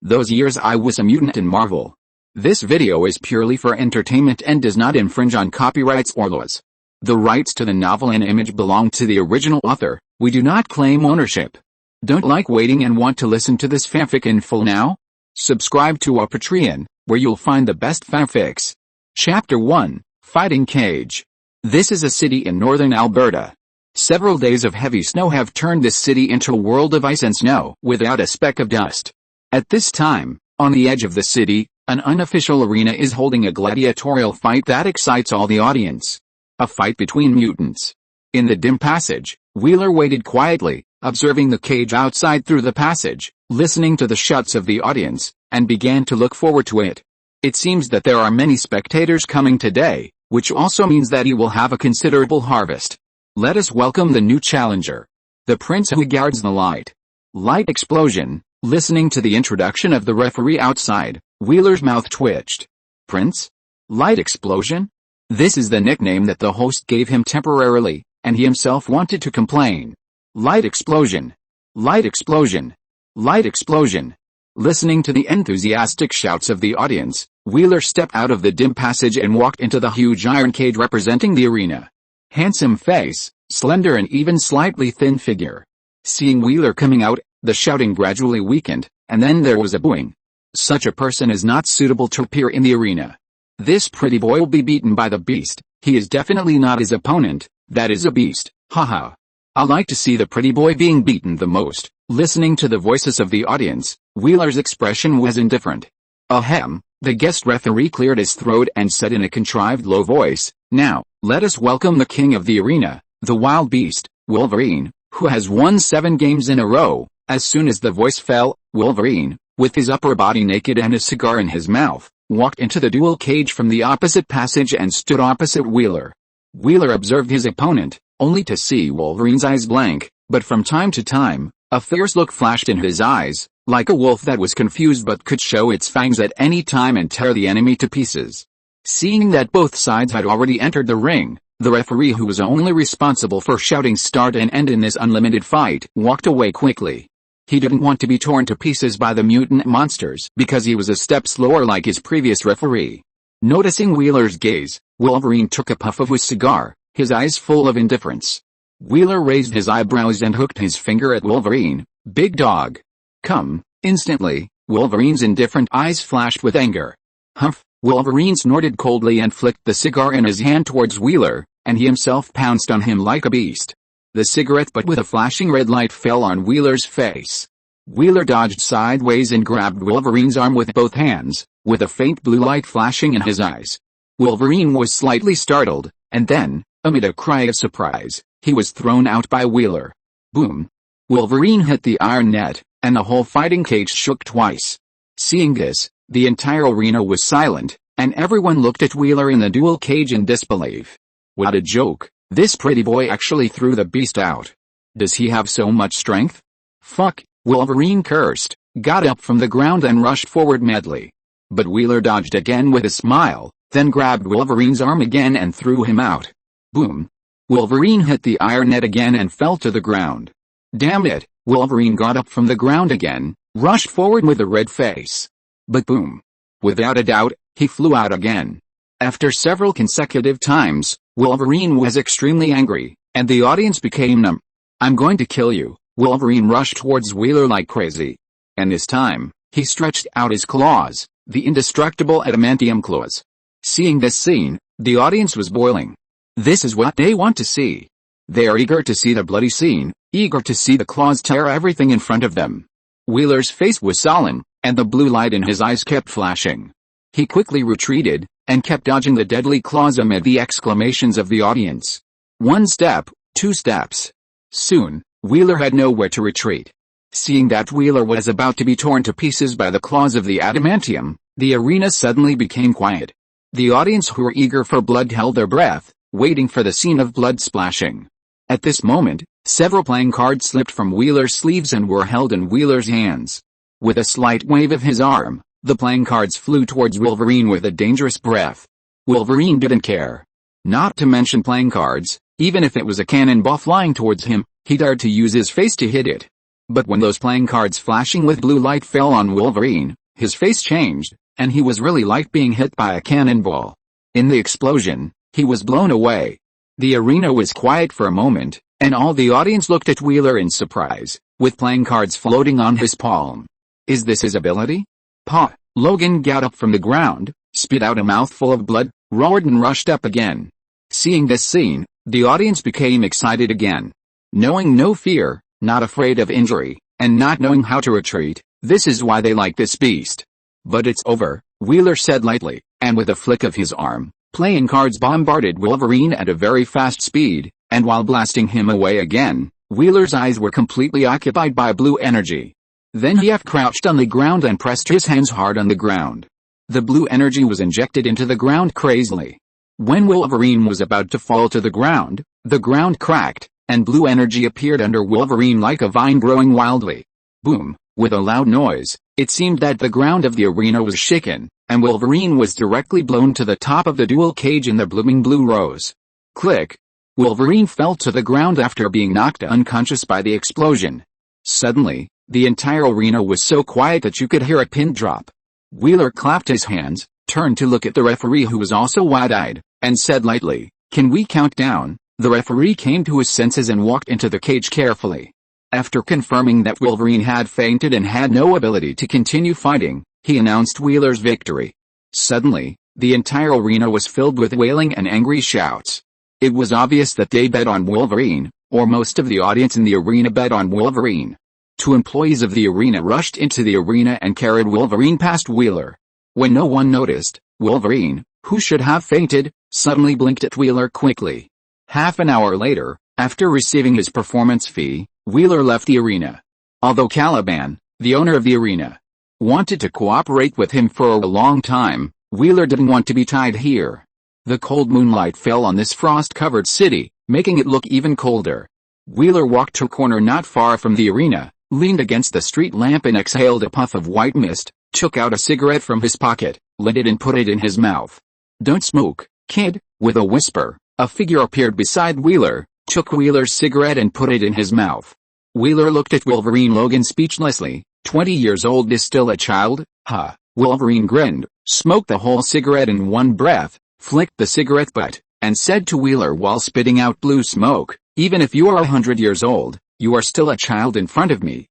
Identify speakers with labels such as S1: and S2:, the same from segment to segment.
S1: Those years I was a mutant in Marvel. This video is purely for entertainment and does not infringe on copyrights or laws. The rights to the novel and image belong to the original author. We do not claim ownership. Don't like waiting and want to listen to this fanfic in full now? Subscribe to our Patreon, where you'll find the best fanfics. Chapter 1, Fighting Cage. This is a city in northern Alberta. Several days of heavy snow have turned this city into a world of ice and snow without a speck of dust. At this time, on the edge of the city, an unofficial arena is holding a gladiatorial fight that excites all the audience. A fight between mutants. In the dim passage, Wheeler waited quietly, observing the cage outside through the passage, listening to the shouts of the audience, and began to look forward to it. It seems that there are many spectators coming today, which also means that he will have a considerable harvest. Let us welcome the new challenger. The prince who guards the light. Light explosion. Listening to the introduction of the referee outside, Wheeler's mouth twitched. Prince? Light explosion? This is the nickname that the host gave him temporarily, and he himself wanted to complain. Light explosion. Light explosion. Light explosion. Listening to the enthusiastic shouts of the audience, Wheeler stepped out of the dim passage and walked into the huge iron cage representing the arena. Handsome face, slender and even slightly thin figure. Seeing Wheeler coming out, the shouting gradually weakened, and then there was a booing. Such a person is not suitable to appear in the arena. This pretty boy will be beaten by the beast. He is definitely not his opponent. That is a beast. Haha. I like to see the pretty boy being beaten the most. Listening to the voices of the audience, Wheeler's expression was indifferent. Ahem. The guest referee cleared his throat and said in a contrived low voice, "Now, let us welcome the king of the arena, the wild beast, Wolverine, who has won 7 games in a row." As soon as the voice fell, Wolverine, with his upper body naked and a cigar in his mouth, walked into the duel cage from the opposite passage and stood opposite Wheeler. Wheeler observed his opponent, only to see Wolverine's eyes blank, but from time to time, a fierce look flashed in his eyes, like a wolf that was confused but could show its fangs at any time and tear the enemy to pieces. Seeing that both sides had already entered the ring, the referee, who was only responsible for shouting start and end in this unlimited fight, walked away quickly. He didn't want to be torn to pieces by the mutant monsters because he was a step slower like his previous referee. Noticing Wheeler's gaze, Wolverine took a puff of his cigar, his eyes full of indifference. Wheeler raised his eyebrows and hooked his finger at Wolverine. "Big dog. Come." Instantly, Wolverine's indifferent eyes flashed with anger. "Humph." Wolverine snorted coldly and flicked the cigar in his hand towards Wheeler, and he himself pounced on him like a beast. The cigarette, but with a flashing red light, fell on Wheeler's face. Wheeler dodged sideways and grabbed Wolverine's arm with both hands, with a faint blue light flashing in his eyes. Wolverine was slightly startled, and then, amid a cry of surprise, he was thrown out by Wheeler. Boom. Wolverine hit the iron net, and the whole fighting cage shook twice. Seeing this, the entire arena was silent, and everyone looked at Wheeler in the duel cage in disbelief. What a joke. This pretty boy actually threw the beast out. Does he have so much strength? Fuck, Wolverine cursed, got up from the ground and rushed forward madly. But Wheeler dodged again with a smile, then grabbed Wolverine's arm again and threw him out. Boom. Wolverine hit the iron net again and fell to the ground. Damn it, Wolverine got up from the ground again, rushed forward with a red face. But boom. Without a doubt, he flew out again. After several consecutive times, Wolverine was extremely angry, and the audience became numb. "I'm going to kill you." Wolverine rushed towards Wheeler like crazy. And this time, he stretched out his claws, the indestructible adamantium claws. Seeing this scene, the audience was boiling. This is what they want to see. They are eager to see the bloody scene, eager to see the claws tear everything in front of them. Wheeler's face was sullen, and the blue light in his eyes kept flashing. He quickly retreated, and kept dodging the deadly claws amid the exclamations of the audience. 1 step, 2 steps. Soon, Wheeler had nowhere to retreat. Seeing that Wheeler was about to be torn to pieces by the claws of the adamantium, the arena suddenly became quiet. The audience, who were eager for blood, held their breath, waiting for the scene of blood splashing. At this moment, several playing cards slipped from Wheeler's sleeves and were held in Wheeler's hands. With a slight wave of his arm, the playing cards flew towards Wolverine with a dangerous breath. Wolverine didn't care. Not to mention playing cards, even if it was a cannonball flying towards him, he dared to use his face to hit it. But when those playing cards flashing with blue light fell on Wolverine, his face changed, and he was really like being hit by a cannonball. In the explosion, he was blown away. The arena was quiet for a moment, and all the audience looked at Wheeler in surprise, with playing cards floating on his palm. Is this his ability? Paw! Logan got up from the ground, spit out a mouthful of blood, roared and rushed up again. Seeing this scene, the audience became excited again. Knowing no fear, not afraid of injury, and not knowing how to retreat, this is why they like this beast. But it's over, Wheeler said lightly, and with a flick of his arm, playing cards bombarded Wolverine at a very fast speed, and while blasting him away again, Wheeler's eyes were completely occupied by blue energy. Then he crouched on the ground and pressed his hands hard on the ground. The blue energy was injected into the ground crazily. When Wolverine was about to fall to the ground cracked, and blue energy appeared under Wolverine like a vine growing wildly. Boom! With a loud noise, it seemed that the ground of the arena was shaken, and Wolverine was directly blown to the top of the dual cage in the blooming blue rose. Click! Wolverine fell to the ground after being knocked unconscious by the explosion. Suddenly, the entire arena was so quiet that you could hear a pin drop. Wheeler clapped his hands, turned to look at the referee who was also wide-eyed, and said lightly, "Can we count down?" The referee came to his senses and walked into the cage carefully. After confirming that Wolverine had fainted and had no ability to continue fighting, he announced Wheeler's victory. Suddenly, the entire arena was filled with wailing and angry shouts. It was obvious that they bet on Wolverine, or most of the audience in the arena bet on Wolverine. 2 employees of the arena rushed into the arena and carried Wolverine past Wheeler. When no one noticed, Wolverine, who should have fainted, suddenly blinked at Wheeler quickly. Half an hour later, after receiving his performance fee, Wheeler left the arena. Although Caliban, the owner of the arena, wanted to cooperate with him for a long time, Wheeler didn't want to be tied here. The cold moonlight fell on this frost-covered city, making it look even colder. Wheeler walked to a corner not far from the arena, leaned against the street lamp and exhaled a puff of white mist, took out a cigarette from his pocket, lit it and put it in his mouth. "Don't smoke, kid," with a whisper, a figure appeared beside Wheeler, took Wheeler's cigarette and put it in his mouth. Wheeler looked at Wolverine Logan speechlessly. 20 years old is still a child, huh? Wolverine grinned, smoked the whole cigarette in one breath, flicked the cigarette butt, and said to Wheeler while spitting out blue smoke, "Even if you are 100 years old, you are still a child in front of me."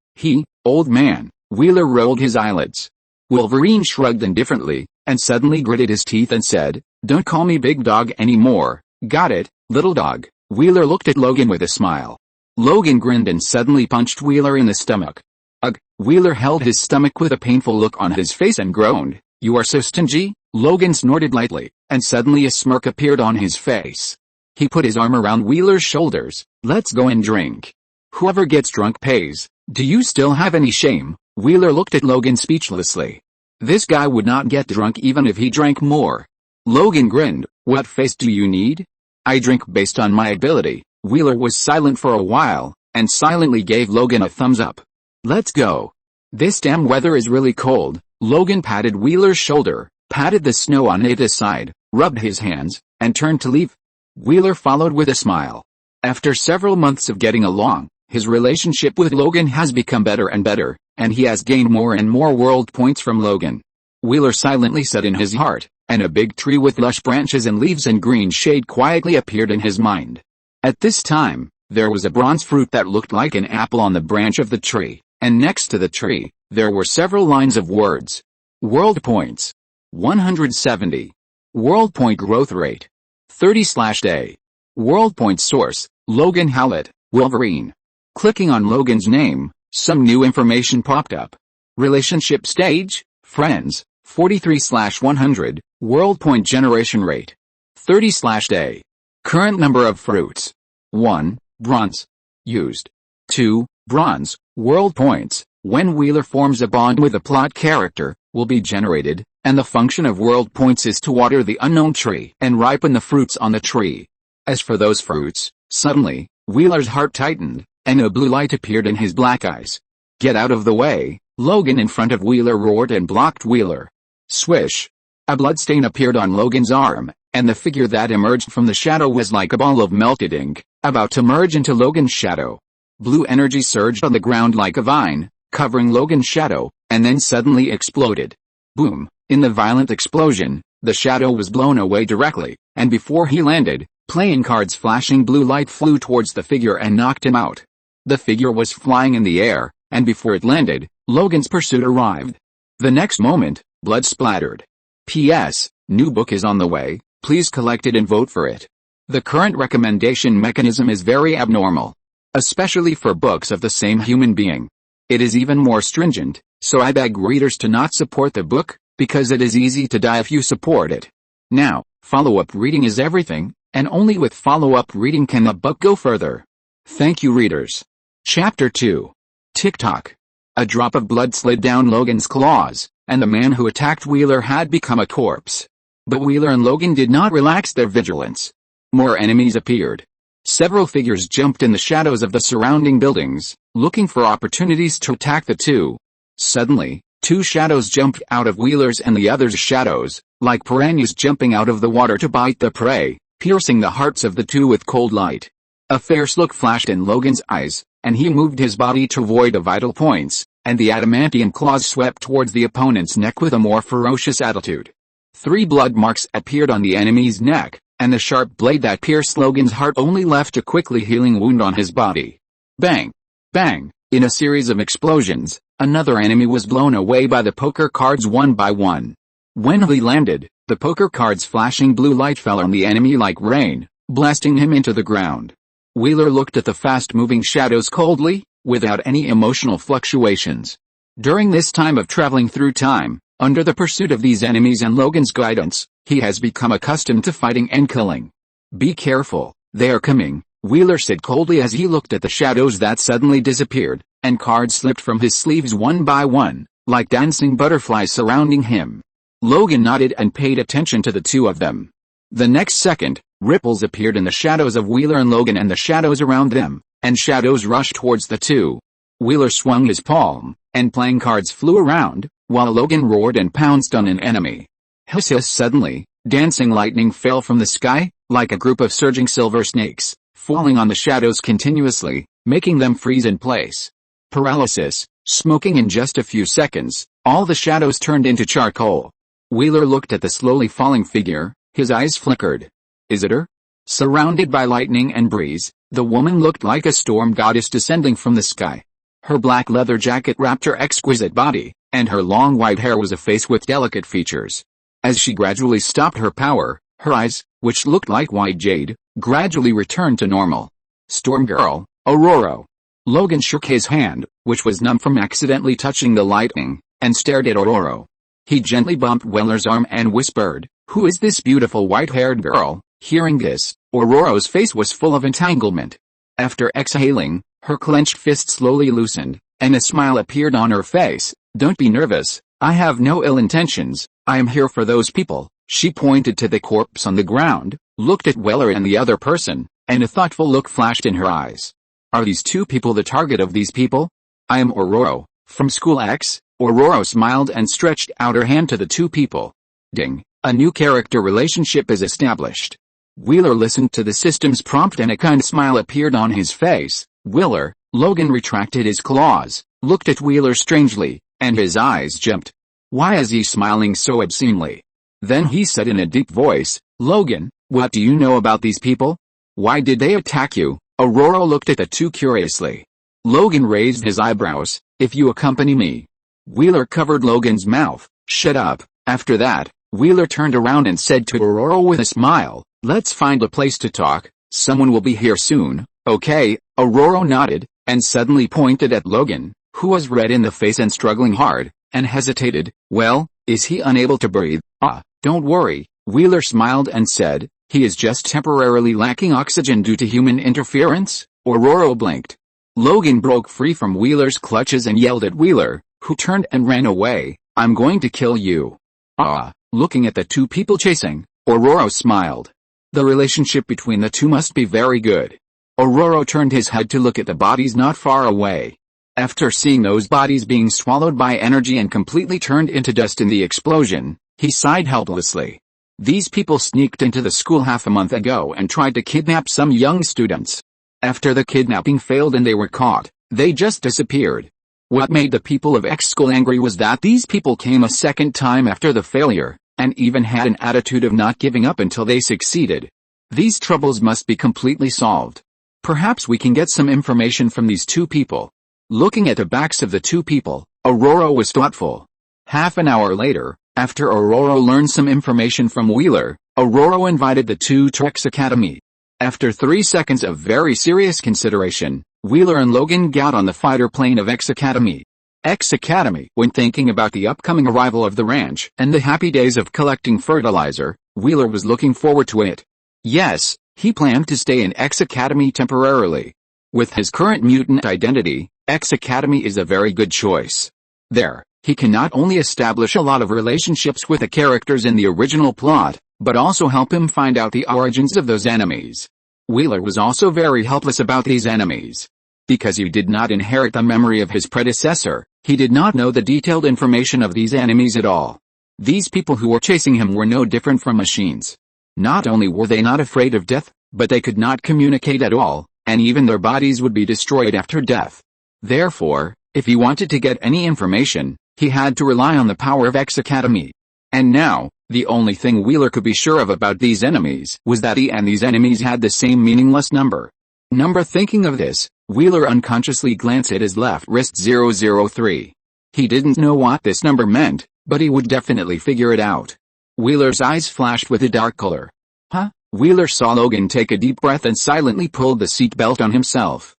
S1: Old man. Wheeler rolled his eyelids. Wolverine shrugged indifferently, and suddenly gritted his teeth and said, "Don't call me big dog anymore, got it, little dog?" Wheeler looked at Logan with a smile. Logan grinned and suddenly punched Wheeler in the stomach. Ugh! Wheeler held his stomach with a painful look on his face and groaned, "You are so stingy?" Logan snorted lightly, and suddenly a smirk appeared on his face. He put his arm around Wheeler's shoulders. "Let's go and drink. Whoever gets drunk pays. Do you still have any shame?" Wheeler looked at Logan speechlessly. This guy would not get drunk even if he drank more. Logan grinned. "What face do you need?" "I drink based on my ability." Wheeler was silent for a while, and silently gave Logan a thumbs up. "Let's go. This damn weather is really cold." Logan patted Wheeler's shoulder, patted the snow on either side, rubbed his hands, and turned to leave. Wheeler followed with a smile. After several months of getting along, his relationship with Logan has become better and better, and he has gained more and more world points from Logan. Wheeler silently said in his heart, and a big tree with lush branches and leaves and green shade quietly appeared in his mind. At this time, there was a bronze fruit that looked like an apple on the branch of the tree, and next to the tree, there were several lines of words. World points. 170. World point growth rate. 30/day. World point source, Logan Howlett, Wolverine. Clicking on Logan's name, some new information popped up. Relationship stage, friends, 43/100, world point generation rate. 30/day. Current number of fruits. 1. Bronze. Used. 2. Bronze, world points, when Wheeler forms a bond with a plot character, will be generated, and the function of world points is to water the unknown tree and ripen the fruits on the tree. As for those fruits, suddenly, Wheeler's heart tightened, and a blue light appeared in his black eyes. "Get out of the way!" Logan in front of Wheeler roared and blocked Wheeler. Swish! A bloodstain appeared on Logan's arm, and the figure that emerged from the shadow was like a ball of melted ink, about to merge into Logan's shadow. Blue energy surged on the ground like a vine, covering Logan's shadow, and then suddenly exploded. Boom! In the violent explosion, the shadow was blown away directly, and before he landed, playing cards flashing blue light flew towards the figure and knocked him out. The figure was flying in the air, and before it landed, Logan's pursuit arrived. The next moment, blood splattered. P.S. New book is on the way, please collect it and vote for it. The current recommendation mechanism is very abnormal. Especially for books of the same human being. It is even more stringent, so I beg readers to not support the book, because it is easy to die if you support it. Now, follow-up reading is everything, and only with follow-up reading can the book go further. Thank you readers. Chapter 2. Tick-tock. A drop of blood slid down Logan's claws, and the man who attacked Wheeler had become a corpse. But Wheeler and Logan did not relax their vigilance. More enemies appeared. Several figures jumped in the shadows of the surrounding buildings, looking for opportunities to attack the two. Suddenly, two shadows jumped out of Wheeler's and the other's shadows, like piranhas jumping out of the water to bite the prey, piercing the hearts of the two with cold light. A fierce look flashed in Logan's eyes, and he moved his body to avoid the vital points, and the adamantium claws swept towards the opponent's neck with a more ferocious attitude. 3 blood marks appeared on the enemy's neck, and the sharp blade that pierced Logan's heart only left a quickly healing wound on his body. Bang! Bang! In a series of explosions, another enemy was blown away by the poker cards one by one. When he landed, the poker cards flashing blue light fell on the enemy like rain, blasting him into the ground. Wheeler looked at the fast-moving shadows coldly, without any emotional fluctuations. During this time of traveling through time, under the pursuit of these enemies and Logan's guidance, he has become accustomed to fighting and killing. Be careful, they are coming, Wheeler said coldly as he looked at the shadows that suddenly disappeared, and cards slipped from his sleeves one by one, like dancing butterflies surrounding him. Logan nodded and paid attention to the two of them. The next second, ripples appeared in the shadows of Wheeler and Logan and the shadows around them, and shadows rushed towards the two. Wheeler swung his palm, and playing cards flew around, while Logan roared and pounced on an enemy. Hiss hiss! Suddenly, dancing lightning fell from the sky, like a group of surging silver snakes, falling on the shadows continuously, making them freeze in place. Paralysis, smoking in just a few seconds, all the shadows turned into charcoal. Wheeler looked at the slowly falling figure, his eyes flickered. Is it her? Surrounded by lightning and breeze, the woman looked like a storm goddess descending from the sky. Her black leather jacket wrapped her exquisite body, and her long white hair was a face with delicate features. As she gradually stopped her power, her eyes, which looked like white jade, gradually returned to normal. Storm Girl, Ororo. Logan shook his hand, which was numb from accidentally touching the lightning, and stared at Ororo. He gently bumped Wheeler's arm and whispered, "Who is this beautiful white-haired girl?" Hearing this, Ororo's face was full of entanglement. After exhaling, her clenched fist slowly loosened, and a smile appeared on her face. "Don't be nervous, I have no ill intentions, I am here for those people." She pointed to the corpse on the ground, looked at Wheeler and the other person, and a thoughtful look flashed in her eyes. "Are these two people the target of these people?" "I am Ororo, from School X." Ororo smiled and stretched out her hand to the two people. Ding, a new character relationship is established. Wheeler listened to the system's prompt and a kind smile appeared on his face. Wheeler, Logan retracted his claws, looked at Wheeler strangely, and his eyes jumped. Why is he smiling so obscenely? Then he said in a deep voice, "Logan, what do you know about these people? Why did they attack you?" Ororo looked at the two curiously. Logan raised his eyebrows. "If you accompany me." Wheeler covered Logan's mouth. "Shut up." After that, Wheeler turned around and said to Ororo with a smile, "Let's find a place to talk, someone will be here soon." "Okay." Ororo nodded, and suddenly pointed at Logan, who was red in the face and struggling hard, and hesitated. "Well, is he unable to breathe?" "Ah, don't worry." Wheeler smiled and said, "He is just temporarily lacking oxygen due to human interference." Ororo blinked. Logan broke free from Wheeler's clutches and yelled at Wheeler, who turned and ran away, "I'm going to kill you." "Ah." Looking at the two people chasing, Ororo smiled. The relationship between the two must be very good. Ororo turned his head to look at the bodies not far away. After seeing those bodies being swallowed by energy and completely turned into dust in the explosion, he sighed helplessly. These people sneaked into the school half a month ago and tried to kidnap some young students. After the kidnapping failed and they were caught, they just disappeared. What made the people of X School angry was that these people came a second time after the failure, and even had an attitude of not giving up until they succeeded. These troubles must be completely solved. Perhaps we can get some information from these two people. Looking at the backs of the two people, Ororo was thoughtful. Half an hour later, after Ororo learned some information from Wheeler, Ororo invited the two to X Academy. After 3 seconds of very serious consideration, Wheeler and Logan got on the fighter plane of X Academy. X Academy. When thinking about the upcoming arrival of the ranch and the happy days of collecting fertilizer, Wheeler was looking forward to it. Yes, he planned to stay in X Academy temporarily. With his current mutant identity, X Academy is a very good choice. There, he can not only establish a lot of relationships with the characters in the original plot, but also help him find out the origins of those enemies. Wheeler was also very helpless about these enemies. Because he did not inherit the memory of his predecessor, he did not know the detailed information of these enemies at all. These people who were chasing him were no different from machines. Not only were they not afraid of death, but they could not communicate at all, and even their bodies would be destroyed after death. Therefore, if he wanted to get any information, he had to rely on the power of X Academy. And now, the only thing Wheeler could be sure of about these enemies was that he and these enemies had the same meaningless number. Thinking of this, Wheeler unconsciously glanced at his left wrist 003. He didn't know what this number meant, but he would definitely figure it out. Wheeler's eyes flashed with a dark color. Huh? Wheeler saw Logan take a deep breath and silently pulled the seatbelt on himself.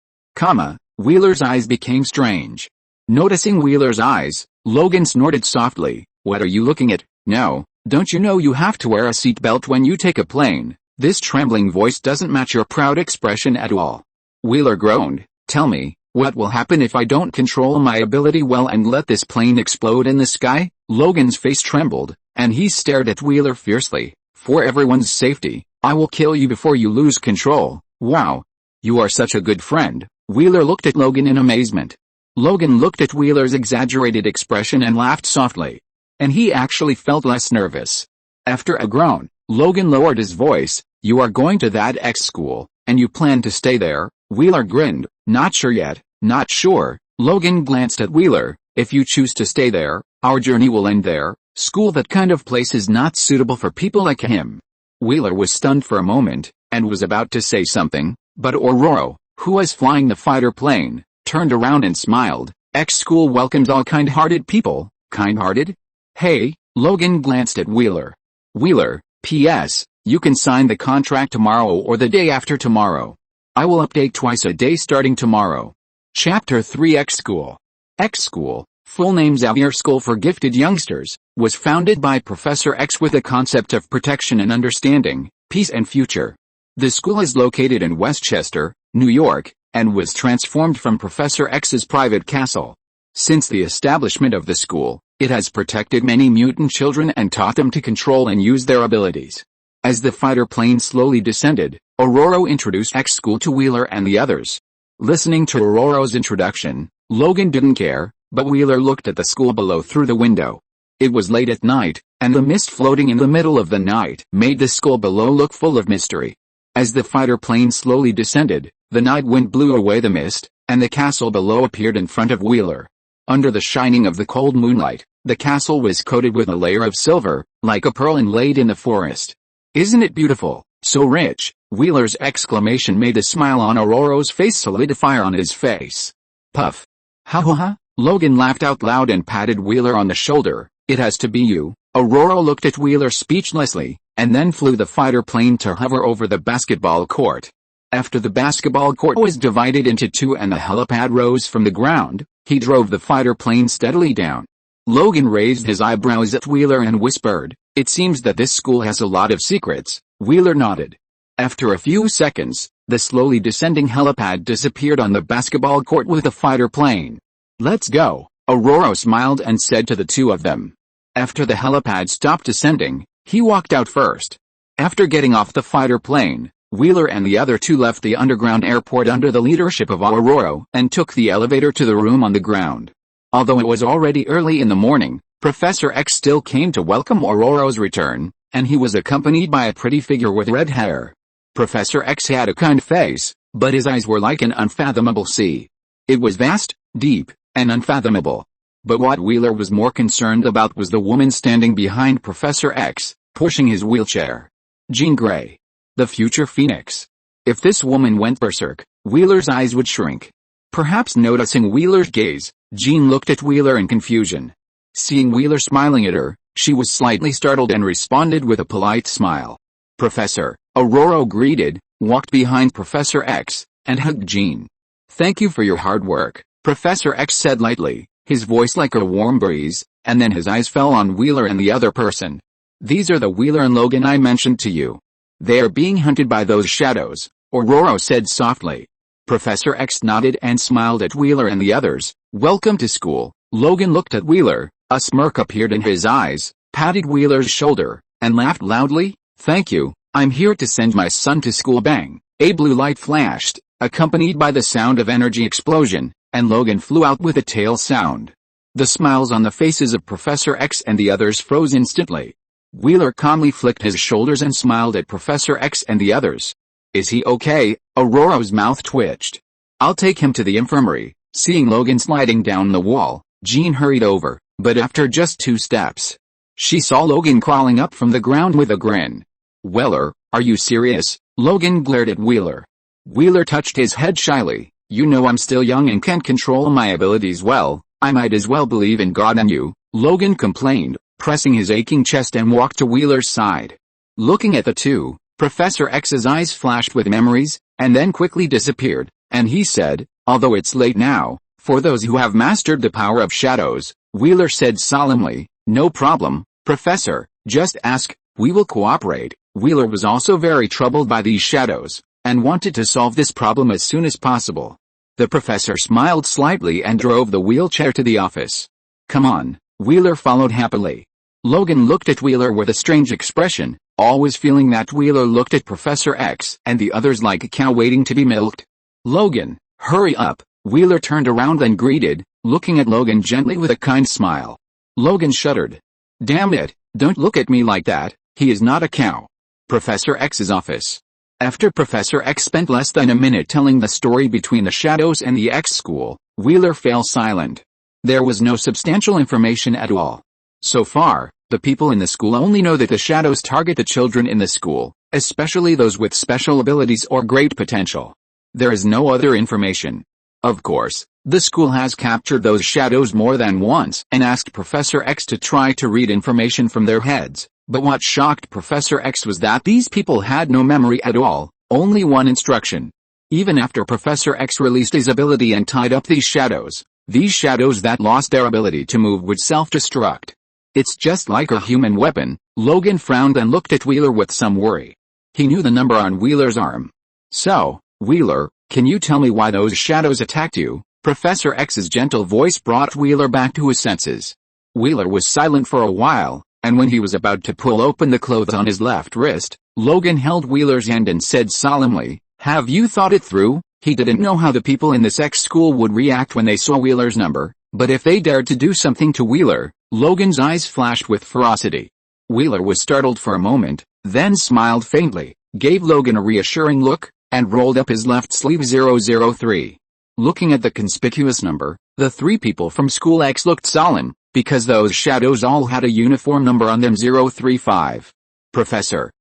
S1: Wheeler's eyes became strange. Noticing Wheeler's eyes, Logan snorted softly. What are you looking at? No, don't you know you have to wear a seatbelt when you take a plane? This trembling voice doesn't match your proud expression at all. Wheeler groaned. Tell me, what will happen if I don't control my ability well and let this plane explode in the sky? Logan's face trembled, and he stared at Wheeler fiercely. For everyone's safety, I will kill you before you lose control. Wow. You are such a good friend. Wheeler looked at Logan in amazement. Logan looked at Wheeler's exaggerated expression and laughed softly. And he actually felt less nervous. After a groan, Logan lowered his voice. You are going to that X school, and you plan to stay there? Wheeler grinned. Not sure yet. Not sure. Logan glanced at Wheeler. If you choose to stay there, our journey will end there. School, that kind of place is not suitable for people like him. Wheeler was stunned for a moment, and was about to say something, but Ororo, who was flying the fighter plane, turned around and smiled. X school welcomes all kind-hearted people. Kind-hearted? Hey, Logan glanced at Wheeler. Wheeler, P.S., you can sign the contract tomorrow or the day after tomorrow. I will update twice a day starting tomorrow. Chapter 3 X School. X School, full name Xavier School for Gifted Youngsters, was founded by Professor X with a concept of protection and understanding, peace and future. The school is located in Westchester, New York, and was transformed from Professor X's private castle. Since the establishment of the school, it has protected many mutant children and taught them to control and use their abilities. As the fighter plane slowly descended, Ororo introduced X School to Wheeler and the others. Listening to Ororo's introduction, Logan didn't care, but Wheeler looked at the school below through the window. It was late at night, and the mist floating in the middle of the night made the school below look full of mystery. As the fighter plane slowly descended, the night wind blew away the mist, and the castle below appeared in front of Wheeler. Under the shining of the cold moonlight, the castle was coated with a layer of silver, like a pearl inlaid in the forest. Isn't it beautiful? So rich. Wheeler's exclamation made a smile on Ororo's face solidify on his face. Puff. Ha ha ha. Logan laughed out loud and patted Wheeler on the shoulder. It has to be you. Ororo looked at Wheeler speechlessly, and then flew the fighter plane to hover over the basketball court. After the basketball court was divided into two and the helipad rose from the ground, he drove the fighter plane steadily down. Logan raised his eyebrows at Wheeler and whispered, "It seems that this school has a lot of secrets." Wheeler nodded. After a few seconds, the slowly descending helipad disappeared on the basketball court with the fighter plane. "Let's go," Ororo smiled and said to the two of them. After the helipad stopped descending, he walked out first. After getting off the fighter plane, Wheeler and the other two left the underground airport under the leadership of Ororo and took the elevator to the room on the ground. Although it was already early in the morning, Professor X still came to welcome Ororo's return, and he was accompanied by a pretty figure with red hair. Professor X had a kind face, but his eyes were like an unfathomable sea. It was vast, deep, and unfathomable. But what Wheeler was more concerned about was the woman standing behind Professor X, pushing his wheelchair. Jean Grey. The future Phoenix. If this woman went berserk, Wheeler's eyes would shrink. Perhaps noticing Wheeler's gaze, Jean looked at Wheeler in confusion. Seeing Wheeler smiling at her, she was slightly startled and responded with a polite smile. Professor Ororo greeted, walked behind Professor X, and hugged Jean. Thank you for your hard work, Professor X said lightly, his voice like a warm breeze, and then his eyes fell on Wheeler and the other person. These are the Wheeler and Logan I mentioned to you. They are being hunted by those shadows, Ororo said softly. Professor X nodded and smiled at Wheeler and the others. Welcome to school. Logan looked at Wheeler, a smirk appeared in his eyes, patted Wheeler's shoulder, and laughed loudly. Thank you, I'm here to send my son to school. Bang! A blue light flashed, accompanied by the sound of energy explosion, and Logan flew out with a tail sound. The smiles on the faces of Professor X and the others froze instantly. Wheeler calmly flicked his shoulders and smiled at Professor X and the others. Is he okay? Ororo's mouth twitched. I'll take him to the infirmary. Seeing Logan sliding down the wall, Jean hurried over, but after just 2 steps, she saw Logan crawling up from the ground with a grin. Weller, are you serious? Logan glared at Wheeler. Wheeler touched his head shyly. You know I'm still young and can't control my abilities well, I might as well believe in God and you, Logan complained, pressing his aching chest and walked to Wheeler's side. Looking at the two, Professor X's eyes flashed with memories, and then quickly disappeared, and he said, although it's late now, for those who have mastered the power of shadows, Wheeler said solemnly, no problem, Professor, just ask, we will cooperate. Wheeler was also very troubled by these shadows, and wanted to solve this problem as soon as possible. The professor smiled slightly and drove the wheelchair to the office. Come on, Wheeler followed happily. Logan looked at Wheeler with a strange expression, always feeling that Wheeler looked at Professor X and the others like a cow waiting to be milked. Logan, hurry up, Wheeler turned around and greeted, looking at Logan gently with a kind smile. Logan shuddered. Damn it, don't look at me like that, he is not a cow. Professor X's office. After Professor X spent less than a minute telling the story between the shadows and the X school, Wheeler fell silent. There was no substantial information at all. So far, the people in the school only know that the shadows target the children in the school, especially those with special abilities or great potential. There is no other information. Of course, the school has captured those shadows more than once and asked Professor X to try to read information from their heads, but what shocked Professor X was that these people had no memory at all, only one instruction. Even after Professor X released his ability and tied up these shadows that lost their ability to move would self-destruct. It's just like a human weapon. Logan frowned and looked at Wheeler with some worry. He knew the number on Wheeler's arm. So, Wheeler, can you tell me why those shadows attacked you? Professor X's gentle voice brought Wheeler back to his senses. Wheeler was silent for a while, and when he was about to pull open the clothes on his left wrist, Logan held Wheeler's hand and said solemnly, have you thought it through? He didn't know how the people in this X school would react when they saw Wheeler's number, but if they dared to do something to Wheeler, Logan's eyes flashed with ferocity. Wheeler was startled for a moment, then smiled faintly, gave Logan a reassuring look, and rolled up his left sleeve. 003. Looking at the conspicuous number, the 3 people from School X looked solemn, because those shadows all had a uniform number on them. 035. Professor,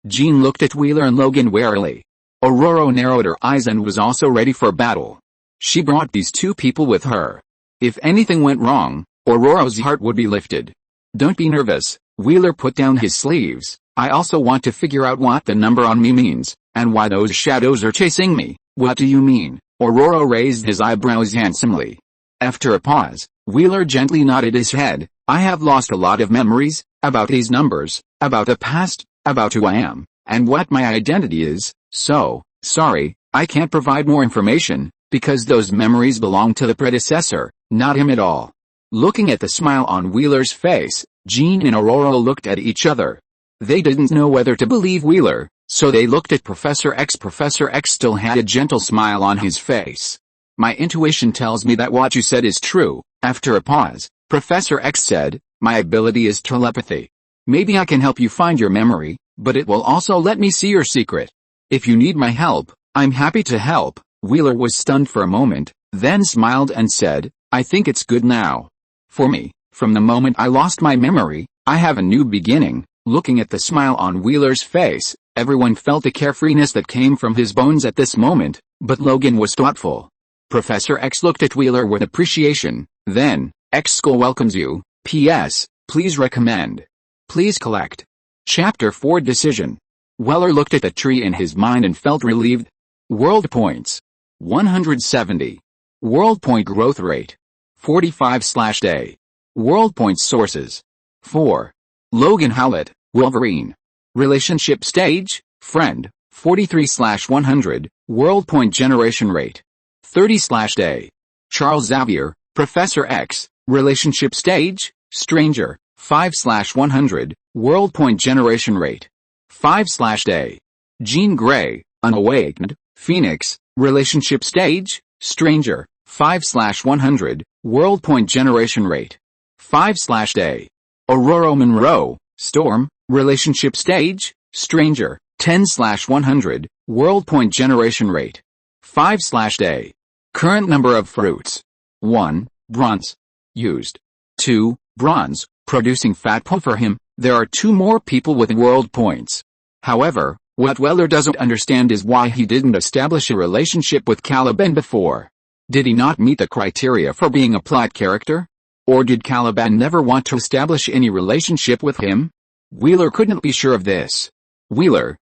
S1: Jean looked at Wheeler and Logan warily. Ororo narrowed her eyes and was also ready for battle. She brought these 2 people with her. If anything went wrong, Ororo's heart would be lifted. Don't be nervous, Wheeler put down his sleeves. I also want to figure out what the number on me means, and why those shadows are chasing me. What do you mean? Ororo raised his eyebrows handsomely. After a pause, Wheeler gently nodded his head. I have lost a lot of memories, about these numbers, about the past, about who I am, and what my identity is, so, sorry, I can't provide more information, because those memories belong to the predecessor, not him at all. Looking at the smile on Wheeler's face, Jean and Ororo looked at each other. They didn't know whether to believe Wheeler, so they looked at Professor X. Professor X still had a gentle smile on his face. My intuition tells me that what you said is true. After a pause, Professor X said, my ability is telepathy. Maybe I can help you find your memory, but it will also let me see your secret. If you need my help, I'm happy to help. Wheeler was stunned for a moment, then smiled and said, I think it's good now. For me, from the moment I lost my memory, I have a new beginning. Looking at the smile on Wheeler's face, everyone felt the carefreeness that came from his bones at this moment, but Logan was thoughtful. Professor X looked at Wheeler with appreciation, then, X School welcomes you, P.S. Please recommend. Please collect. Chapter 4 Decision. Wheeler looked at the tree in his mind and felt relieved. World points. 170. World point growth rate. 45/day. World points sources. 4. Logan Howlett, Wolverine. Relationship stage, friend, 43/100, world point generation rate. 30/day. Charles Xavier, Professor X, relationship stage, stranger, 5/100, world point generation rate. 5/day. Jean Grey, unawakened, Phoenix, relationship stage, stranger, 5/100, world point generation rate. 5/day. Ororo Monroe, Storm, relationship stage, stranger, 10/100, world point generation rate. 5/day. Current number of fruits. 1. Bronze. Used. 2. Bronze, producing fat pool for him. There are 2 more people with world points. However, what Wheeler doesn't understand is why he didn't establish a relationship with Caliban before. Did he not meet the criteria for being a plot character? Or did Caliban never want to establish any relationship with him? Wheeler couldn't be sure of this. Wheeler,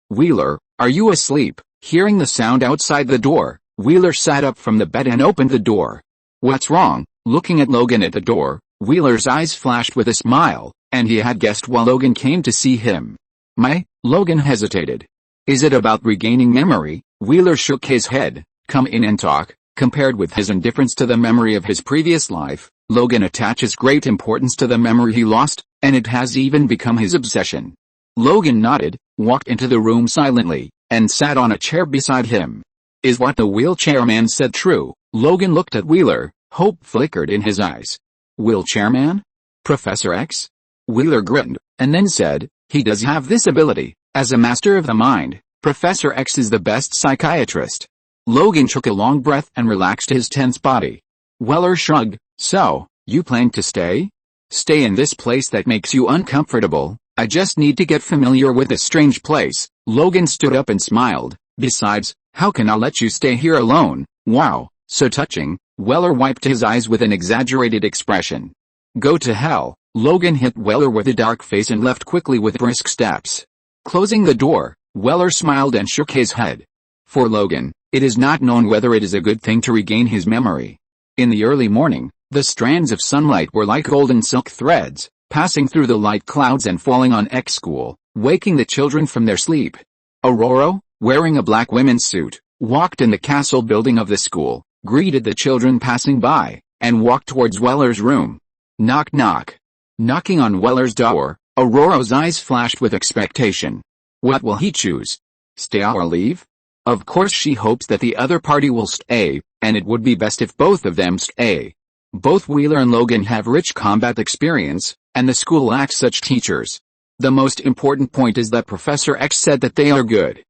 S1: are you asleep? Hearing the sound outside the door, Wheeler sat up from the bed and opened the door. What's wrong? Looking at Logan at the door, Wheeler's eyes flashed with a smile, and he had guessed why Logan came to see him. Logan hesitated. Is it about regaining memory? Wheeler shook his head. Come in and talk. Compared with his indifference to the memory of his previous life, Logan attaches great importance to the memory he lost, and it has even become his obsession. Logan nodded, walked into the room silently, and sat on a chair beside him. Is what the wheelchair man said true? Logan looked at Wheeler, hope flickered in his eyes. Wheelchair man? Professor X? Wheeler grinned, and then said, he does have this ability. As a master of the mind, Professor X is the best psychiatrist. Logan took a long breath and relaxed his tense body. Wheeler shrugged. So, you plan to stay? Stay in this place that makes you uncomfortable? I just need to get familiar with this strange place. Logan stood up and smiled. Besides, how can I let you stay here alone? Wow, so touching. Wheeler wiped his eyes with an exaggerated expression. Go to hell. Logan hit Wheeler with a dark face and left quickly with brisk steps. Closing the door, Wheeler smiled and shook his head. For Logan, it is not known whether it is a good thing to regain his memory. In the early morning, the strands of sunlight were like golden silk threads, passing through the light clouds and falling on X School, waking the children from their sleep. Ororo, wearing a black women's suit, walked in the castle building of the school, greeted the children passing by, and walked towards Wheeler's room. Knock knock. Knocking on Wheeler's door, Ororo's eyes flashed with expectation. What will he choose? Stay or leave? Of course she hopes that the other party will stay, and it would be best if both of them stay. Both Wheeler and Logan have rich combat experience, and the school lacks such teachers. The most important point is that Professor X said that they are good.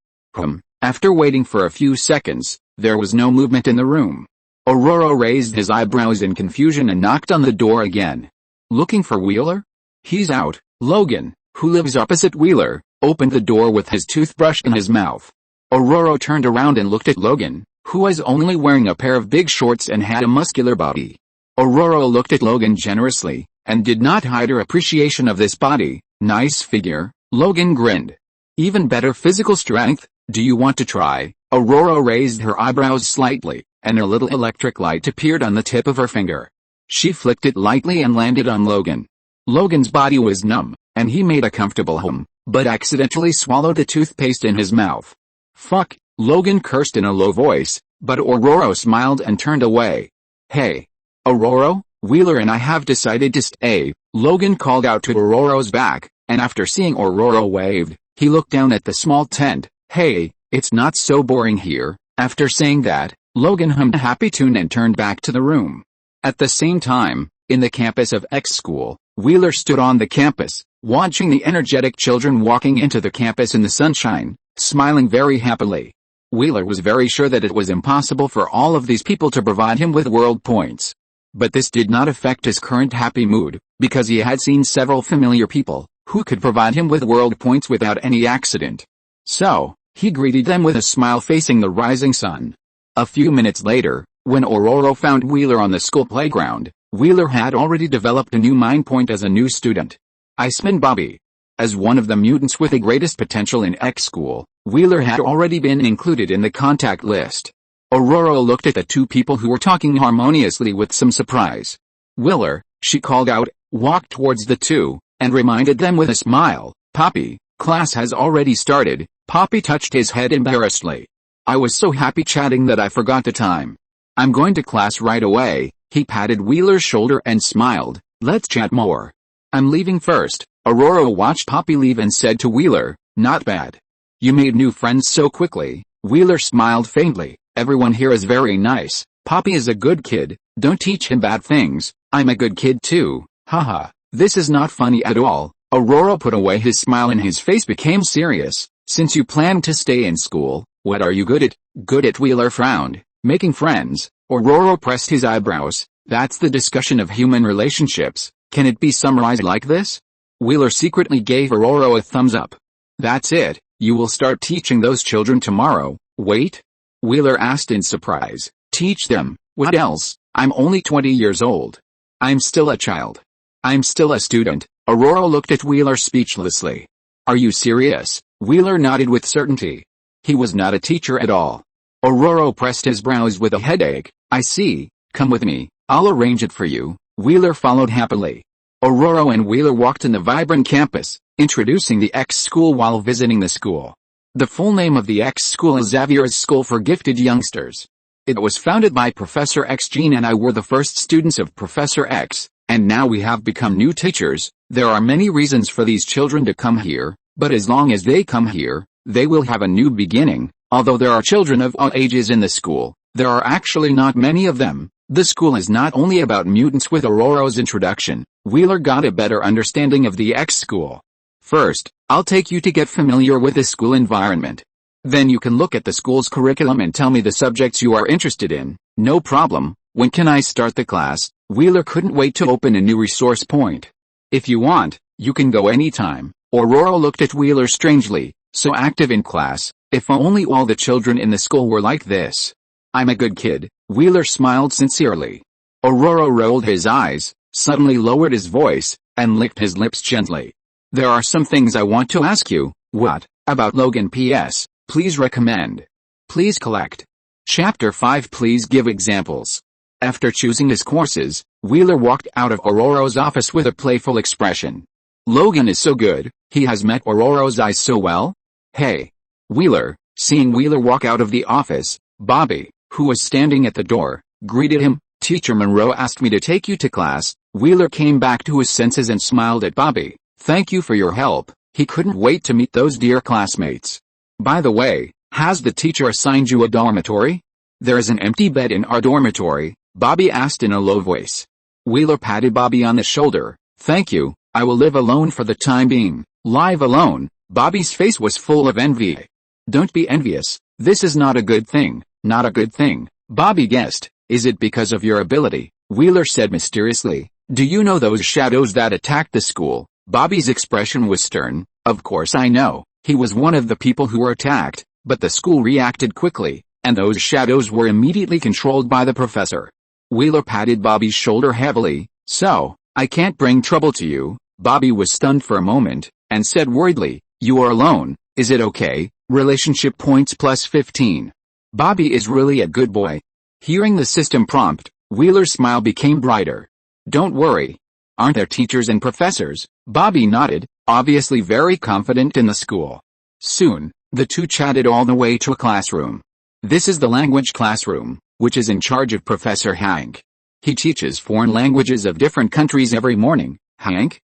S1: After waiting for a few seconds, there was no movement in the room. Ororo raised his eyebrows in confusion and knocked on the door again. Looking for Wheeler? He's out. Logan, who lives opposite Wheeler, opened the door with his toothbrush in his mouth. Ororo turned around and looked at Logan, who was only wearing a pair of big shorts and had a muscular body. Ororo looked at Logan generously, and did not hide her appreciation of this body. Nice figure. Logan grinned. Even better physical strength. Do you want to try? Ororo raised her eyebrows slightly, and a little electric light appeared on the tip of her finger. She flicked it lightly and landed on Logan. Logan's body was numb, and he made a comfortable hum, but accidentally swallowed the toothpaste in his mouth. Fuck, Logan cursed in a low voice, but Ororo smiled and turned away. Hey. Ororo, Wheeler and I have decided to stay, Logan called out to Ororo's back, and after seeing Ororo waved, he looked down at the small tent. Hey, it's not so boring here. After saying that, Logan hummed a happy tune and turned back to the room. At the same time, in the campus of X School, Wheeler stood on the campus, watching the energetic children walking into the campus in the sunshine, smiling very happily. Wheeler was very sure that it was impossible for all of these people to provide him with world points. But this did not affect his current happy mood, because he had seen several familiar people who could provide him with world points without any accident. So, he greeted them with a smile facing the rising sun. A few minutes later, when Ororo found Wheeler on the school playground, Wheeler had already developed a new mind point as a new student. I spin Bobby. As one of the mutants with the greatest potential in X school, Wheeler had already been included in the contact list. Ororo looked at the two people who were talking harmoniously with some surprise. Wheeler, she called out, walked towards the two, and reminded them with a smile, Poppy, class has already started. Poppy touched his head embarrassedly. I was so happy chatting that I forgot the time. I'm going to class right away. He patted Wheeler's shoulder and smiled, let's chat more. I'm leaving first. Ororo watched Poppy leave and said to Wheeler, not bad. You made new friends so quickly. Wheeler smiled faintly, everyone here is very nice. Poppy is a good kid, don't teach him bad things. I'm a good kid too, haha. This is not funny at all. Ororo put away his smile and his face became serious. Since you plan to stay in school, what are you good at? Good at. Wheeler frowned. Making friends. Ororo pressed his eyebrows. That's the discussion of human relationships. Can it be summarized like this? Wheeler secretly gave Ororo a thumbs up. That's it, you will start teaching those children tomorrow. Wait? Wheeler asked in surprise. Teach them? What else? I'm only 20 years old. I'm still a child. I'm still a student. Ororo looked at Wheeler speechlessly. Are you serious? Wheeler nodded with certainty. He was not a teacher at all. Ororo pressed his brows with a headache. I see, come with me, I'll arrange it for you. Wheeler followed happily. Ororo and Wheeler walked in the vibrant campus, introducing the X school while visiting the school. The full name of the X school is Xavier's School for Gifted Youngsters. It was founded by Professor X. Jean and I were the first students of Professor X, and now we have become new teachers. There are many reasons for these children to come here, but as long as they come here, they will have a new beginning. Although there are children of all ages in the school, there are actually not many of them. The school is not only about mutants. With Ororo's introduction, Wheeler got a better understanding of the X school. First, I'll take you to get familiar with the school environment. Then you can look at the school's curriculum and tell me the subjects you are interested in. No problem. When can I start the class? Wheeler couldn't wait to open a new resource point. If you want, you can go anytime. Ororo looked at Wheeler strangely. So active in class. If only all the children in the school were like this. I'm a good kid. Wheeler smiled sincerely. Ororo rolled his eyes, suddenly lowered his voice, and licked his lips gently. There are some things I want to ask you. What? About Logan. P.S. Please recommend. Please collect. Chapter 5. Please give examples. After choosing his courses, Wheeler walked out of Ororo's office with a playful expression. Logan is so good, he has met Ororo's eyes so well. Hey. Wheeler, seeing Wheeler walk out of the office, Bobby, who was standing at the door, greeted him. Teacher Monroe asked me to take you to class. Wheeler came back to his senses and smiled at Bobby. Thank you for your help. He couldn't wait to meet those dear classmates. By the way, has the teacher assigned you a dormitory? There is an empty bed in our dormitory, Bobby asked in a low voice. Wheeler patted Bobby on the shoulder. Thank you, I will live alone for the time being. Live alone? Bobby's face was full of envy. Don't be envious, this is not a good thing, not a good thing. Bobby guessed. Is it because of your ability? Wheeler said mysteriously. Do you know those shadows that attacked the school? Bobby's expression was stern. Of course I know. He was one of the people who were attacked, but the school reacted quickly, and those shadows were immediately controlled by the professor. Wheeler patted Bobby's shoulder heavily. So, I can't bring trouble to you. Bobby was stunned for a moment, and said worriedly, you are alone, is it okay? Relationship points plus 15. Bobby is really a good boy. Hearing the system prompt, Wheeler's smile became brighter. Don't worry. Aren't there teachers and professors? Bobby nodded, obviously very confident in the school. Soon, the two chatted all the way to a classroom. This is the language classroom, which is in charge of Professor Hank. He teaches foreign languages of different countries every morning. Hank?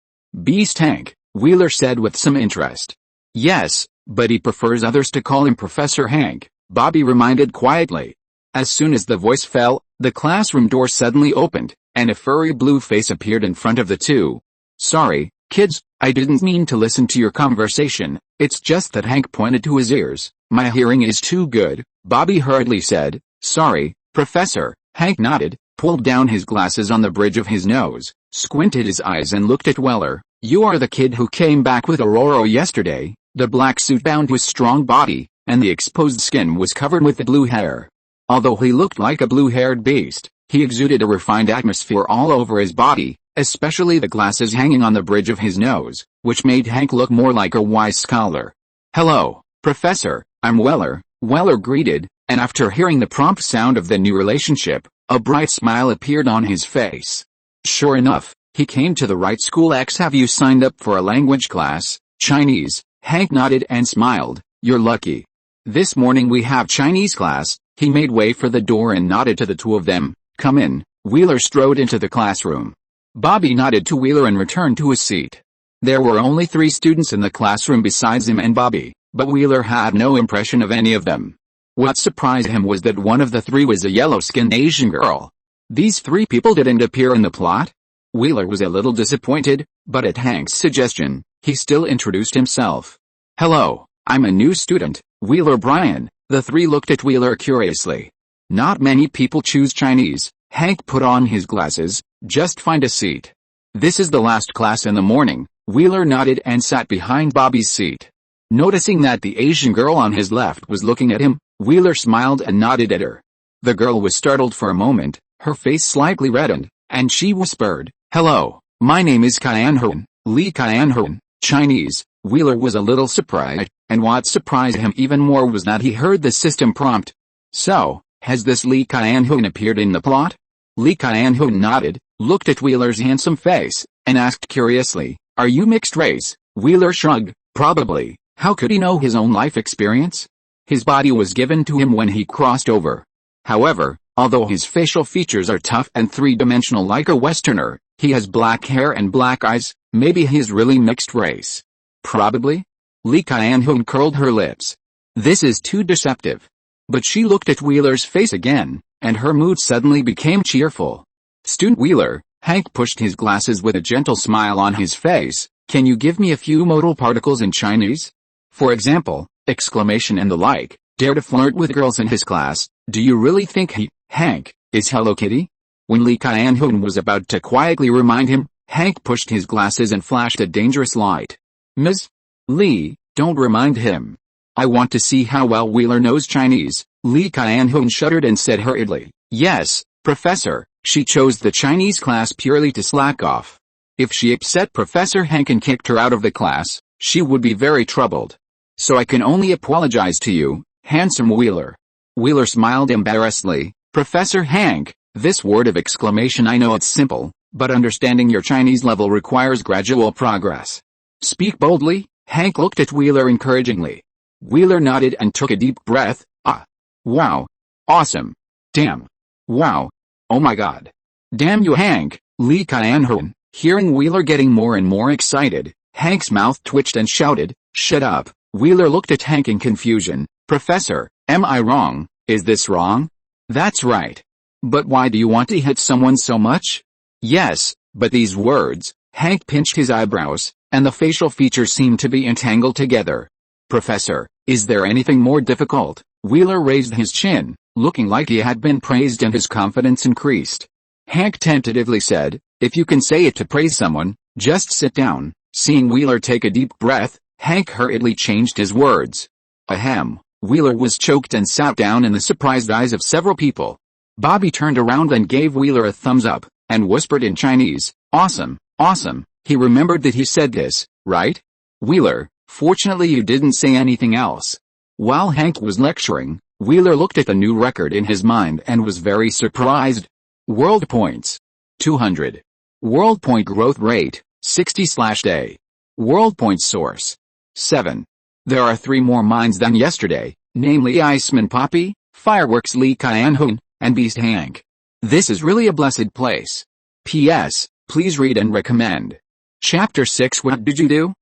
S1: Beast Hank, Wheeler said with some interest. Yes, but he prefers others to call him Professor Hank, Bobby reminded quietly. As soon as the voice fell, the classroom door suddenly opened, and a furry blue face appeared in front of the two. Sorry, Kids, I didn't mean to listen to your conversation, it's just that Hank pointed to his ears. My hearing is too good, Bobby hurriedly said. Sorry, Professor. Hank nodded, pulled down his glasses on the bridge of his nose, squinted his eyes and looked at Weller. You are the kid who came back with Ororo yesterday. The black suit bound his strong body, and the exposed skin was covered with the blue hair. Although he looked like a blue-haired beast, he exuded a refined atmosphere all over his body, especially the glasses hanging on the bridge of his nose, which made Hank look more like a wise scholar. Hello, Professor, I'm Weller, Weller greeted, and after hearing the prompt sound of the new relationship, a bright smile appeared on his face. Sure enough, he came to the right school. Have you signed up for a language class? Chinese. Hank nodded and smiled. You're lucky. This morning we have Chinese class. He made way for the door and nodded to the two of them. Come in. Wheeler strode into the classroom. Bobby nodded to Wheeler and returned to his seat. There were only 3 students in the classroom besides him and Bobby, but Wheeler had no impression of any of them. What surprised him was that one of the 3 was a yellow-skinned Asian girl. These 3 people didn't appear in the plot? Wheeler was a little disappointed, but at Hank's suggestion, he still introduced himself. Hello, I'm a new student, Wheeler Bryan. The 3 looked at Wheeler curiously. Not many people choose Chinese. Hank put on his glasses. Just find a seat. This is the last class in the morning. Wheeler nodded and sat behind Bobby's seat. Noticing that the Asian girl on his left was looking at him, Wheeler smiled and nodded at her. The girl was startled for a moment, her face slightly reddened, and she whispered, Hello, my name is Qianhuan, Li Qianhuan, Chinese. Wheeler was a little surprised, and what surprised him even more was that he heard the system prompt. So, has this Li Qianhuan appeared in the plot? Li Qianhuan nodded, looked at Wheeler's handsome face, and asked curiously, Are you mixed race? Wheeler shrugged, Probably. How could he know his own life experience? His body was given to him when he crossed over. However, although his facial features are tough and 3-dimensional like a Westerner, he has black hair and black eyes. Maybe he's really mixed race. Probably? Li Qianhuan curled her lips. This is too deceptive. But she looked at Wheeler's face again, and her mood suddenly became cheerful. Student Wheeler, Hank pushed his glasses with a gentle smile on his face. Can you give me a few modal particles in Chinese? For example, exclamation and the like. Dare to flirt with girls in his class. Do you really think Hank, is Hello Kitty? When Li Qianhuan was about to quietly remind him, Hank pushed his glasses and flashed a dangerous light. Ms. Li, don't remind him. I want to see how well Wheeler knows Chinese. Li Qianhuan shuddered and said hurriedly, Yes, Professor. She chose the Chinese class purely to slack off. If she upset Professor Hank and kicked her out of the class, she would be very troubled. So I can only apologize to you, handsome Wheeler. Wheeler smiled embarrassedly. Professor Hank, this word of exclamation, I know it's simple, but understanding your Chinese level requires gradual progress. Speak boldly. Hank looked at Wheeler encouragingly. Wheeler nodded and took a deep breath. Ah. Wow. Awesome. Damn. Wow. Oh my god. Damn you, Hank. Li Qianhuan, hearing Wheeler getting more and more excited, Hank's mouth twitched and shouted, Shut up. Wheeler looked at Hank in confusion. Professor, am I wrong? Is this wrong? That's right. But why do you want to hit someone so much? Yes, but these words. Hank pinched his eyebrows, and the facial features seemed to be entangled together. Professor, is there anything more difficult? Wheeler raised his chin, looking like he had been praised, and his confidence increased. Hank tentatively said, If you can say it to praise someone, just sit down. Seeing Wheeler take a deep breath, Hank hurriedly changed his words. Ahem. Wheeler was choked and sat down in the surprised eyes of several people. Bobby turned around and gave Wheeler a thumbs up, and whispered in Chinese, Awesome, awesome. He remembered that he said this, right? Wheeler, fortunately you didn't say anything else. While Hank was lecturing, Wheeler looked at the new record in his mind and was very surprised. World points. 200. World point growth rate, 60/day. World point source. 7. There are 3 more mines than yesterday, namely Iceman Poppy, Fireworks Li Qianhuan, and Beast Hank. This is really a blessed place. P.S. Please read and recommend. Chapter 6. What did you do?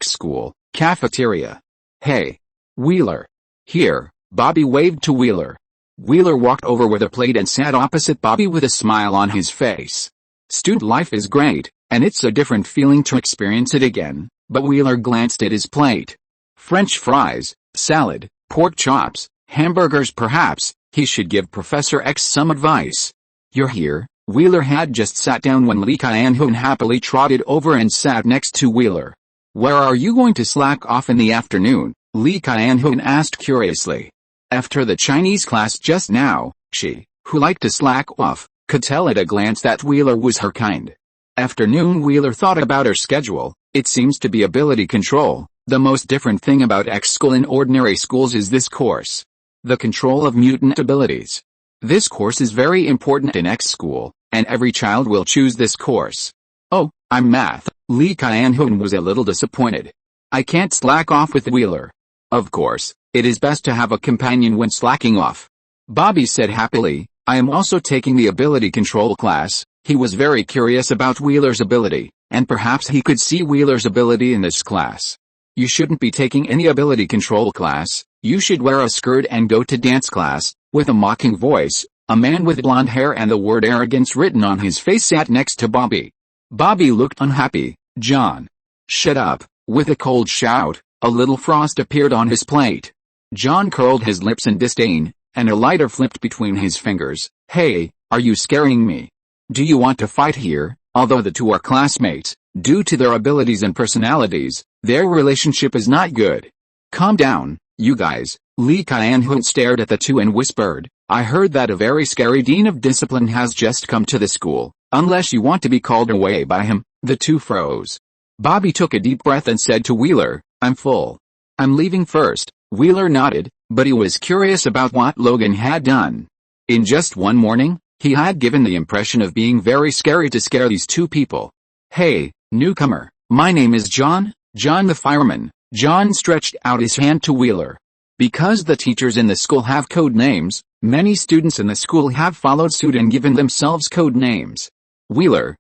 S1: School, cafeteria. Hey. Wheeler. Here. Bobby waved to Wheeler. Wheeler walked over with a plate and sat opposite Bobby with a smile on his face. Student life is great, and it's a different feeling to experience it again, but Wheeler glanced at his plate. French fries, salad, pork chops, hamburgers perhaps, he should give Professor X some advice. You're here. Wheeler had just sat down when Lee Kyan-hoon happily trotted over and sat next to Wheeler. Where are you going to slack off in the afternoon? Lee Kyan-hoon asked curiously. After the Chinese class just now, she, who liked to slack off, could tell at a glance that Wheeler was her kind. Afternoon. Wheeler thought about her schedule. It seems to be ability control. The most different thing about X school and ordinary schools is this course. The control of mutant abilities. This course is very important in X school, and every child will choose this course. Oh, I'm math. Lee Kyan-hoon was a little disappointed. I can't slack off with Wheeler. Of course, it is best to have a companion when slacking off. Bobby said happily, I am also taking the ability control class. He was very curious about Wheeler's ability, and perhaps he could see Wheeler's ability in this class. You shouldn't be taking any ability control class. You should wear a skirt and go to dance class. With a mocking voice, a man with blonde hair and the word arrogance written on his face sat next to Bobby. Bobby looked unhappy. John. Shut up. With a cold shout, a little frost appeared on his plate. John curled his lips in disdain, and a lighter flipped between his fingers. Hey, are you scaring me? Do you want to fight here? Although the two are classmates, due to their abilities and personalities, their relationship is not good. Calm down, you guys. Lee Kyan-hoon stared at the two and whispered, I heard that a very scary dean of discipline has just come to the school. Unless you want to be called away by him. The two froze. Bobby took a deep breath and said to Wheeler, I'm full. I'm leaving first. Wheeler nodded, but he was curious about what Logan had done. In just one morning, he had given the impression of being very scary to scare these two people. Hey, newcomer, my name is John the fireman. John stretched out his hand to Wheeler. Because the teachers in the school have code names, many students in the school have followed suit and given themselves code names. Wheeler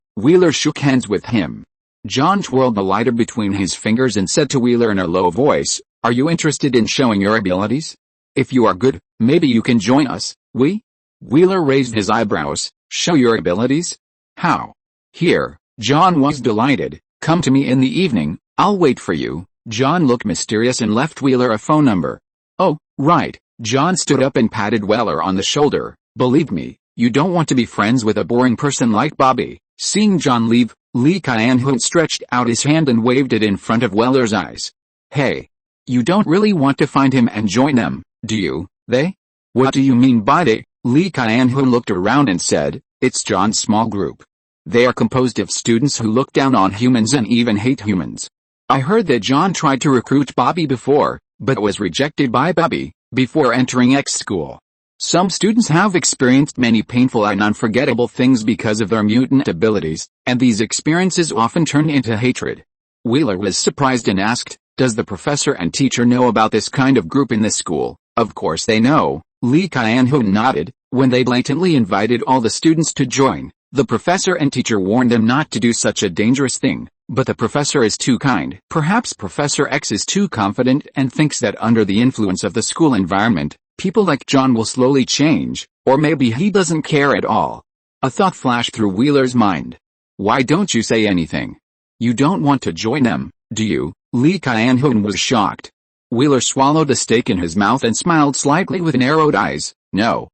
S1: shook hands with him. John twirled the lighter between his fingers and said to Wheeler in a low voice, Are you interested in showing your abilities? If you are good, maybe you can join us. Wheeler raised his eyebrows. Show your abilities? How? Here. John was delighted. Come to me in the evening, I'll wait for you. John looked mysterious and left Wheeler a phone number. Oh, right. John stood up and patted Wheeler on the shoulder. Believe me, you don't want to be friends with a boring person like Bobby. Seeing John leave, Lee Kyan-hoon stretched out his hand and waved it in front of Wheeler's eyes. Hey. You don't really want to find him and join them, do you? They? What do you mean by they? Lee Kyan-hoon looked around and said, It's John's small group. They are composed of students who look down on humans and even hate humans. I heard that John tried to recruit Bobby before, but was rejected by Bobby, before entering X school. Some students have experienced many painful and unforgettable things because of their mutant abilities, and these experiences often turn into hatred. Wheeler was surprised and asked, Does the professor and teacher know about this kind of group in the school? Of course they know. Lee Kyan-hoon nodded. When they blatantly invited all the students to join, the professor and teacher warned them not to do such a dangerous thing, but the professor is too kind. Perhaps Professor X is too confident and thinks that under the influence of the school environment, people like John will slowly change, or maybe he doesn't care at all. A thought flashed through Wheeler's mind. Why don't you say anything? You don't want to join them, do you? Lee Kyan-hoon was shocked. Wheeler swallowed a steak in his mouth and smiled slightly with narrowed eyes. No,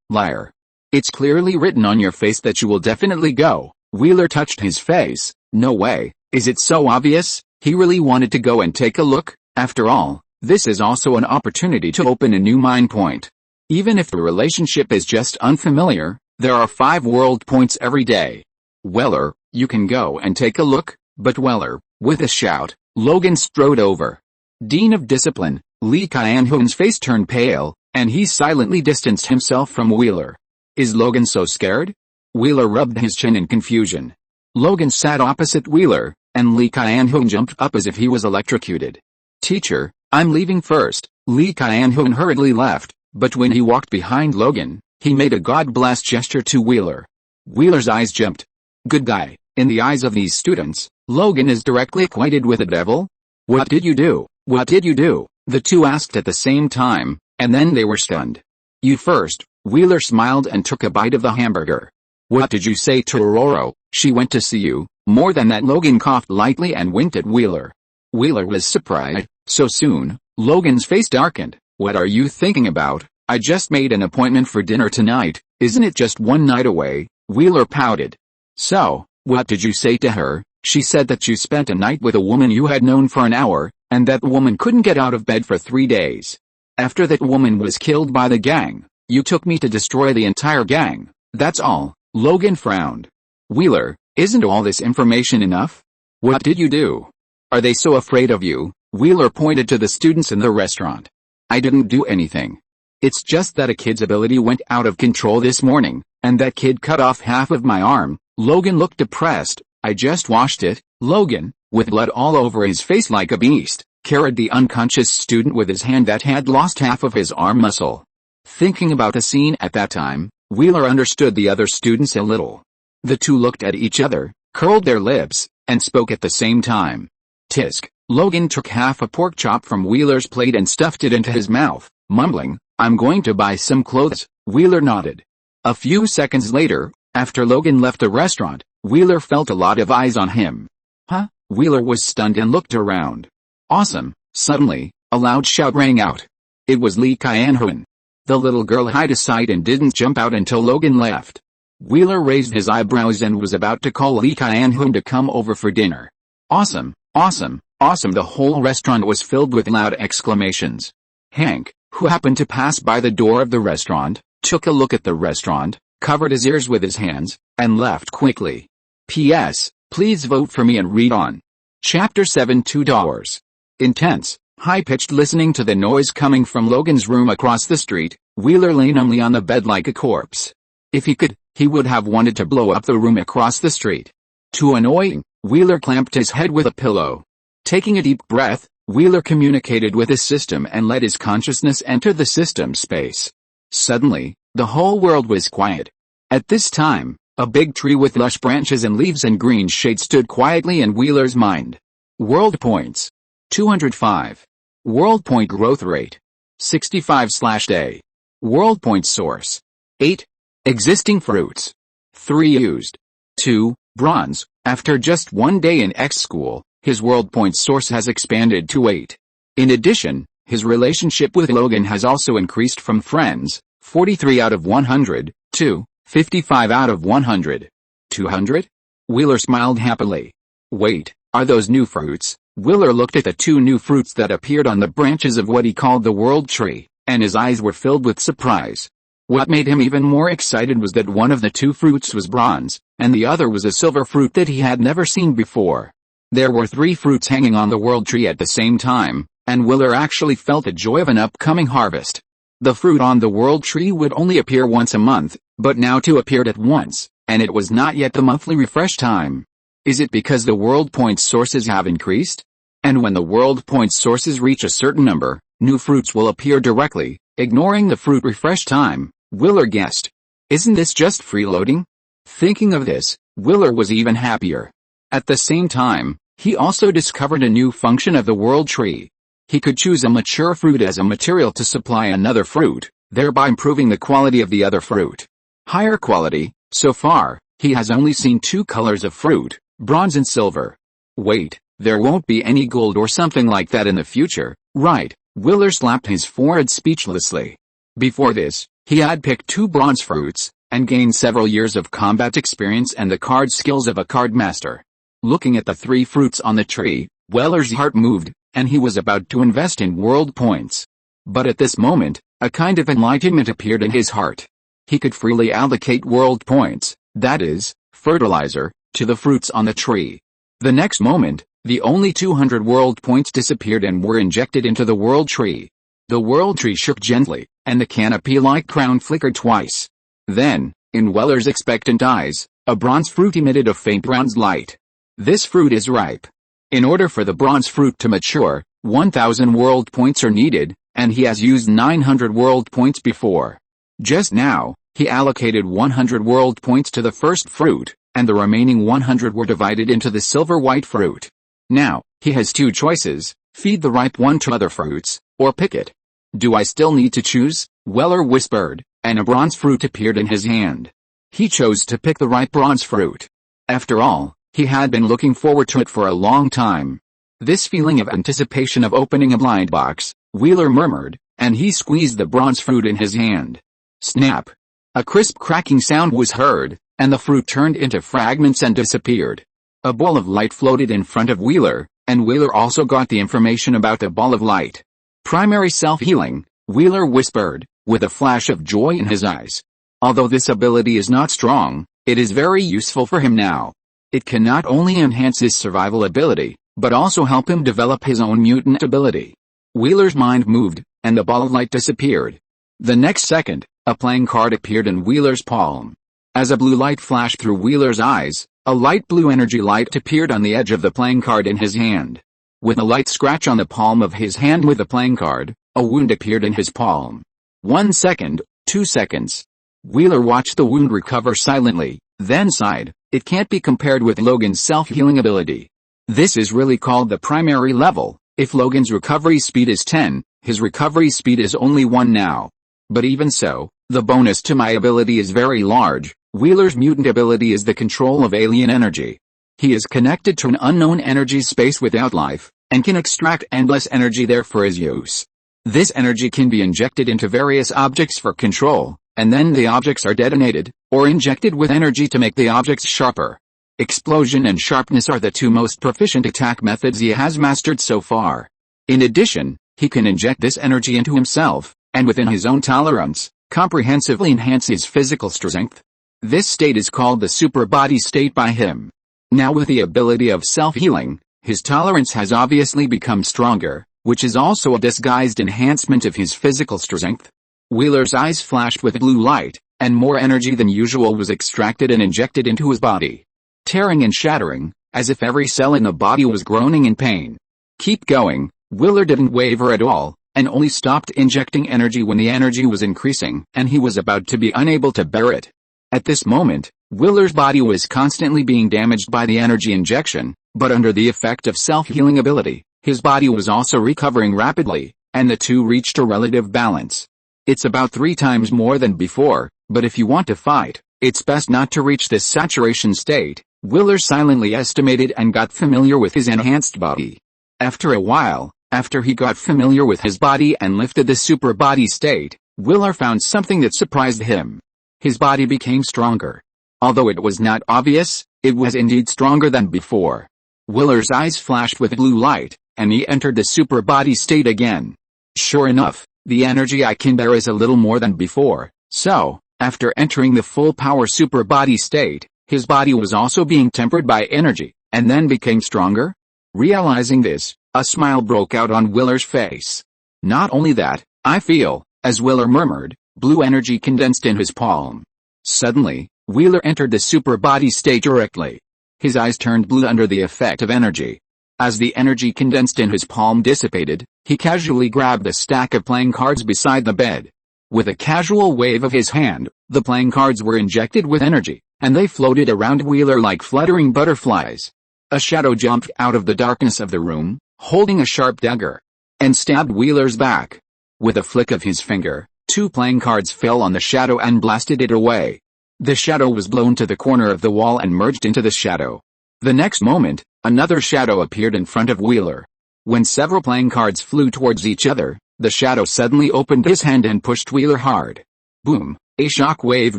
S1: liar. It's clearly written on your face that you will definitely go. Wheeler touched his face. No way. Is it so obvious? He really wanted to go and take a look. After all, this is also an opportunity to open a new mind point. Even if the relationship is just unfamiliar, there are 5 world points every day. Wheeler, you can go and take a look. But Wheeler, with a shout, Logan strode over. Dean of Discipline, Lee Kyan-hoon's face turned pale, and he silently distanced himself from Wheeler. Is Logan so scared? Wheeler rubbed his chin in confusion. Logan sat opposite Wheeler, and Lee Kyan-hoon jumped up as if he was electrocuted. Teacher, I'm leaving first. Lee Kyan-hoon hurriedly left, but when he walked behind Logan, he made a God bless gesture to Wheeler. Wheeler's eyes jumped. Good guy. In the eyes of these students, Logan is directly equated with a devil? What did you do? What did you do? The two asked at the same time, and then they were stunned. You first. Wheeler smiled and took a bite of the hamburger. What did you say to Ororo? She went to see you. More than that, Logan coughed lightly and winked at Wheeler. Wheeler was surprised. So soon? Logan's face darkened. What are you thinking about? I just made an appointment for dinner tonight. Isn't it just one night away? Wheeler pouted. So, what did you say to her? She said that you spent a night with a woman you had known for an hour, and that woman couldn't get out of bed for 3 days. After that woman was killed by the gang, you took me to destroy the entire gang. That's all. Logan frowned. Wheeler, isn't all this information enough? What did you do? Are they so afraid of you? Wheeler pointed to the students in the restaurant. I didn't do anything. It's just that a kid's ability went out of control this morning, and that kid cut off half of my arm. Logan looked depressed. I just washed it. Logan, with blood all over his face like a beast, carried the unconscious student with his hand that had lost half of his arm muscle. Thinking about the scene at that time, Wheeler understood the other students a little. The two looked at each other, curled their lips, and spoke at the same time. Tisk. Logan took half a pork chop from Wheeler's plate and stuffed it into his mouth, mumbling, I'm going to buy some clothes. Wheeler nodded. A few seconds later, after Logan left the restaurant, Wheeler felt a lot of eyes on him. Huh? Wheeler was stunned and looked around. Awesome. Suddenly, a loud shout rang out. It was Lee Kyan-hoon. The little girl hid aside and didn't jump out until Logan left. Wheeler raised his eyebrows and was about to call Lee Kyan-hoon to come over for dinner. Awesome, awesome, awesome. The whole restaurant was filled with loud exclamations. Hank, who happened to pass by the door of the restaurant, took a look at the restaurant, covered his ears with his hands, and left quickly. P.S. Please vote for me and read on. Chapter 7 $2. Intense, high-pitched listening to the noise coming from Logan's room across the street, Wheeler lay numbly on the bed like a corpse. If he could, he would have wanted to blow up the room across the street. Too annoying, Wheeler clamped his head with a pillow. Taking a deep breath, Wheeler communicated with his system and let his consciousness enter the system space. Suddenly, the whole world was quiet. At this time, a big tree with lush branches and leaves and green shade stood quietly in Wheeler's mind. World points. 205. World point growth rate. 65/day. World point source. 8. Existing fruits. 3 used. 2. Bronze. After just 1 day in X school, his world point source has expanded to 8. In addition, his relationship with Logan has also increased from friends, 43 out of 100, to 55 out of 100. 200? Wheeler smiled happily. Wait, are those new fruits? Wheeler looked at the 2 new fruits that appeared on the branches of what he called the world tree, and his eyes were filled with surprise. What made him even more excited was that one of the 2 fruits was bronze, and the other was a silver fruit that he had never seen before. There were 3 fruits hanging on the world tree at the same time, and Wheeler actually felt the joy of an upcoming harvest. The fruit on the world tree would only appear once a month, but now 2 appeared at once, and it was not yet the monthly refresh time. Is it because the world point sources have increased? And when the world point sources reach a certain number, new fruits will appear directly, ignoring the fruit refresh time, Wheeler guessed. Isn't this just freeloading? Thinking of this, Wheeler was even happier. At the same time, he also discovered a new function of the world tree. He could choose a mature fruit as a material to supply another fruit, thereby improving the quality of the other fruit. Higher quality. So far, he has only seen 2 colors of fruit, bronze and silver. Wait, there won't be any gold or something like that in the future, right? Wheeler slapped his forehead speechlessly. Before this, he had picked 2 bronze fruits, and gained several years of combat experience and the card skills of a card master. Looking at the 3 fruits on the tree, Wheeler's heart moved, and he was about to invest in world points. But at this moment, a kind of enlightenment appeared in his heart. He could freely allocate world points, that is, fertilizer, to the fruits on the tree. The next moment, the only 200 world points disappeared and were injected into the world tree. The world tree shook gently, and the canopy-like crown flickered twice. Then, in Wheeler's expectant eyes, a bronze fruit emitted a faint bronze light. This fruit is ripe. In order for the bronze fruit to mature, 1,000 world points are needed, and he has used 900 world points before. Just now, he allocated 100 world points to the first fruit, and the remaining 100 were divided into the silver-white fruit. Now, he has 2 choices: feed the ripe one to other fruits, or pick it. Do I still need to choose? Wheeler whispered, and a bronze fruit appeared in his hand. He chose to pick the ripe bronze fruit. After all, He had been looking forward to it for a long time. This feeling of anticipation of opening a blind box, Wheeler murmured, and he squeezed the bronze fruit in his hand. Snap! A crisp cracking sound was heard, and the fruit turned into fragments and disappeared. A ball of light floated in front of Wheeler, and Wheeler also got the information about the ball of light. Primary self-healing, Wheeler whispered, with a flash of joy in his eyes. Although this ability is not strong, it is very useful for him now. It can not only enhance his survival ability, but also help him develop his own mutant ability. Wheeler's mind moved, and the ball of light disappeared. The next second, a playing card appeared in Wheeler's palm. As a blue light flashed through Wheeler's eyes, a light blue energy light appeared on the edge of the playing card in his hand. With a light scratch on the palm of his hand with the playing card, a wound appeared in his palm. 1 second, 2 seconds. Wheeler watched the wound recover silently, then sighed. It can't be compared with Logan's self-healing ability. This is really called the primary level. If Logan's recovery speed is 10, his recovery speed is only 1 now. But even so, the bonus to my ability is very large. Wheeler's mutant ability is the control of alien energy. He is connected to an unknown energy space without life, and can extract endless energy there for his use. This energy can be injected into various objects for control, and then the objects are detonated, or injected with energy to make the objects sharper. Explosion and sharpness are the 2 most proficient attack methods he has mastered so far. In addition, he can inject this energy into himself, and within his own tolerance, comprehensively enhance his physical strength. This state is called the super body state by him. Now with the ability of self-healing, his tolerance has obviously become stronger, which is also a disguised enhancement of his physical strength. Wheeler's eyes flashed with blue light, and more energy than usual was extracted and injected into his body. Tearing and shattering, as if every cell in the body was groaning in pain. Keep going. Wheeler didn't waver at all, and only stopped injecting energy when the energy was increasing, and he was about to be unable to bear it. At this moment, Wheeler's body was constantly being damaged by the energy injection, but under the effect of self-healing ability, his body was also recovering rapidly, and the two reached a relative balance. It's about 3 times more than before, but if you want to fight, it's best not to reach this saturation state, Wheeler silently estimated and got familiar with his enhanced body. After a while, after he got familiar with his body and lifted the super body state, Wheeler found something that surprised him. His body became stronger. Although it was not obvious, it was indeed stronger than before. Wheeler's eyes flashed with blue light, and he entered the super body state again. Sure enough, the energy I can bear is a little more than before, so, after entering the full power super body state, his body was also being tempered by energy, and then became stronger? Realizing this, a smile broke out on Wheeler's face. Not only that, I feel, as Wheeler murmured, blue energy condensed in his palm. Suddenly, Wheeler entered the super body state directly. His eyes turned blue under the effect of energy. As the energy condensed in his palm dissipated, he casually grabbed the stack of playing cards beside the bed. With a casual wave of his hand, the playing cards were injected with energy, and they floated around Wheeler like fluttering butterflies. A shadow jumped out of the darkness of the room, holding a sharp dagger, and stabbed Wheeler's back. With a flick of his finger, 2 playing cards fell on the shadow and blasted it away. The shadow was blown to the corner of the wall and merged into the shadow. The next moment, another shadow appeared in front of Wheeler. When several playing cards flew towards each other, the shadow suddenly opened his hand and pushed Wheeler hard. Boom! A shock wave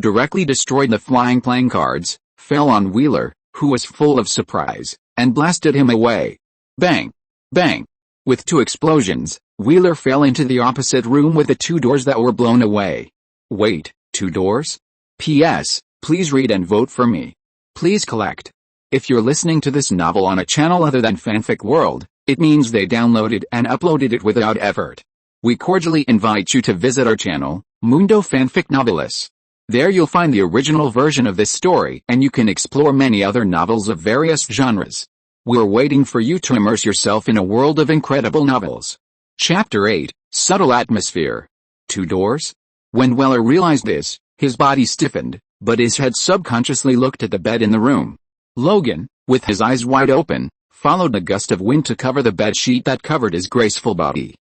S1: directly destroyed the flying playing cards, fell on Wheeler, who was full of surprise, and blasted him away. Bang! Bang! With 2 explosions, Wheeler fell into the opposite room with the 2 doors that were blown away. Wait, 2 doors? P.S. Please read and vote for me. Please collect. If you're listening to this novel on a channel other than Fanfic World, it means they downloaded and uploaded it without effort. We cordially invite you to visit our channel, Mundo Fanfic Novelis. There you'll find the original version of this story and you can explore many other novels of various genres. We're waiting for you to immerse yourself in a world of incredible novels. Chapter 8, Subtle Atmosphere. 2 doors? When Wheeler realized this, his body stiffened, but his head subconsciously looked at the bed in the room. Logan, with his eyes wide open, followed a gust of wind to cover the bed sheet that covered his graceful body.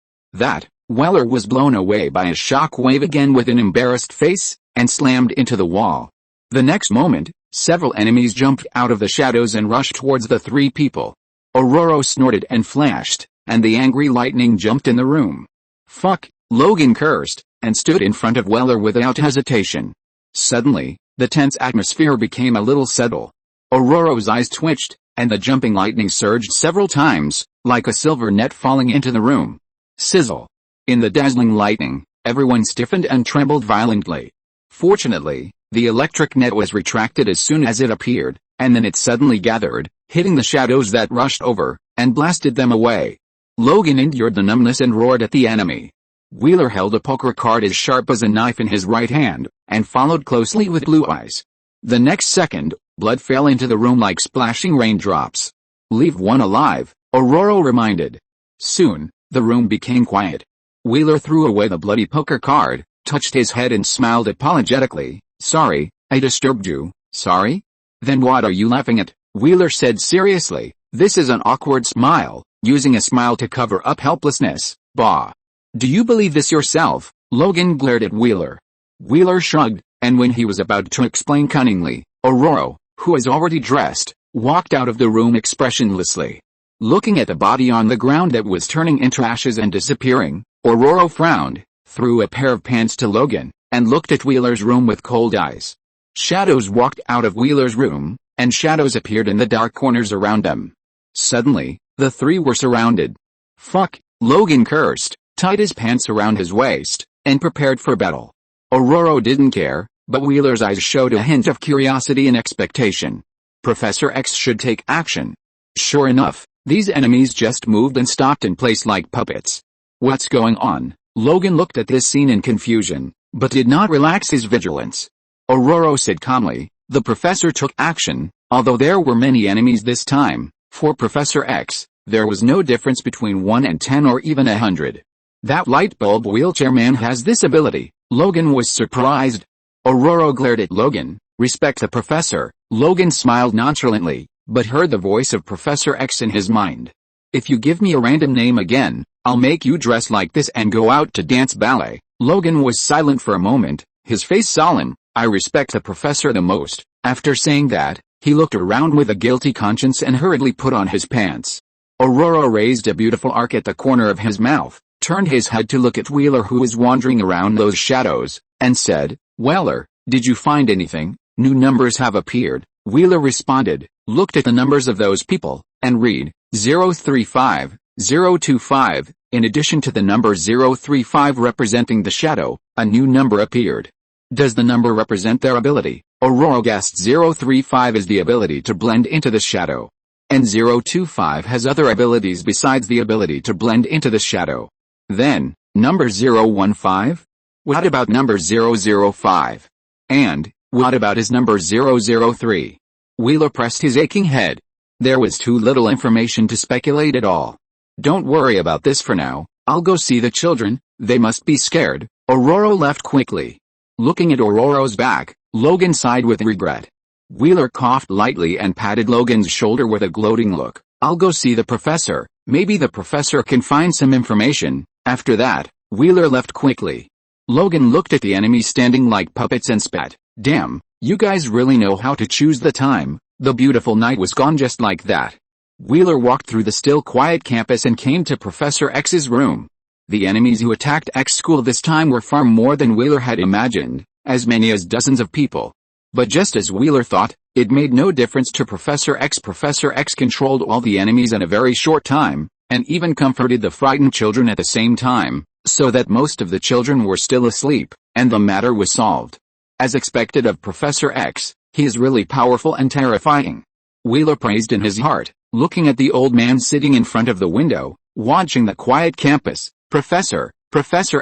S1: Wheeler was blown away by a shock wave again with an embarrassed face, and slammed into the wall. The next moment, Several enemies jumped out of the shadows and rushed towards the three people. Ororo snorted and flashed, and the angry lightning jumped in the room. "Fuck," Logan cursed, and stood in front of Weller without hesitation. Suddenly, the tense atmosphere became a little subtle. Ororo's eyes twitched, and the jumping lightning surged several times, like a silver net falling into the room. Sizzle. In the dazzling lightning, everyone stiffened and trembled violently. Fortunately, the electric net was retracted as soon as it appeared, and then it suddenly gathered, hitting the shadows that rushed over, and blasted them away. Logan endured the numbness and roared at the enemy. Wheeler held a poker card as sharp as a knife in his right hand, and followed closely with blue eyes. The next second, blood fell into the room like splashing raindrops. "Leave one alive," Ororo reminded. Soon, the room became quiet. Wheeler threw away the bloody poker card, touched his head and smiled apologetically. "Sorry, I disturbed you." "Sorry? Then what are you laughing at?" Wheeler said seriously. This is an awkward smile, using a smile to cover up helplessness. "Bah. Do you believe this yourself?" Logan glared at Wheeler. Wheeler shrugged, and when he was about to explain cunningly, Ororo, who was already dressed, walked out of the room expressionlessly. Looking at the body on the ground that was turning into ashes and disappearing, Ororo frowned, threw a pair of pants to Logan, and looked at Wheeler's room with cold eyes. Shadows walked out of Wheeler's room, and shadows appeared in the dark corners around them. Suddenly, the three were surrounded. "Fuck," Logan cursed, tied his pants around his waist, and prepared for battle. Ororo didn't care, but Wheeler's eyes showed a hint of curiosity and expectation. Professor X should take action. Sure enough, these enemies just moved and stopped in place like puppets. "What's going on?" Logan looked at this scene in confusion, but did not relax his vigilance. Ororo said calmly, "The professor took action, although there were many enemies this time. For Professor X, there was no difference between 1 and 10 or even 100. That light bulb wheelchair man has this ability." Logan was surprised. Ororo glared at Logan. "Respect the professor." Logan smiled nonchalantly, but heard the voice of Professor X in his mind. "If you give me a random name again, I'll make you dress like this and go out to dance ballet." Logan was silent for a moment, his face solemn. "I respect the professor the most." After saying that, he looked around with a guilty conscience and hurriedly put on his pants. Ororo raised a beautiful arc at the corner of his mouth, turned his head to look at Wheeler who was wandering around those shadows, and said, "Weller, did you find anything?" "New numbers have appeared," Wheeler responded, looked at the numbers of those people, and read, 035, 025, in addition to the number 035 representing the shadow, a new number appeared. "Does the number represent their ability?" Ororo guessed 035 is the ability to blend into the shadow. And 025 has other abilities besides the ability to blend into the shadow. Then, number 015? What about number 005? And, what about his number 003? Wheeler pressed his aching head. There was too little information to speculate at all. "Don't worry about this for now, I'll go see the children, they must be scared." Ororo left quickly. Looking at Ororo's back, Logan sighed with regret. Wheeler coughed lightly and patted Logan's shoulder with a gloating look. "I'll go see the professor, maybe the professor can find some information." After that, Wheeler left quickly. Logan looked at the enemy standing like puppets and spat. "Damn, you guys really know how to choose the time." The beautiful night was gone just like that. Wheeler walked through the still quiet campus and came to Professor X's room. The enemies who attacked X school this time were far more than Wheeler had imagined, as many as dozens of people. But just as Wheeler thought, it made no difference to Professor X. Professor X controlled all the enemies in a very short time, and even comforted the frightened children at the same time, so that most of the children were still asleep, and the matter was solved. As expected of Professor X, he is really powerful and terrifying. Wheeler praised in his heart, looking at the old man sitting in front of the window, watching the quiet campus. Professor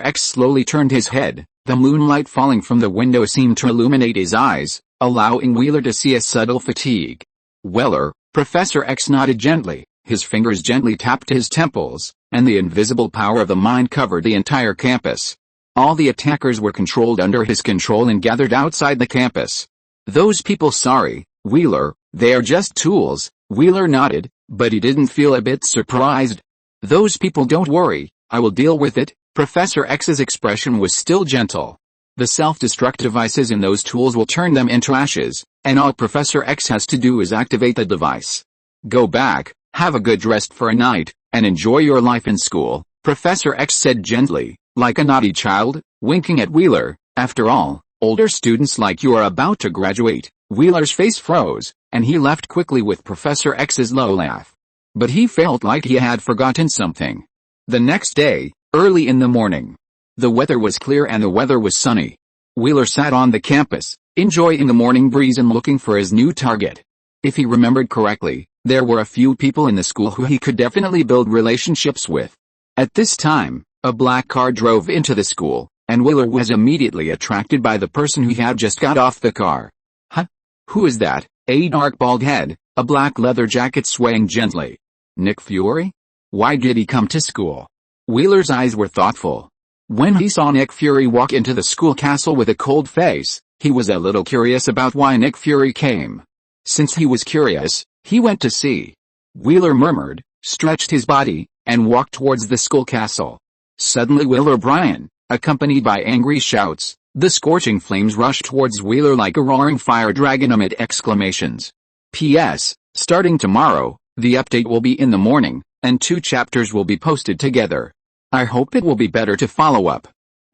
S1: X slowly turned his head. The moonlight falling from the window seemed to illuminate his eyes, allowing Wheeler to see a subtle fatigue. "Weller," Professor X nodded gently, his fingers gently tapped his temples, and the invisible power of the mind covered the entire campus. All the attackers were controlled under his control and gathered outside the campus. "Those people, sorry, Wheeler, they are just tools." Wheeler nodded, but he didn't feel a bit surprised. "Those people, don't worry, I will deal with it." Professor X's expression was still gentle. "The self-destruct devices in those tools will turn them into ashes, and all Professor X has to do is activate the device. Go back, have a good rest for a night, and enjoy your life in school, Professor X said gently, like a naughty child, winking at Wheeler. After all, older students like you are about to graduate. Wheeler's face froze, and he left quickly with Professor X's low laugh. But he felt like he had forgotten something. The next day, early in the morning, the weather was clear and the weather was sunny. Wheeler sat on the campus, enjoying the morning breeze and looking for his new target. If he remembered correctly, there were a few people in the school who he could definitely build relationships with. At this time, a black car drove into the school, and Wheeler was immediately attracted by the person who had just got off the car. Huh? Who is that? A dark bald head, a black leather jacket swaying gently. Nick Fury? Why did he come to school? Wheeler's eyes were thoughtful. When he saw Nick Fury walk into the school castle with a cold face, he was a little curious about why Nick Fury came. Since he was curious, he went to see. Wheeler murmured, stretched his body, and walked towards the school castle. Suddenly Will O'Brien, accompanied by angry shouts, the scorching flames rushed towards Wheeler like a roaring fire dragon amid exclamations. P.S. Starting tomorrow, the update will be in the morning, and 2 chapters will be posted together. I hope it will be better to follow up.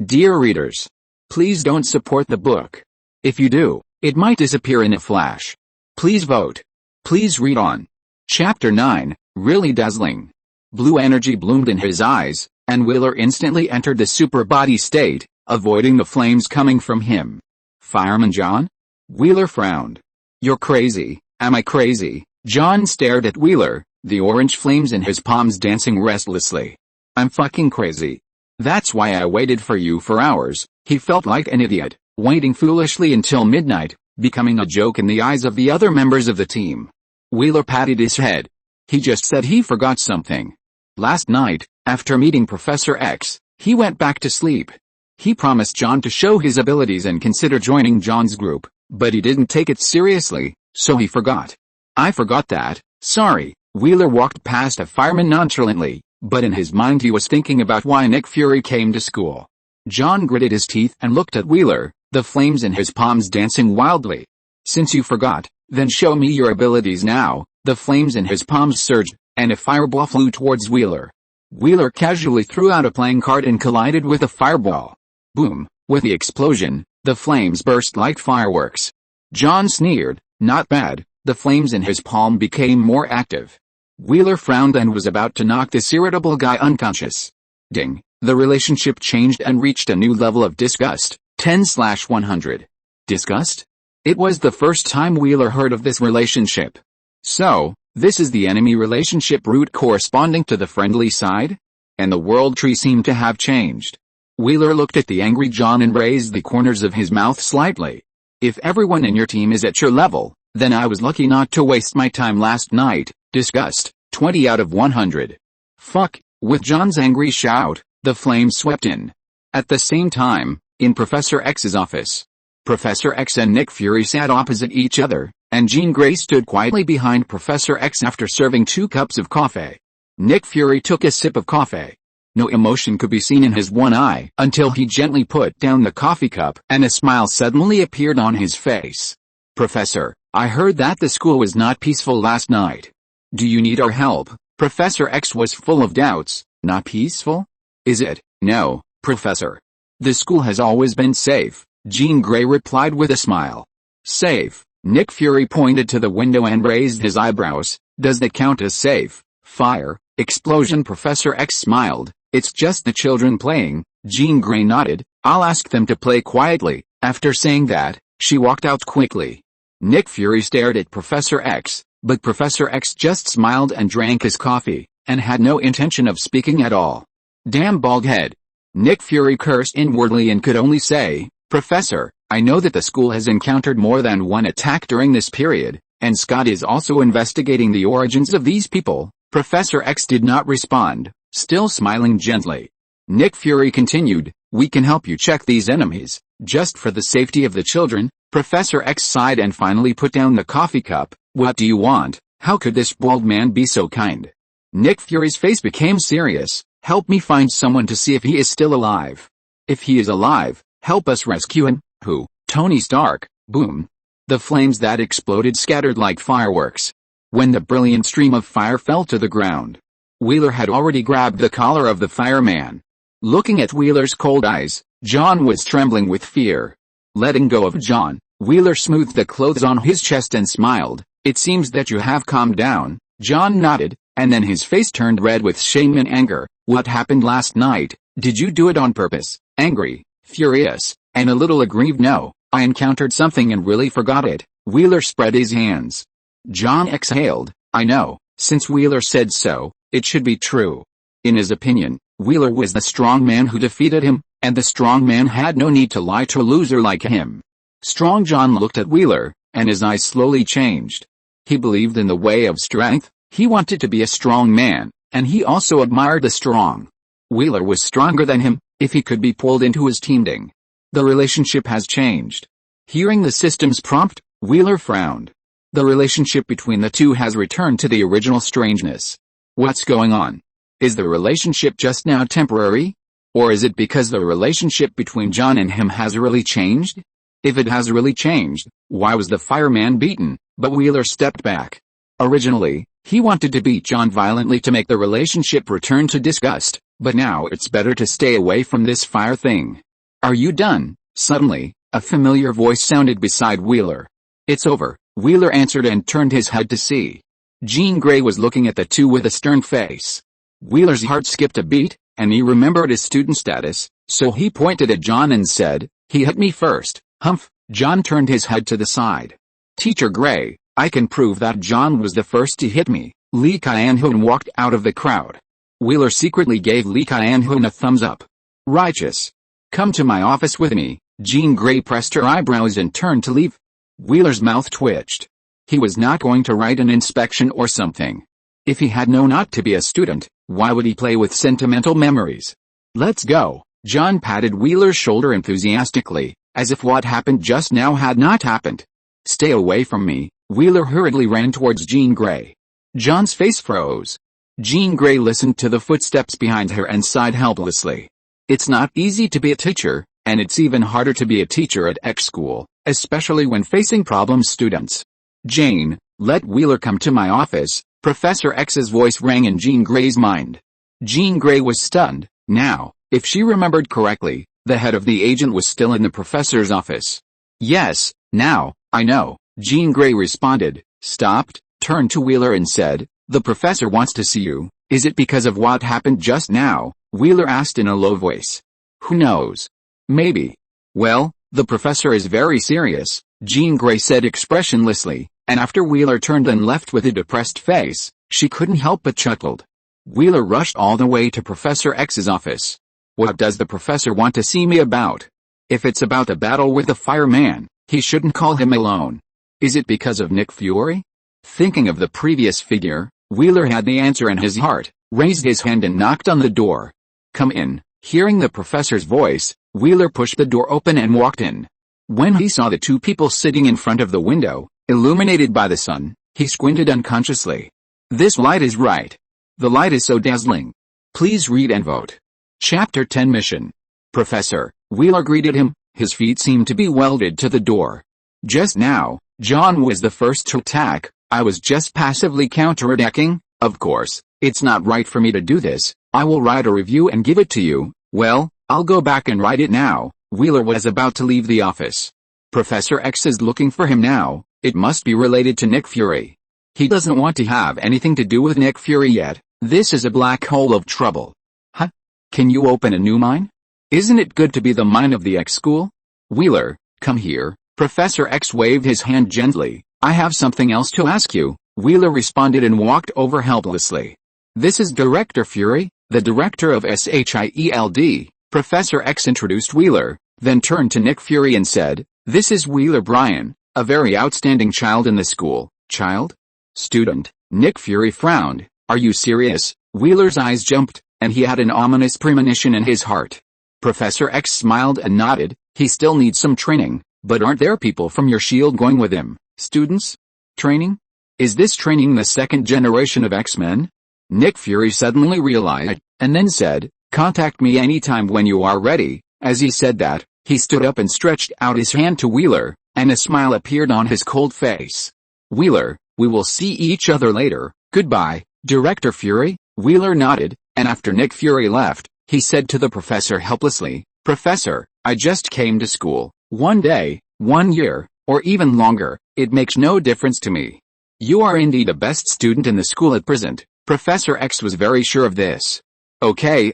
S1: Dear readers, please don't support the book. If you do, it might disappear in a flash. Please vote. Please read on. Chapter 9, really dazzling. Blue energy bloomed in his eyes, and Wheeler instantly entered the super body state, avoiding the flames coming from him. Fireman John? Wheeler frowned. You're crazy, am I crazy? John stared at Wheeler, the orange flames in his palms dancing restlessly. I'm fucking crazy. That's why I waited for you for hours. He felt like an idiot, waiting foolishly until midnight, becoming a joke in the eyes of the other members of the team. Wheeler patted his head. He just said he forgot something. Last night, after meeting Professor X, he went back to sleep. He promised John to show his abilities and consider joining John's group, but he didn't take it seriously, so he forgot. I forgot that, sorry. Wheeler walked past a fireman nonchalantly, but in his mind he was thinking about why Nick Fury came to school. John gritted his teeth and looked at Wheeler, the flames in his palms dancing wildly. Since you forgot, then show me your abilities now. The flames in his palms surged, and a fireball flew towards Wheeler. Wheeler casually threw out a playing card and collided with a fireball. Boom! With the explosion, the flames burst like fireworks. John sneered, not bad. The flames in his palm became more active. Wheeler frowned and was about to knock this irritable guy unconscious. Ding! The relationship changed and reached a new level of disgust, 10/100. Disgust? It was the first time Wheeler heard of this relationship. So, this is the enemy relationship route corresponding to the friendly side? And the world tree seemed to have changed. Wheeler looked at the angry John and raised the corners of his mouth slightly. If everyone in your team is at your level, then I was lucky not to waste my time last night. Disgust, 20 out of 100. Fuck. With John's angry shout, the flames swept in. At the same time, in Professor X's office, Professor X and Nick Fury sat opposite each other, and Jean Grey stood quietly behind Professor X after serving 2 cups of coffee. Nick Fury took a sip of coffee. No emotion could be seen in his one eye until he gently put down the coffee cup and a smile suddenly appeared on his face. Professor, I heard that the school was not peaceful last night. Do you need our help? Professor X was full of doubts. Not peaceful? Is it? No, Professor. The school has always been safe, Jean Grey replied with a smile. Safe? Nick Fury pointed to the window and raised his eyebrows. Does that count as safe? Fire, explosion. Professor X smiled. It's just the children playing. Jean Grey nodded. I'll ask them to play quietly. After saying that, she walked out quickly. Nick Fury stared at Professor X, but Professor X just smiled and drank his coffee, and had no intention of speaking at all. Damn bald head. Nick Fury cursed inwardly and could only say, Professor, I know that the school has encountered more than one attack during this period, and Scott is also investigating the origins of these people. Professor X did not respond, still smiling gently. Nick Fury continued, we can help you check these enemies, just for the safety of the children. Professor X sighed and finally put down the coffee cup. What do you want? How could this bald man be so kind? Nick Fury's face became serious. Help me find someone to see if he is still alive. If he is alive, help us rescue him. Who? Tony Stark. Boom. The flames that exploded scattered like fireworks. When the brilliant stream of fire fell to the ground, Wheeler had already grabbed the collar of the fireman. Looking at Wheeler's cold eyes, John was trembling with fear. Letting go of John, Wheeler smoothed the clothes on his chest and smiled. "It seems that you have calmed down." John nodded, and then his face turned red with shame and anger. "What happened last night? Did you do it on purpose?" Angry, furious, and a little aggrieved. "No, I encountered something and really forgot it." Wheeler spread his hands. John exhaled. "I know, since Wheeler said so, it should be true." In his opinion, Wheeler was the strong man who defeated him, and the strong man had no need to lie to a loser like him. Strong John looked at Wheeler, and his eyes slowly changed. He believed in the way of strength, he wanted to be a strong man, and he also admired the strong. Wheeler was stronger than him, if he could be pulled into his teaming. The relationship has changed. Hearing the system's prompt, Wheeler frowned. The relationship between the two has returned to the original strangeness. What's going on? Is the relationship just now temporary? Or is it because the relationship between John and him has really changed? If it has really changed, why was the fireman beaten? But Wheeler stepped back. Originally, he wanted to beat John violently to make the relationship return to disgust, but now it's better to stay away from this fire thing. "Are you done?" Suddenly, a familiar voice sounded beside Wheeler. "It's over," Wheeler answered and turned his head to see. Jean Grey was looking at the two with a stern face. Wheeler's heart skipped a beat, and he remembered his student status, so he pointed at John and said, "He hit me first." "Humph." John turned his head to the side. "Teacher Grey, I can prove that John was the first to hit me." Lee Kyan-hoon walked out of the crowd. Wheeler secretly gave Lee Kyan-hoon a thumbs up. "Righteous. Come to my office with me." Jean Grey pressed her eyebrows and turned to leave. Wheeler's mouth twitched. He was not going to write an inspection or something. If he had known not to be a student, why would he play with sentimental memories? "Let's go." John patted Wheeler's shoulder enthusiastically, as if what happened just now had not happened. "Stay away from me." Wheeler hurriedly ran towards Jean Grey. John's face froze. Jean Grey listened to the footsteps behind her and sighed helplessly. It's not easy to be a teacher, and it's even harder to be a teacher at X school, especially when facing problem students. "Jane, let Wheeler come to my office." Professor X's voice rang in Jean Grey's mind. Jean Grey was stunned. Now, if she remembered correctly, the head of the agent was still in the professor's office. "Yes, now, I know," Jean Grey responded, stopped, turned to Wheeler and said, "The professor wants to see you." "Is it because of what happened just now?" Wheeler asked in a low voice. "Who knows? Maybe." "Well, the professor is very serious," Jean Grey said expressionlessly, and after Wheeler turned and left with a depressed face, she couldn't help but chuckled. Wheeler rushed all the way to Professor X's office. "What does the professor want to see me about?" If it's about the battle with the fireman, he shouldn't call him alone. Is it because of Nick Fury? Thinking of the previous figure, Wheeler had the answer in his heart, raised his hand and knocked on the door. "Come in." Hearing the professor's voice, Wheeler pushed the door open and walked in. When he saw the two people sitting in front of the window, illuminated by the sun, he squinted unconsciously. This light is right. The light is so dazzling. Please read and vote. Chapter 10 Mission. "Professor," Wheeler greeted him, his feet seemed to be welded to the door. "Just now, John was the first to attack. I was just passively counterattacking. Of course, it's not right for me to do this. I will write a review and give it to you." "Well, I'll go back and write it now." Wheeler was about to leave the office. Professor X is looking for him now. It must be related to Nick Fury. He doesn't want to have anything to do with Nick Fury yet. This is a black hole of trouble. Huh? Can you open a new mine? Isn't it good to be the mine of the X school? "Wheeler, come here." Professor X waved his hand gently. "I have something else to ask you." Wheeler responded and walked over helplessly. "This is Director Fury, the director of SHIELD. Professor X introduced Wheeler, then turned to Nick Fury and said, "This is Wheeler Bryan, a very outstanding child in the school." "Child? Student?" Nick Fury frowned. "Are you serious?" Wheeler's eyes jumped, and he had an ominous premonition in his heart. Professor X smiled and nodded. "He still needs some training, but aren't there people from your shield going with him?" "Students? Training? Is this training the second generation of X-Men?" Nick Fury suddenly realized, and then said, "Contact me anytime when you are ready." As he said that, he stood up and stretched out his hand to Wheeler. and a smile appeared on his cold face. "Wheeler, we will see each other later, goodbye, Director Fury." Wheeler nodded, and after Nick Fury left, he said to the professor helplessly, "Professor, I just came to school. 1 day, 1 year, or even longer, it makes no difference to me. You are indeed the best student in the school at present." Professor X was very sure of this. Okay,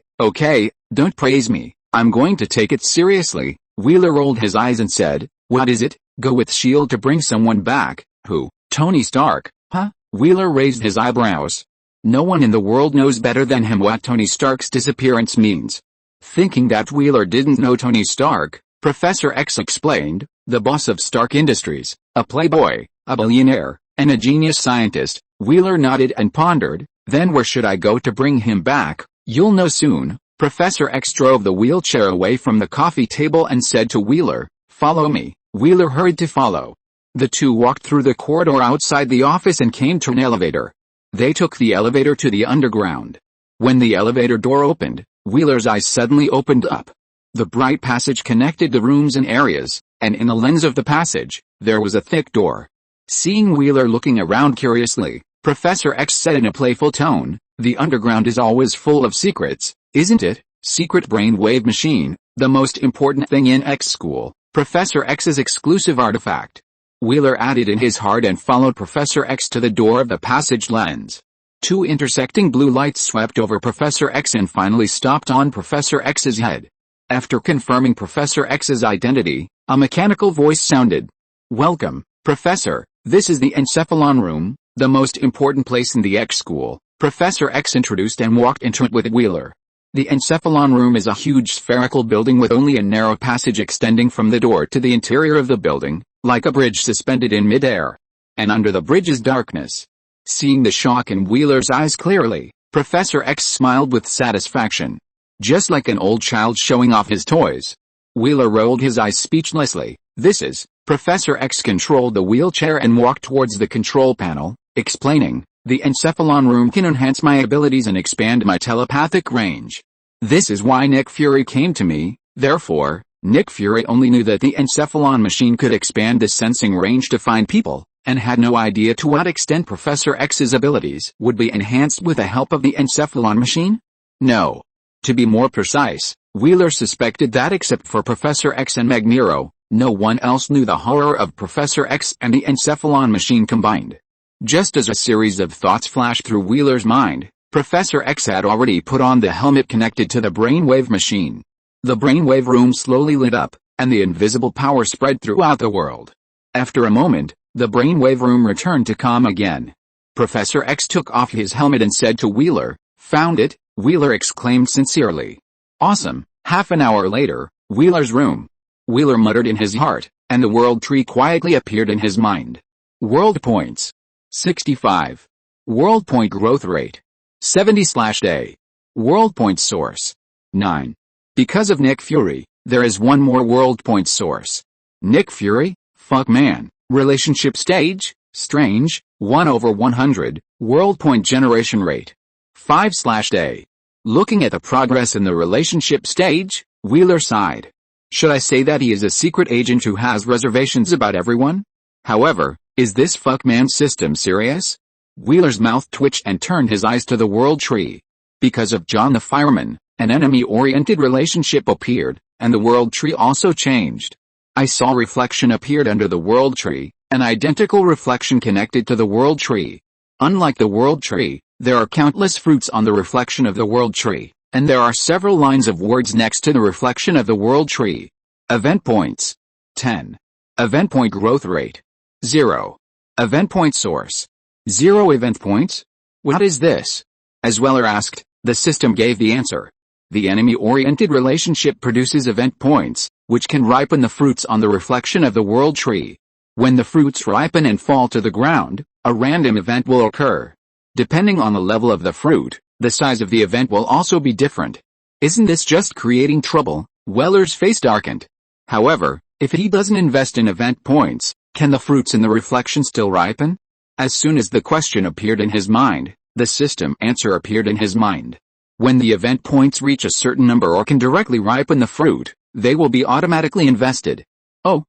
S1: don't praise me, I'm going to take it seriously." Wheeler rolled his eyes and said, "What is it? Go with S.H.I.E.L.D. to bring someone back? Who? Tony Stark, huh?" Wheeler raised his eyebrows. No one in the world knows better than him what Tony Stark's disappearance means. Thinking that Wheeler didn't know Tony Stark, Professor X explained, "The boss of Stark Industries, a playboy, a billionaire, and a genius scientist." Wheeler nodded and pondered, "Then where should I go to bring him back?" "You'll know soon." Professor X drove the wheelchair away from the coffee table and said to Wheeler, "Follow me." Wheeler hurried to follow. The two walked through the corridor outside the office and came to an elevator. They took the elevator to the underground. When the elevator door opened, Wheeler's eyes suddenly opened up. The bright passage connected the rooms and areas, and in the lens of the passage, there was a thick door. Seeing Wheeler looking around curiously, Professor X said in a playful tone, "The underground is always full of secrets, isn't it? Secret brainwave machine, the most important thing in X school, Professor X's exclusive artifact." Wheeler added in his heart and followed Professor X to the door of the passage lens. Two intersecting blue lights swept over Professor X and finally stopped on Professor X's head. After confirming Professor X's identity, a mechanical voice sounded. "Welcome, Professor, this is the Encephalon Room, the most important place in the X school." Professor X introduced and walked into it with Wheeler. The Encephalon Room is a huge spherical building with only a narrow passage extending from the door to the interior of the building, like a bridge suspended in midair. And under the bridge is darkness. Seeing the shock in Wheeler's eyes clearly, Professor X smiled with satisfaction. Just like an old child showing off his toys. Wheeler rolled his eyes speechlessly. "This is..." Professor X controlled the wheelchair and walked towards the control panel, explaining, "The Encephalon Room can enhance my abilities and expand my telepathic range. This is why Nick Fury came to me." Therefore, Nick Fury only knew that the Encephalon machine could expand the sensing range to find people, and had no idea to what extent Professor X's abilities would be enhanced with the help of the Encephalon machine? No. To be more precise, Wheeler suspected that except for Professor X and Magneto, no one else knew the horror of Professor X and the Encephalon machine combined. Just as a series of thoughts flashed through Wheeler's mind, Professor X had already put on the helmet connected to the brainwave machine. The brainwave room slowly lit up, and the invisible power spread throughout the world. After a moment, the brainwave room returned to calm again. Professor X took off his helmet and said to Wheeler, "Found it?" Wheeler exclaimed sincerely. "Awesome." Half an hour later, Wheeler's room. Wheeler muttered in his heart, and the world tree quietly appeared in his mind. World points. 65. World point growth rate. 70/day. World point source. 9. Because of Nick Fury, there is one more world point source. Nick Fury? Fuck man. Relationship stage? Strange. 1/100. World point generation rate. 5/day. Looking at the progress in the relationship stage, Wheeler sighed. Should I say that he is a secret agent who has reservations about everyone? However, is this fuckman system serious? Wheeler's mouth twitched and turned his eyes to the world tree. Because of John the Fireman, an enemy-oriented relationship appeared, and the world tree also changed. I saw reflection appeared under the world tree, an identical reflection connected to the world tree. Unlike the world tree, there are countless fruits on the reflection of the world tree, and there are several lines of words next to the reflection of the world tree. Event points. 10. Event point growth rate. 0. Event point source. 0 event points? What is this? As Weller asked, the system gave the answer. The enemy-oriented relationship produces event points, which can ripen the fruits on the reflection of the world tree. When the fruits ripen and fall to the ground, a random event will occur. Depending on the level of the fruit, the size of the event will also be different. Isn't this just creating trouble? Weller's face darkened. However, if he doesn't invest in event points, can the fruits in the reflection still ripen? As soon as the question appeared in his mind, the system answer appeared in his mind. When the event points reach a certain number or can directly ripen the fruit, they will be automatically invested. Oh,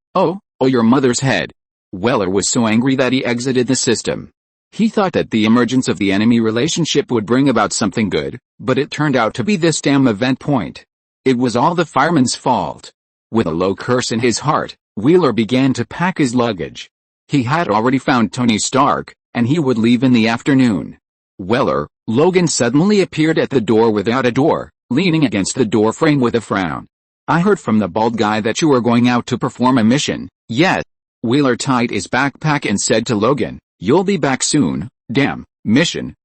S1: Oh, your mother's head. Wheeler was so angry that he exited the system. He thought that the emergence of the enemy relationship would bring about something good, but it turned out to be this damn event point. It was all the fireman's fault. With a low curse in his heart, Wheeler began to pack his luggage. He had already found Tony Stark, and he would leave in the afternoon. Logan suddenly appeared at the door without a door, leaning against the door frame with a frown. I heard from the bald guy that you were going out to perform a mission. Yes. Wheeler tied his backpack and said to Logan, you'll be back soon. Damn, mission.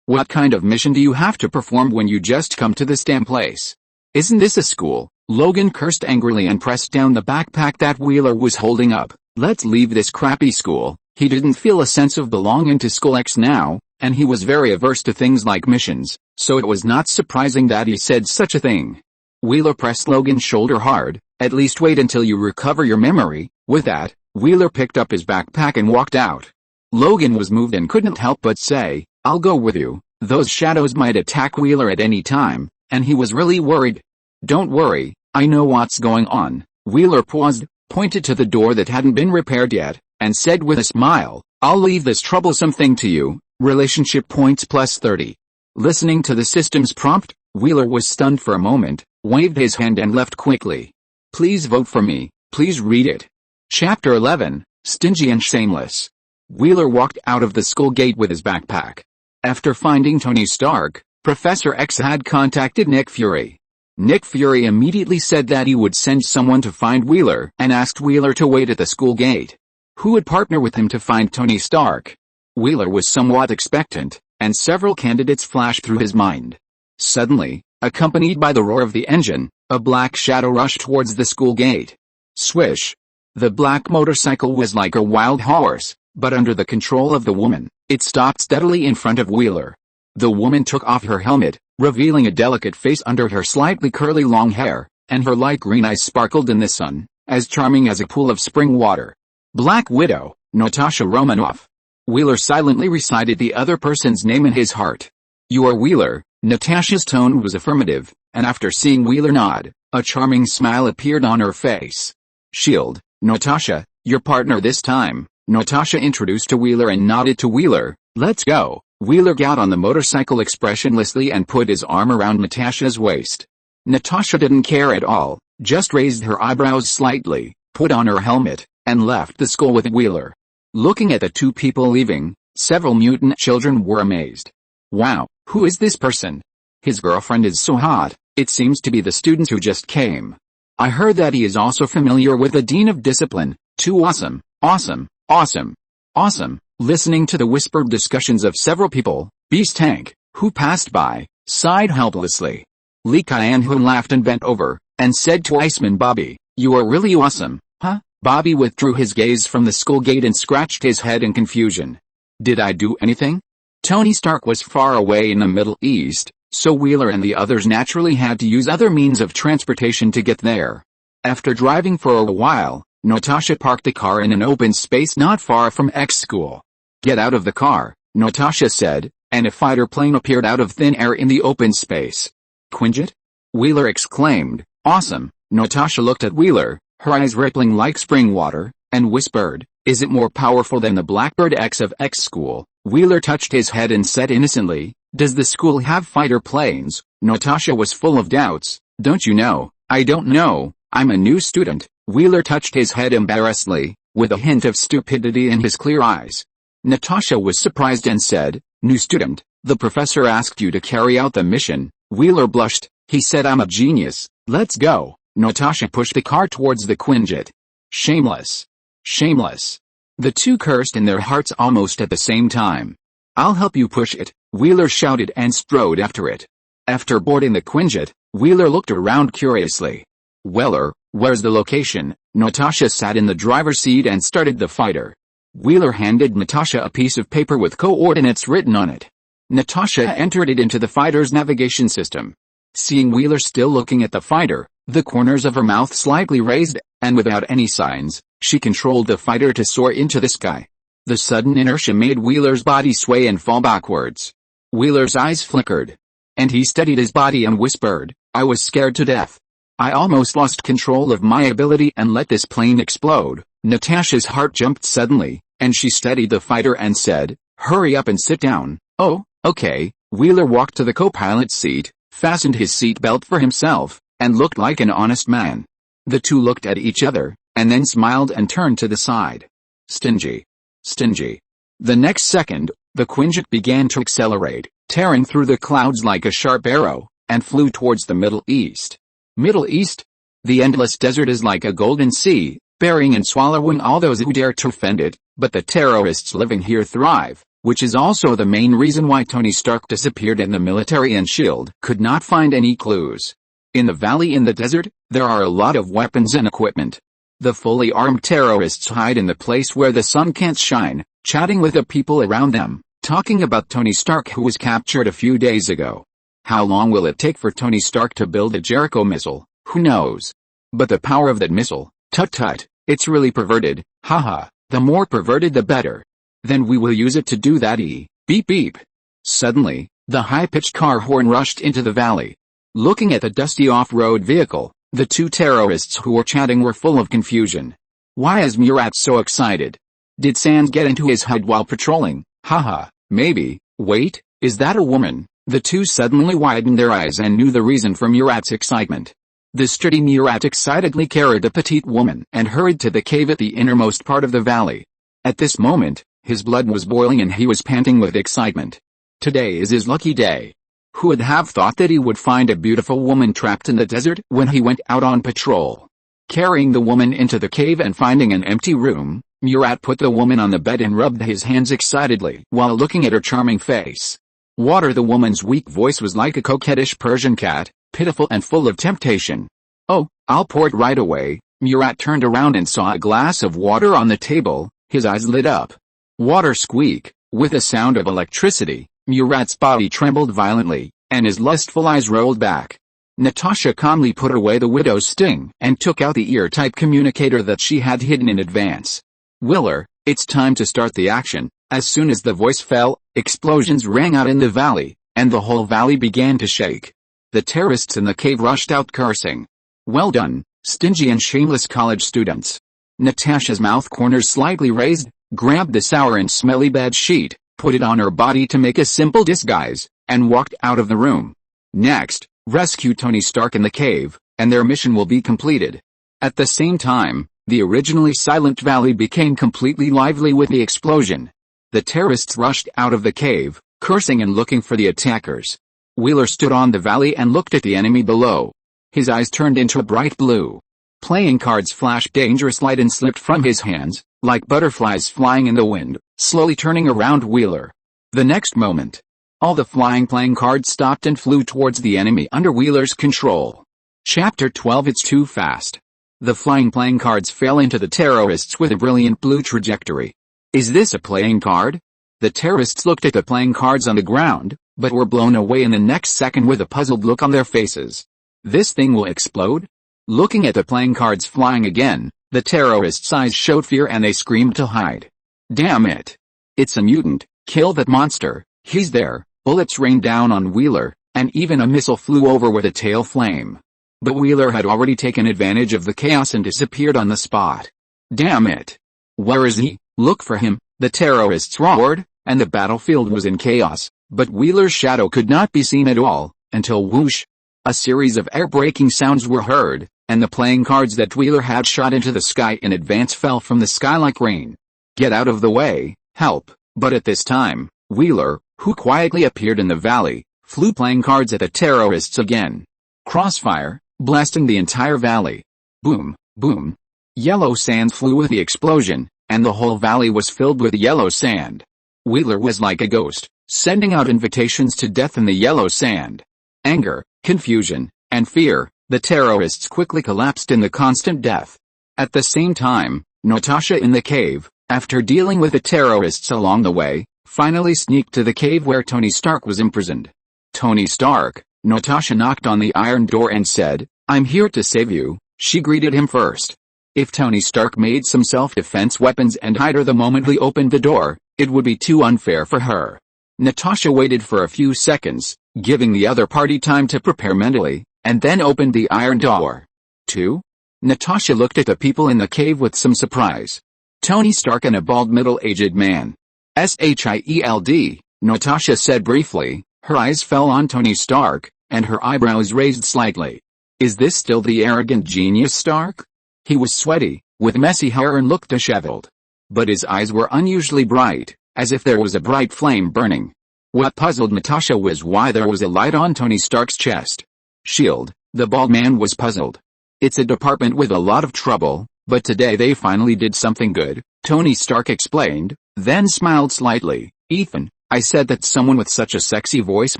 S1: What kind of mission do you have to perform when you just come to this damn place? Isn't this a school? Logan cursed angrily and pressed down the backpack that Wheeler was holding up. Let's leave this crappy school. He didn't feel a sense of belonging to School X now, and he was very averse to things like missions, so it was not surprising that he said such a thing. Wheeler pressed Logan's shoulder hard. At least wait until you recover your memory. With that, Wheeler picked up his backpack and walked out. Logan was moved and couldn't help but say, I'll go with you. Those shadows might attack Wheeler at any time, and he was really worried. Don't worry, I know what's going on. Wheeler paused, pointed to the door that hadn't been repaired yet, and said with a smile, I'll leave this troublesome thing to you. Relationship points plus 30. Listening to the system's prompt, Wheeler was stunned for a moment, waved his hand and left quickly. Please vote for me. Please read it. Chapter 11, Stingy and Shameless. Wheeler walked out of the school gate with his backpack. After finding Tony Stark, Professor X had contacted Nick Fury. Nick Fury immediately said that he would send someone to find Wheeler and asked Wheeler to wait at the school gate. Who would partner with him to find Tony Stark? Wheeler was somewhat expectant, and several candidates flashed through his mind. Suddenly, accompanied by the roar of the engine, a black shadow rushed towards the school gate. Swish! The black motorcycle was like a wild horse, but under the control of the woman, it stopped steadily in front of Wheeler. The woman took off her helmet, revealing a delicate face under her slightly curly long hair, and her light green eyes sparkled in the sun, as charming as a pool of spring water. Black Widow, Natasha Romanoff. Wheeler silently recited the other person's name in his heart. You are Wheeler. Natasha's tone was affirmative, and after seeing Wheeler nod, a charming smile appeared on her face. Shield, Natasha, your partner this time. Natasha introduced to Wheeler and nodded to Wheeler. Let's go. Wheeler got on the motorcycle expressionlessly and put his arm around Natasha's waist. Natasha didn't care at all, just raised her eyebrows slightly, put on her helmet, and left the school with Wheeler. Looking at the two people leaving, several mutant children were amazed. Wow, who is this person? His girlfriend is so hot. It seems to be the student who just came. I heard that he is also familiar with the Dean of Discipline. Too awesome, awesome, awesome, awesome. Listening to the whispered discussions of several people, Beast Tank, who passed by, sighed helplessly. Lee Kyan-hoon laughed and bent over, and said to Iceman Bobby, you are really awesome, huh? Bobby withdrew his gaze from the school gate and scratched his head in confusion. Did I do anything? Tony Stark was far away in the Middle East, so Wheeler and the others naturally had to use other means of transportation to get there. After driving for a while, Natasha parked the car in an open space not far from X school. Get out of the car, Natasha said, and a fighter plane appeared out of thin air in the open space. Quinjet? Wheeler exclaimed. Awesome. Natasha looked at Wheeler, her eyes rippling like spring water, and whispered, is it more powerful than the Blackbird X of X school? Wheeler touched his head and said innocently, does the school have fighter planes? Natasha was full of doubts. Don't you know? I don't know. I'm a new student. Wheeler touched his head embarrassedly, with a hint of stupidity in his clear eyes. Natasha was surprised and said, new student, the professor asked you to carry out the mission. Wheeler blushed. He said I'm a genius. Let's go. Natasha pushed the car towards the Quinjet. Shameless. Shameless. The two cursed in their hearts almost at the same time. I'll help you push it, Wheeler shouted and strode after it. After boarding the Quinjet, Wheeler looked around curiously. Wheeler, where's the location? Natasha sat in the driver's seat and started the fighter. Wheeler handed Natasha a piece of paper with coordinates written on it. Natasha entered it into the fighter's navigation system. Seeing Wheeler still looking at the fighter, the corners of her mouth slightly raised, and without any signs, she controlled the fighter to soar into the sky. The sudden inertia made Wheeler's body sway and fall backwards. Wheeler's eyes flickered. And he steadied his body and whispered, I was scared to death. I almost lost control of my ability and let this plane explode. Natasha's heart jumped suddenly, and she steadied the fighter and said, hurry up and sit down. Oh, okay. Wheeler walked to the co-pilot's seat, fastened his seatbelt for himself, and looked like an honest man. The two looked at each other, and then smiled and turned to the side. Stingy. Stingy. The next second, the Quinjet began to accelerate, tearing through the clouds like a sharp arrow, and flew towards the Middle East. Middle East? The endless desert is like a golden sea, burying and swallowing all those who dare to offend it, but the terrorists living here thrive, which is also the main reason why Tony Stark disappeared and the military and S.H.I.E.L.D. could not find any clues. In the valley in the desert, there are a lot of weapons and equipment. The fully armed terrorists hide in the place where the sun can't shine, chatting with the people around them, talking about Tony Stark who was captured a few days ago. How long will it take for Tony Stark to build a Jericho missile? Who knows? But the power of that missile, tut-tut, it's really perverted, haha, the more perverted the better. Then we will use it to do that beep beep. Suddenly, the high-pitched car horn rushed into the valley. Looking at the dusty off-road vehicle, the two terrorists who were chatting were full of confusion. Why is Murat so excited? Did Sans get into his HUD while patrolling? Haha, maybe. Wait, is that a woman? The two suddenly widened their eyes and knew the reason for Murat's excitement. The sturdy Murat excitedly carried the petite woman and hurried to the cave at the innermost part of the valley. At this moment, his blood was boiling and he was panting with excitement. Today is his lucky day. Who would have thought that he would find a beautiful woman trapped in the desert when he went out on patrol? Carrying the woman into the cave and finding an empty room, Murat put the woman on the bed and rubbed his hands excitedly while looking at her charming face. Water. The woman's weak voice was like a coquettish Persian cat, pitiful and full of temptation. Oh, I'll pour it right away. Murat turned around and saw a glass of water on the table, his eyes lit up. Water. Squeak. With a sound of electricity, Murat's body trembled violently, and his lustful eyes rolled back. Natasha calmly put away the widow's sting and took out the ear-type communicator that she had hidden in advance. Wheeler, it's time to start the action. As soon as the voice fell, explosions rang out in the valley, and the whole valley began to shake. The terrorists in the cave rushed out cursing. Well done, stingy and shameless college students. Natasha's mouth corners slightly raised, grabbed the sour and smelly bed sheet, put it on her body to make a simple disguise, and walked out of the room. Next, rescue Tony Stark in the cave, and their mission will be completed. At the same time, the originally silent valley became completely lively with the explosion. The terrorists rushed out of the cave, cursing and looking for the attackers. Wheeler stood on the valley and looked at the enemy below. His eyes turned into a bright blue. Playing cards flashed dangerous light and slipped from his hands, like butterflies flying in the wind, slowly turning around Wheeler. The next moment, all the flying playing cards stopped and flew towards the enemy under Wheeler's control. Chapter 12. It's too fast. The flying playing cards fell into the terrorists with a brilliant blue trajectory. Is this a playing card? The terrorists looked at the playing cards on the ground, but were blown away in the next second with a puzzled look on their faces. This thing will explode? Looking at the playing cards flying again, the terrorists' eyes showed fear and they screamed to hide. Damn it! It's a mutant, kill that monster, he's there. Bullets rained down on Wheeler, and even a missile flew over with a tail flame. But Wheeler had already taken advantage of the chaos and disappeared on the spot. Damn it! Where is he? Look for him, the terrorists roared, and the battlefield was in chaos, but Wheeler's shadow could not be seen at all, until whoosh! A series of air-breaking sounds were heard, and the playing cards that Wheeler had shot into the sky in advance fell from the sky like rain. Get out of the way, help! But at this time, Wheeler, who quietly appeared in the valley, flew playing cards at the terrorists again. Crossfire, blasting the entire valley. Boom, boom. Yellow sand flew with the explosion, and the whole valley was filled with yellow sand. Wheeler was like a ghost, sending out invitations to death in the yellow sand. Anger, confusion, and fear, the terrorists quickly collapsed in the constant death. At the same time, Natasha in the cave, after dealing with the terrorists along the way, finally sneaked to the cave where Tony Stark was imprisoned. Tony Stark, Natasha knocked on the iron door and said, I'm here to save you. She greeted him first. If Tony Stark made some self-defense weapons and hid her the moment he opened the door, it would be too unfair for her. Natasha waited for a few seconds, giving the other party time to prepare mentally, and then opened the iron door. too? Natasha looked at the people in the cave with some surprise. Tony Stark and a bald middle-aged man. SHIELD, Natasha said briefly. Her eyes fell on Tony Stark, and her eyebrows raised slightly. Is this still the arrogant genius Stark? He was sweaty, with messy hair and looked disheveled. But his eyes were unusually bright, as if there was a bright flame burning. What puzzled Natasha was why there was a light on Tony Stark's chest. Shield, the bald man was puzzled. It's a department with a lot of trouble, but today they finally did something good, Tony Stark explained, then smiled slightly. Ethan, I said that someone with such a sexy voice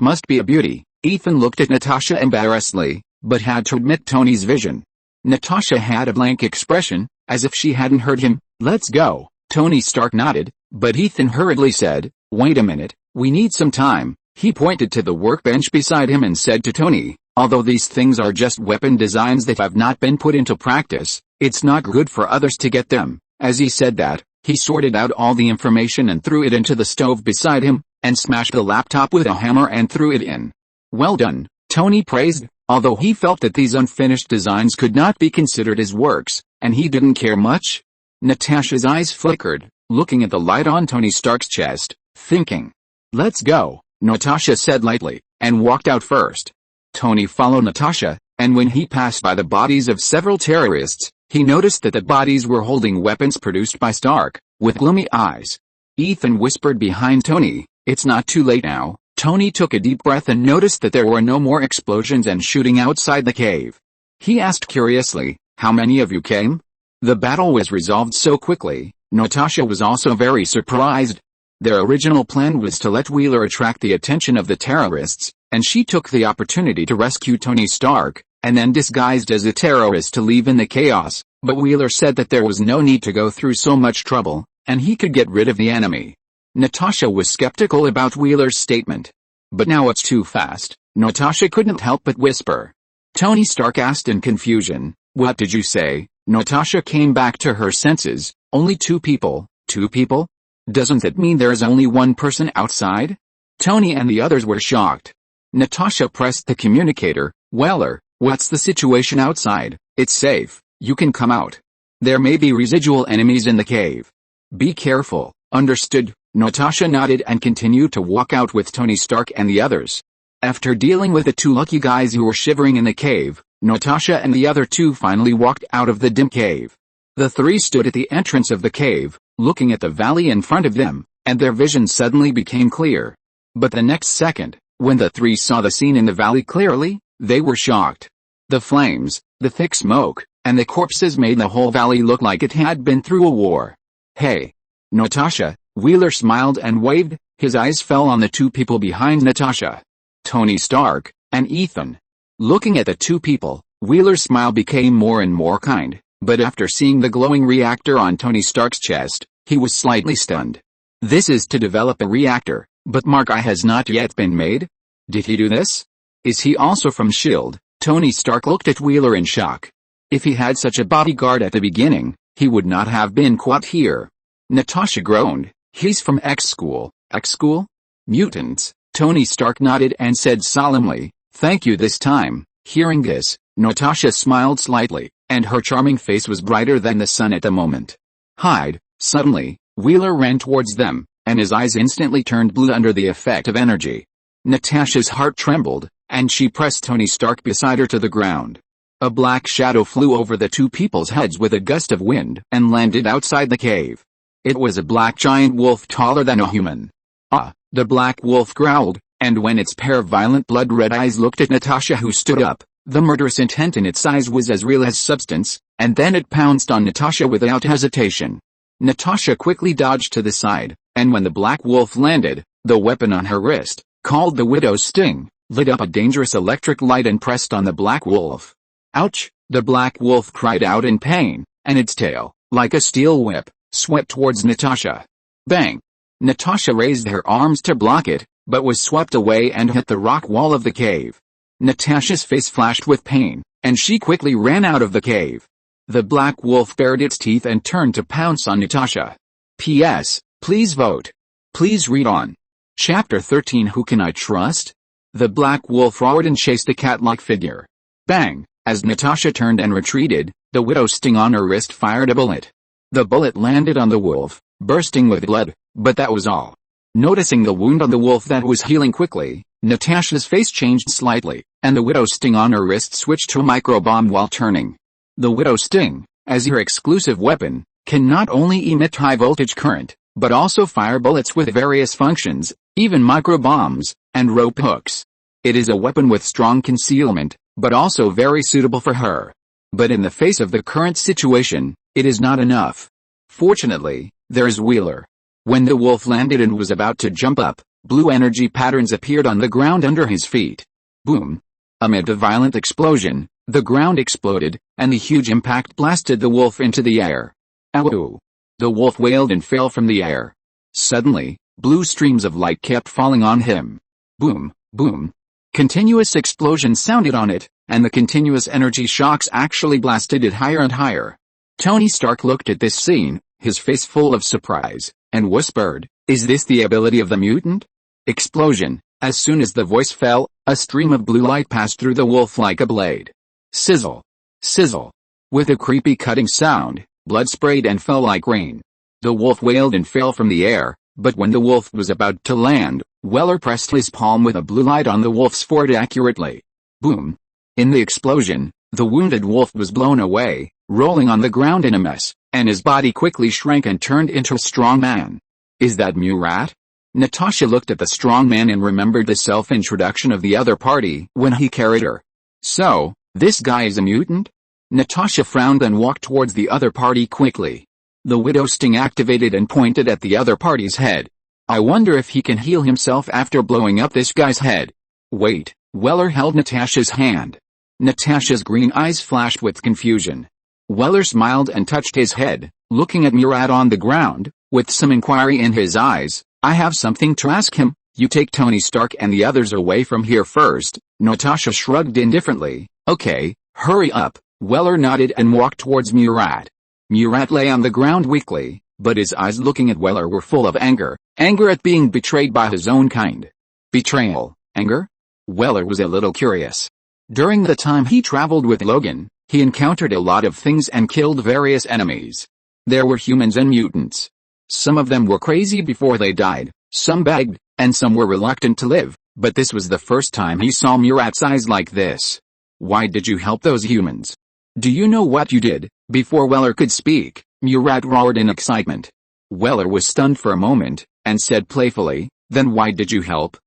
S1: must be a beauty. Ethan looked at Natasha embarrassedly, but had to admit Tony's vision. Natasha had a blank expression, as if she hadn't heard him. Let's go. Tony Stark nodded, but Ethan hurriedly said, wait a minute, we need some time. He pointed to the workbench beside him and said to Tony, although these things are just weapon designs that have not been put into practice, it's not good for others to get them. As he said that, he sorted out all the information and threw it into the stove beside him, and smashed the laptop with a hammer and threw it in. Well done, Tony praised, although he felt that these unfinished designs could not be considered as works, and he didn't care much. Natasha's eyes flickered, looking at the light on Tony Stark's chest, thinking. Let's go, Natasha said lightly, and walked out first. Tony followed Natasha, and when he passed by the bodies of several terrorists, he noticed that the bodies were holding weapons produced by Stark, with gloomy eyes. Ethan whispered behind Tony, it's not too late now. Tony took a deep breath and noticed that there were no more explosions and shooting outside the cave. He asked curiously, how many of you came? The battle was resolved so quickly. Natasha was also very surprised. Their original plan was to let Wheeler attract the attention of the terrorists, and she took the opportunity to rescue Tony Stark, and then disguised as a terrorist to leave in the chaos, but Wheeler said that there was no need to go through so much trouble, and he could get rid of the enemy. Natasha was skeptical about Wheeler's statement. But now it's too fast, Natasha couldn't help but whisper. Tony Stark asked in confusion, what did you say? Natasha came back to her senses, only 2 people, 2 people? Doesn't that mean there is only 1 person outside? Tony and the others were shocked. Natasha pressed the communicator, Wheeler, what's the situation outside? It's safe, you can come out. There may be residual enemies in the cave. Be careful, understood? Natasha nodded and continued to walk out with Tony Stark and the others. After dealing with the 2 lucky guys who were shivering in the cave, Natasha and the other 2 finally walked out of the dim cave. The 3 stood at the entrance of the cave, looking at the valley in front of them, and their vision suddenly became clear. But the next second, when the 3 saw the scene in the valley clearly, they were shocked. The flames, the thick smoke, and the corpses made the whole valley look like it had been through a war. Hey, Natasha, Wheeler smiled and waved, his eyes fell on the 2 people behind Natasha. Tony Stark, and Ethan. Looking at the 2 people, Wheeler's smile became more and more kind, but after seeing the glowing reactor on Tony Stark's chest, he was slightly stunned. This is to develop a reactor, but Mark I has not yet been made? Did he do this? Is he also from S.H.I.E.L.D.? Tony Stark looked at Wheeler in shock. If he had such a bodyguard at the beginning, he would not have been caught here. Natasha groaned. He's from X school. X school? Mutants. Tony Stark nodded and said solemnly, thank you this time. Hearing this, Natasha smiled slightly, and her charming face was brighter than the sun at the moment. Hide. Suddenly, Wheeler ran towards them, and his eyes instantly turned blue under the effect of energy. Natasha's heart trembled, and she pressed Tony Stark beside her to the ground. A black shadow flew over the 2 people's heads with a gust of wind and landed outside the cave. It was a black giant wolf taller than a human. Ah, the black wolf growled, and when its pair of violent blood-red eyes looked at Natasha who stood up, the murderous intent in its eyes was as real as substance, and then it pounced on Natasha without hesitation. Natasha quickly dodged to the side, and when the black wolf landed, the weapon on her wrist, called the Widow's Sting, lit up a dangerous electric light and pressed on the black wolf. Ouch! The black wolf cried out in pain, and its tail, like a steel whip, swept towards Natasha. Bang! Natasha raised her arms to block it, but was swept away and hit the rock wall of the cave. Natasha's face flashed with pain, and she quickly ran out of the cave. The black wolf bared its teeth and turned to pounce on Natasha. P.S. Please vote. Please read on. Chapter 13 Who Can I Trust? The black wolf roared and chased the cat-like figure. Bang! As Natasha turned and retreated, the widow's sting on her wrist fired a bullet. The bullet landed on the wolf, bursting with blood, but that was all. Noticing the wound on the wolf that was healing quickly, Natasha's face changed slightly, and the widow's sting on her wrist switched to a microbomb while turning. The widow's sting, as her exclusive weapon, can not only emit high-voltage current, but also fire bullets with various functions, even microbombs, and rope hooks. It is a weapon with strong concealment, but also very suitable for her. But in the face of the current situation, it is not enough. Fortunately, there is Wheeler. When the wolf landed and was about to jump up, blue energy patterns appeared on the ground under his feet. Boom! Amid a violent explosion, the ground exploded, and the huge impact blasted the wolf into the air. Ow! The wolf wailed and fell from the air. Suddenly, blue streams of light kept falling on him. Boom! Boom! Continuous explosions sounded on it, and the continuous energy shocks actually blasted it higher and higher. Tony Stark looked at this scene, his face full of surprise, and whispered, "Is this the ability of the mutant?" Explosion. As soon as the voice fell, a stream of blue light passed through the wolf like a blade. Sizzle. Sizzle. With a creepy cutting sound, blood sprayed and fell like rain. The wolf wailed and fell from the air, but when the wolf was about to land, Weller pressed his palm with a blue light on the wolf's forehead accurately. Boom. In the explosion, the wounded wolf was blown away, rolling on the ground in a mess, and his body quickly shrank and turned into a strong man. Is that Murat? Natasha looked at the strong man and remembered the self-introduction of the other party when he carried her. So, this guy is a mutant? Natasha frowned and walked towards the other party quickly. The widow's sting activated and pointed at the other party's head. I wonder if he can heal himself after blowing up this guy's head. Wait, Weller held Natasha's hand. Natasha's green eyes flashed with confusion. Weller smiled and touched his head, looking at Murat on the ground, with some inquiry in his eyes. I have something to ask him. You take Tony Stark and the others away from here first. Natasha shrugged indifferently. Okay, hurry up. Weller nodded and walked towards Murat. Murat lay on the ground weakly, but his eyes looking at Weller were full of anger. Anger at being betrayed by his own kind. Betrayal. Anger? Weller was a little curious. During the time he traveled with Logan, he encountered a lot of things and killed various enemies. There were humans and mutants. Some of them were crazy before they died, some begged, and some were reluctant to live, but this was the first time he saw Murat's eyes like this. Why did you help those humans? Do you know what you did? Before Weller could speak, Murat roared in excitement. Weller was stunned for a moment, and said playfully, then why did you help?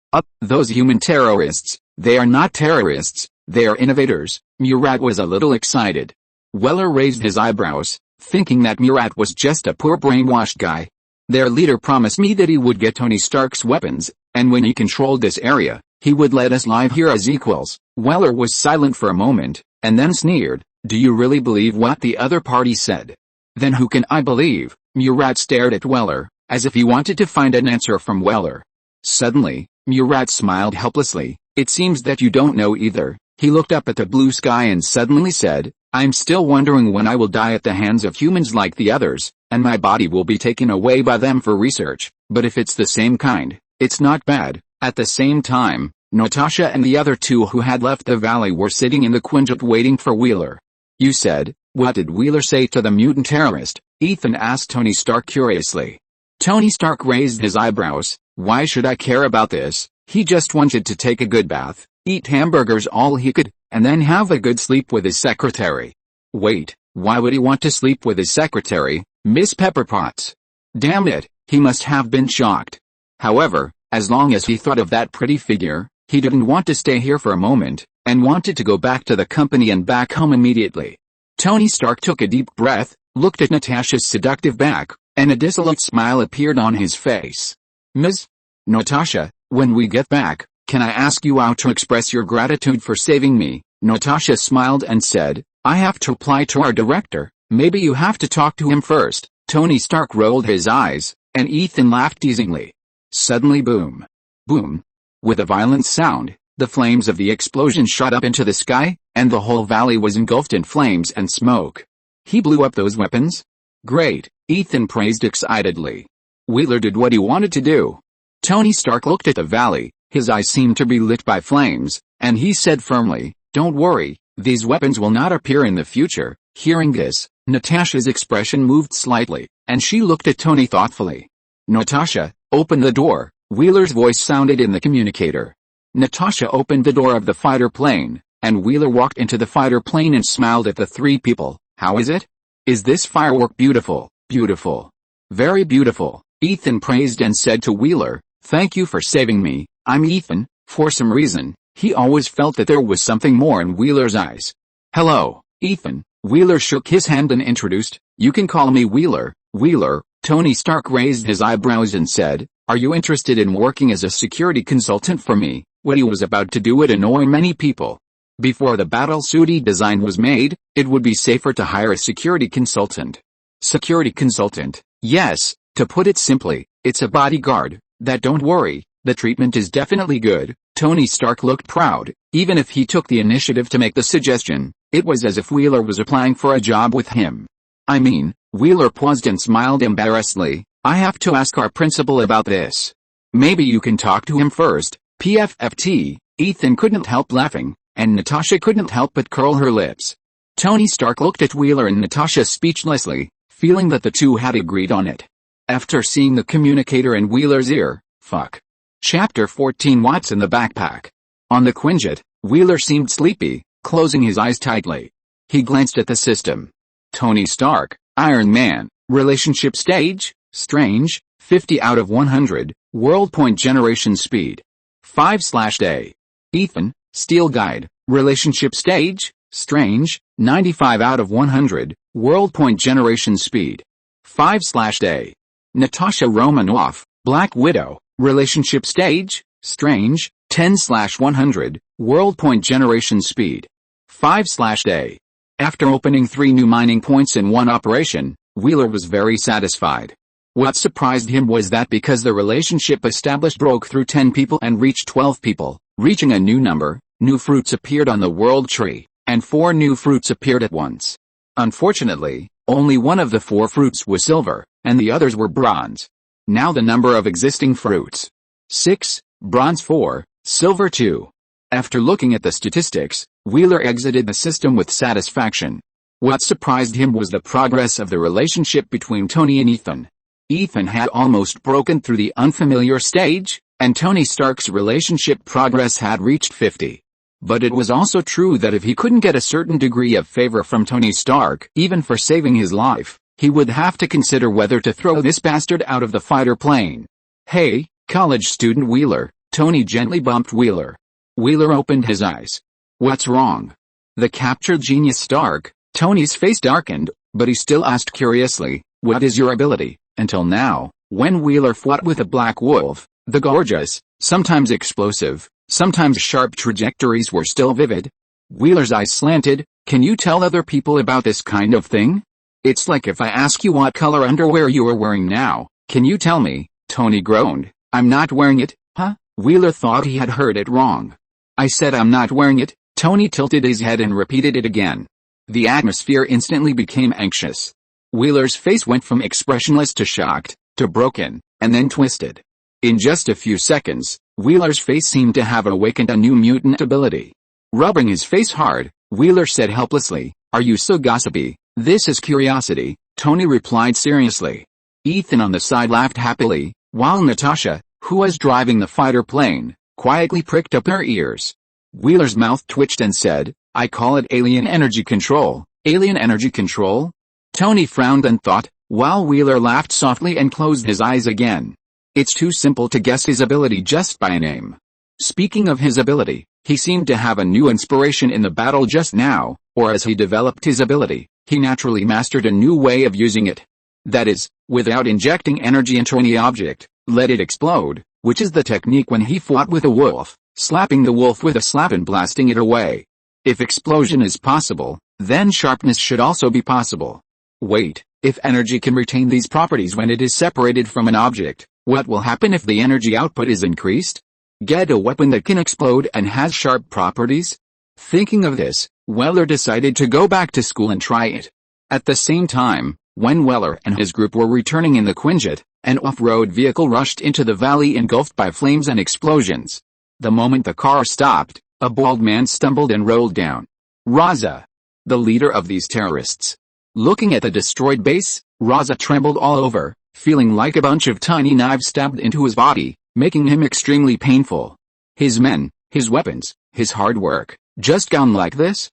S1: Those human terrorists. They are not terrorists, they are innovators. Murat was a little excited. Weller raised his eyebrows, thinking that Murat was just a poor brainwashed guy. Their leader promised me that he would get Tony Stark's weapons, and when he controlled this area, he would let us live here as equals. Weller was silent for a moment, and then sneered, do you really believe what the other party said? Then who can I believe? Murat stared at Weller, as if he wanted to find an answer from Weller. Suddenly, Murat smiled helplessly. It seems that you don't know either. He looked up at the blue sky and suddenly said, I'm still wondering when I will die at the hands of humans like the others, and my body will be taken away by them for research, but if it's the same kind, it's not bad. At the same time, Natasha and the other two who had left the valley were sitting in the Quinjet waiting for Wheeler. You said, what did Wheeler say to the mutant terrorist? Ethan asked Tony Stark curiously. Tony Stark raised his eyebrows. Why should I care about this? He just wanted to take a good bath, eat hamburgers all he could, and then have a good sleep with his secretary. Wait, why would he want to sleep with his secretary, Miss Pepperpotts? Damn it, he must have been shocked. However, as long as he thought of that pretty figure, he didn't want to stay here for a moment, and wanted to go back to the company and back home immediately. Tony Stark took a deep breath, looked at Natasha's seductive back, and a dissolute smile appeared on his face. Ms. Natasha, when we get back, can I ask you how to express your gratitude for saving me? Natasha smiled and said, I have to reply to our director, maybe you have to talk to him first. Tony Stark rolled his eyes, and Ethan laughed teasingly. Suddenly boom. Boom. With a violent sound, the flames of the explosion shot up into the sky, and the whole valley was engulfed in flames and smoke. He blew up those weapons? Great, Ethan praised excitedly. Wheeler did what he wanted to do. Tony Stark looked at the valley, his eyes seemed to be lit by flames, and he said firmly, don't worry, These weapons will not appear in the future. Hearing this, Natasha's expression moved slightly, and she looked at Tony thoughtfully. Natasha, open the door, Wheeler's voice sounded in the communicator. Natasha opened the door of the fighter plane, and Wheeler walked into the fighter plane and smiled at the three people. How is it? Is this firework beautiful? Beautiful. Very beautiful, Ethan praised and said to Wheeler, thank you for saving me. I'm Ethan. For some reason, he always felt that there was something more in Wheeler's eyes. Hello, Ethan. Wheeler shook his hand and introduced, you can call me Wheeler. Wheeler, Tony Stark raised his eyebrows and said, are you interested in working as a security consultant for me? What he was about to do would annoy many people. Before the battlesuit design was made, it would be safer to hire a security consultant. Security consultant, yes, to put it simply, it's a bodyguard. That don't worry, the treatment is definitely good. Tony Stark looked proud, even if he took the initiative to make the suggestion. It was as if Wheeler was applying for a job with him. I mean, Wheeler paused and smiled embarrassedly, I have to ask our principal about this. Maybe you can talk to him first, PFFT. Ethan couldn't help laughing, and Natasha couldn't help but curl her lips. Tony Stark looked at Wheeler and Natasha speechlessly, feeling that the two had agreed on it. After seeing the communicator in Wheeler's ear, fuck. Chapter 14 What's in the backpack? On the Quinjet, Wheeler seemed sleepy, closing his eyes tightly. He glanced at the system. Tony Stark, Iron Man, relationship stage, strange, 50 out of 100, world point generation speed. 5/A. Ethan, Steel Guide, relationship stage, strange, 95 out of 100, world point generation speed. 5/A. Natasha Romanoff, Black Widow, relationship stage, strange, 10/100, world point generation speed. 5/A. After opening 3 new mining points in one operation, Wheeler was very satisfied. What surprised him was that because the relationship established broke through 10 people and reached 12 people, reaching a new number, new fruits appeared on the world tree, and 4 new fruits appeared at once. Unfortunately, only one of the 4 fruits was silver, and the others were bronze. Now the number of existing fruits. 6, bronze 4, silver 2. After looking at the statistics, Wheeler exited the system with satisfaction. What surprised him was the progress of the relationship between Tony and Ethan. Ethan had almost broken through the unfamiliar stage, and Tony Stark's relationship progress had reached 50. But it was also true that if he couldn't get a certain degree of favor from Tony Stark, even for saving his life, he would have to consider whether to throw this bastard out of the fighter plane. Hey, college student Wheeler, Tony gently bumped Wheeler. Wheeler opened his eyes. What's wrong? The captured genius Stark, Tony's face darkened, but he still asked curiously, what is your ability? Until now, when Wheeler fought with a black wolf, the gorgeous, sometimes explosive, sometimes sharp trajectories were still vivid. Wheeler's eyes slanted. Can you tell other people about this kind of thing? It's like if I ask you what color underwear you are wearing now, can you tell me? Tony groaned. I'm not wearing it, huh? Wheeler thought he had heard it wrong. I said I'm not wearing it. Tony tilted his head and repeated it again. The atmosphere instantly became anxious. Wheeler's face went from expressionless to shocked, to broken, and then twisted. In just a few seconds, Wheeler's face seemed to have awakened a new mutant ability. Rubbing his face hard, Wheeler said helplessly, are you so gossipy? This is curiosity, Tony replied seriously. Ethan on the side laughed happily, while Natasha, who was driving the fighter plane, quietly pricked up her ears. Wheeler's mouth twitched and said, I call it alien energy control. Alien energy control? Tony frowned and thought, while Wheeler laughed softly and closed his eyes again. It's too simple to guess his ability just by a name. Speaking of his ability, he seemed to have a new inspiration in the battle just now, or as he developed his ability, he naturally mastered a new way of using it. That is, without injecting energy into any object, let it explode, which is the technique when he fought with a wolf, slapping the wolf with a slap and blasting it away. If explosion is possible, then sharpness should also be possible. Wait, if energy can retain these properties when it is separated from an object, what will happen if the energy output is increased? Get a weapon that can explode and has sharp properties? Thinking of this, Weller decided to go back to school and try it. At the same time, when Weller and his group were returning in the Quinjet, an off-road vehicle rushed into the valley engulfed by flames and explosions. The moment the car stopped, a bald man stumbled and rolled down. Raza, the leader of these terrorists. Looking at the destroyed base, Raza trembled all over, feeling like a bunch of tiny knives stabbed into his body, making him extremely painful. His men, his weapons, his hard work, just gone like this?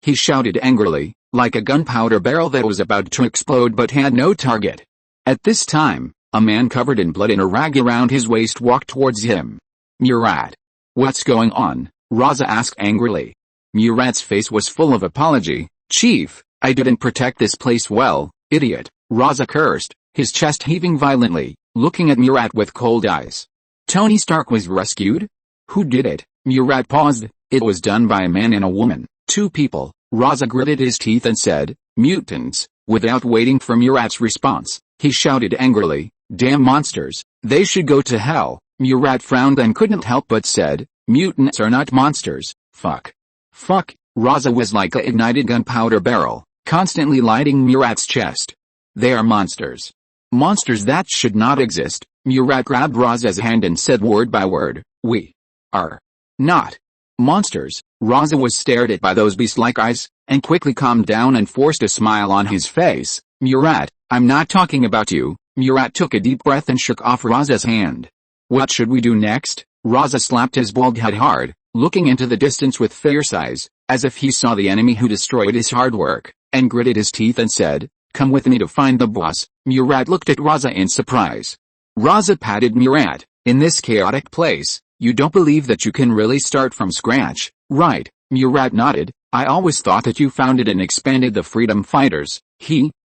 S1: He shouted angrily, like a gunpowder barrel that was about to explode but had no target. At this time, a man covered in blood and a rag around his waist walked towards him. Murat. What's going on? Raza asked angrily. Murat's face was full of apology. Chief, I didn't protect this place well, idiot, Raza cursed, his chest heaving violently, looking at Murat with cold eyes. Tony Stark was rescued? Who did it? Murat paused. It was done by a man and a woman, 2 people. Raza gritted his teeth and said, mutants. Without waiting for Murat's response, he shouted angrily, damn monsters, they should go to hell. Murat frowned and couldn't help but said, mutants are not monsters, fuck. Fuck, Raza was like a ignited gunpowder barrel, constantly lighting Murat's chest. They are monsters. Monsters that should not exist. Murat grabbed Raza's hand and said word by word, we are not monsters. Raza was stared at by those beast-like eyes, and quickly calmed down and forced a smile on his face. Murat, I'm not talking about you. Murat took a deep breath and shook off Raza's hand. What should we do next? Raza slapped his bald head hard, looking into the distance with fierce eyes, as if he saw the enemy who destroyed his hard work, and gritted his teeth and said, come with me to find the boss. Murat looked at Raza in surprise. Raza patted Murat, in this chaotic place, you don't believe that you can really start from scratch, right? Murat nodded, I always thought that you founded and expanded the Freedom Fighters.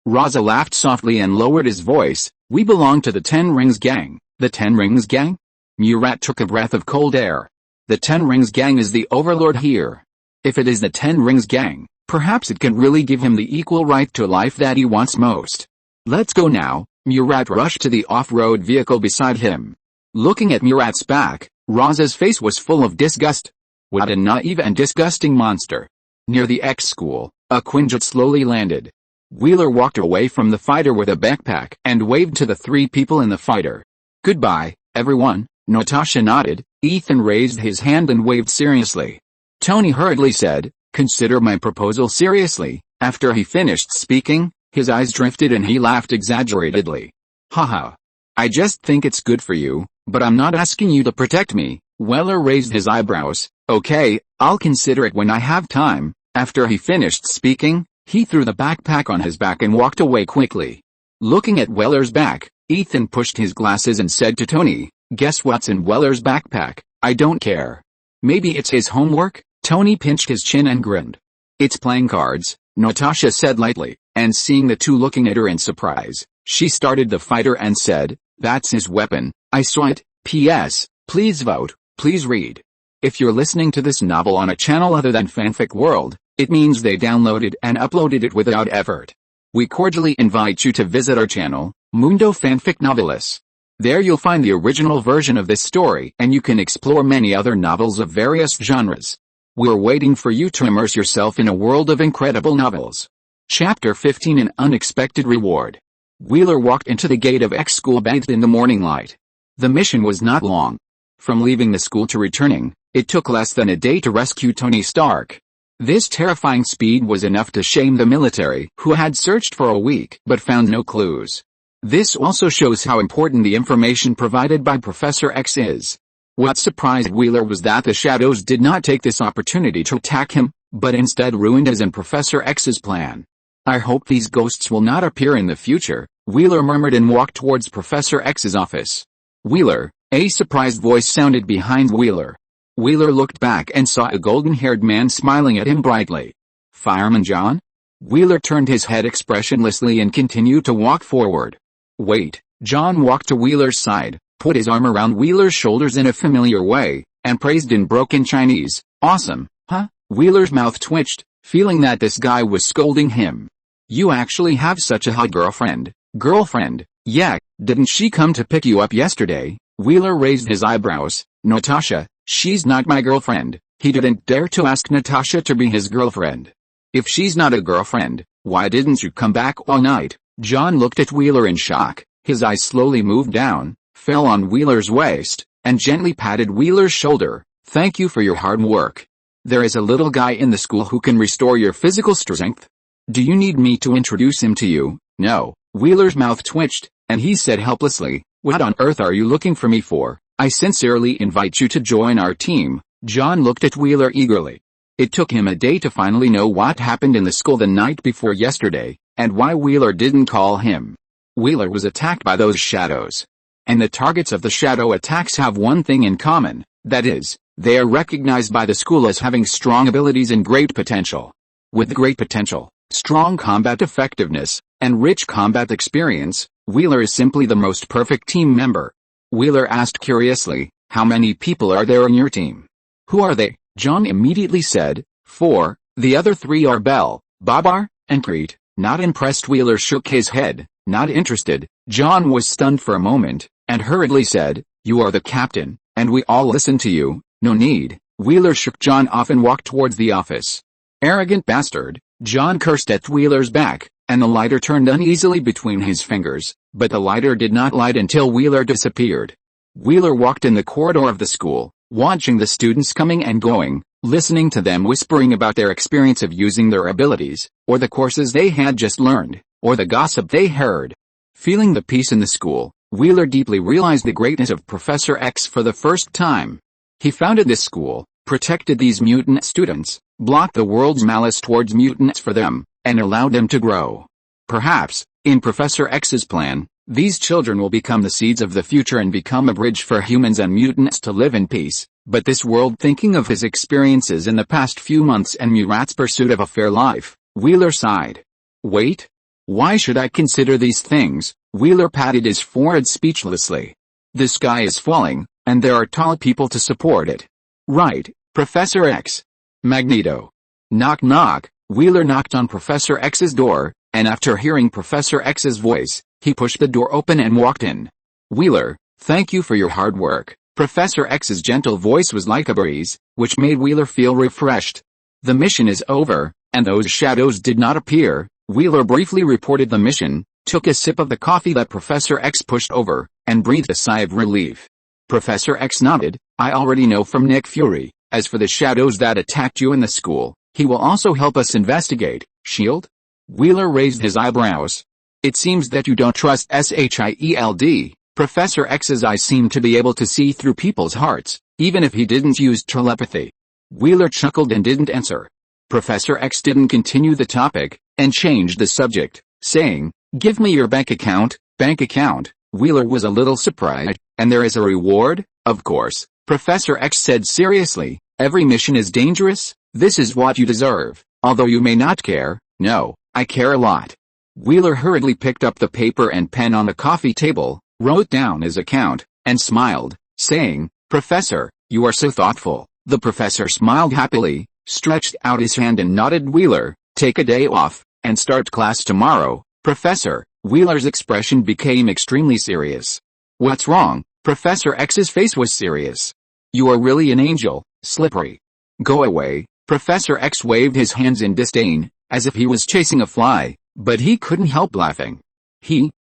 S1: Raza laughed softly and lowered his voice, we belong to the 10 Rings Gang. The 10 Rings Gang? Murat took a breath of cold air. The 10 Rings Gang is the overlord here. If it is the 10 Rings Gang, perhaps it can really give him the equal right to life that he wants most. Let's go now. Murat rushed to the off-road vehicle beside him. Looking at Murat's back, Raza's face was full of disgust. What a naive and disgusting monster. Near the X-School, a Quinjet slowly landed. Wheeler walked away from the fighter with a backpack and waved to the 3 people in the fighter. Goodbye, everyone. Natasha nodded. Ethan raised his hand and waved seriously. Tony hurriedly said, consider my proposal seriously. After he finished speaking, his eyes drifted and he laughed exaggeratedly. Haha. I just think it's good for you, but I'm not asking you to protect me. Wheeler raised his eyebrows. Okay, I'll consider it when I have time. After he finished speaking, he threw the backpack on his back and walked away quickly. Looking at Wheeler's back, Ethan pushed his glasses and said to Tony, guess what's in Wheeler's backpack? I don't care. Maybe it's his homework? Tony pinched his chin and grinned. It's playing cards, Natasha said lightly, and seeing the 2 looking at her in surprise, she started the fighter and said, that's his weapon, I saw it. P.S. Please vote, please read. If you're listening to this novel on a channel other than Fanfic World, it means they downloaded and uploaded it without effort. We cordially invite you to visit our channel, Mundo Fanfic Novelis. There you'll find the original version of this story and you can explore many other novels of various genres. We're waiting for you to immerse yourself in a world of incredible novels. Chapter 15 An Unexpected Reward. Wheeler walked into the gate of X-School bathed in the morning light. The mission was not long. From leaving the school to returning, it took less than a day to rescue Tony Stark. This terrifying speed was enough to shame the military, who had searched for a week but found no clues. This also shows how important the information provided by Professor X is. What surprised Wheeler was that the Shadows did not take this opportunity to attack him, but instead ruined his and Professor X's plan. I hope these ghosts will not appear in the future, Wheeler murmured and walked towards Professor X's office. Wheeler, a surprised voice sounded behind Wheeler. Wheeler looked back and saw a golden-haired man smiling at him brightly. Fireman John? Wheeler turned his head expressionlessly and continued to walk forward. Wait, John walked to Wheeler's side, put his arm around Wheeler's shoulders in a familiar way, and praised in broken Chinese, awesome, huh? Wheeler's mouth twitched, feeling that this guy was scolding him. You actually have such a hot girlfriend. Girlfriend? Yeah, didn't she come to pick you up yesterday? Wheeler raised his eyebrows. Natasha, she's not my girlfriend. He didn't dare to ask Natasha to be his girlfriend. If she's not a girlfriend, why didn't you come back all night? John looked at Wheeler in shock. His eyes slowly moved down, fell on Wheeler's waist, and gently patted Wheeler's shoulder. Thank you for your hard work. There is a little guy in the school who can restore your physical strength. Do you need me to introduce him to you? No. Wheeler's mouth twitched, and he said helplessly, "What on earth are you looking for me for? I sincerely invite you to join our team." John looked at Wheeler eagerly. It took him a day to finally know what happened in the school the night before yesterday, and why Wheeler didn't call him. Wheeler was attacked by those shadows. And the targets of the shadow attacks have one thing in common, that is, they are recognized by the school as having strong abilities and great potential. With great potential, strong combat effectiveness, and rich combat experience, Wheeler is simply the most perfect team member. Wheeler asked curiously, "How many people are there on your team?" "Who are they?" John immediately said, "4, the other 3 are Belle, Babar, and Crete." Not impressed. Wheeler shook his head, not interested. John was stunned for a moment, and hurriedly said, "You are the captain, and we all listen to you, no need." Wheeler shook John off and walked towards the office. "Arrogant bastard," John cursed at Wheeler's back, and the lighter turned uneasily between his fingers, but the lighter did not light until Wheeler disappeared. Wheeler walked in the corridor of the school, watching the students coming and going, listening to them whispering about their experience of using their abilities, or the courses they had just learned, or the gossip they heard. Feeling the peace in the school, Wheeler deeply realized the greatness of Professor X for the first time. He founded this school, protected these mutant students, blocked the world's malice towards mutants for them, and allowed them to grow. Perhaps, in Professor X's plan, these children will become the seeds of the future and become a bridge for humans and mutants to live in peace. But this world, thinking of his experiences in the past few months and Murat's pursuit of a fair life, Wheeler sighed. "Wait? Why should I consider these things?" Wheeler patted his forehead speechlessly. "The sky is falling, and there are tall people to support it. Right, Professor X. Magneto." Knock knock. Wheeler knocked on Professor X's door, and after hearing Professor X's voice, he pushed the door open and walked in. "Wheeler, thank you for your hard work." Professor X's gentle voice was like a breeze, which made Wheeler feel refreshed. "The mission is over, and those shadows did not appear." Wheeler briefly reported the mission, took a sip of the coffee that Professor X pushed over, and breathed a sigh of relief. Professor X nodded. "I already know from Nick Fury. As for the shadows that attacked you in the school, he will also help us investigate." "Shield?" Wheeler raised his eyebrows. "It seems that you don't trust SHIELD. Professor X's eyes seem to be able to see through people's hearts, even if he didn't use telepathy." Wheeler chuckled and didn't answer. Professor X didn't continue the topic, and changed the subject, saying, "Give me your bank account." "Bank account?" Wheeler was a little surprised. "And there is a reward?" "Of course," Professor X said seriously. "Every mission is dangerous. This is what you deserve, although you may not care." "No, I care a lot." Wheeler hurriedly picked up the paper and pen on the coffee table, wrote down his account, and smiled, saying, "Professor, you are so thoughtful." The professor smiled happily, stretched out his hand and nodded. "Wheeler, take a day off, and start class tomorrow." "Professor," Wheeler's expression became extremely serious. "What's wrong?" Professor X's face was serious. "You are really an angel, Slippery." "Go away." Professor X waved his hands in disdain, as if he was chasing a fly, but he couldn't help laughing.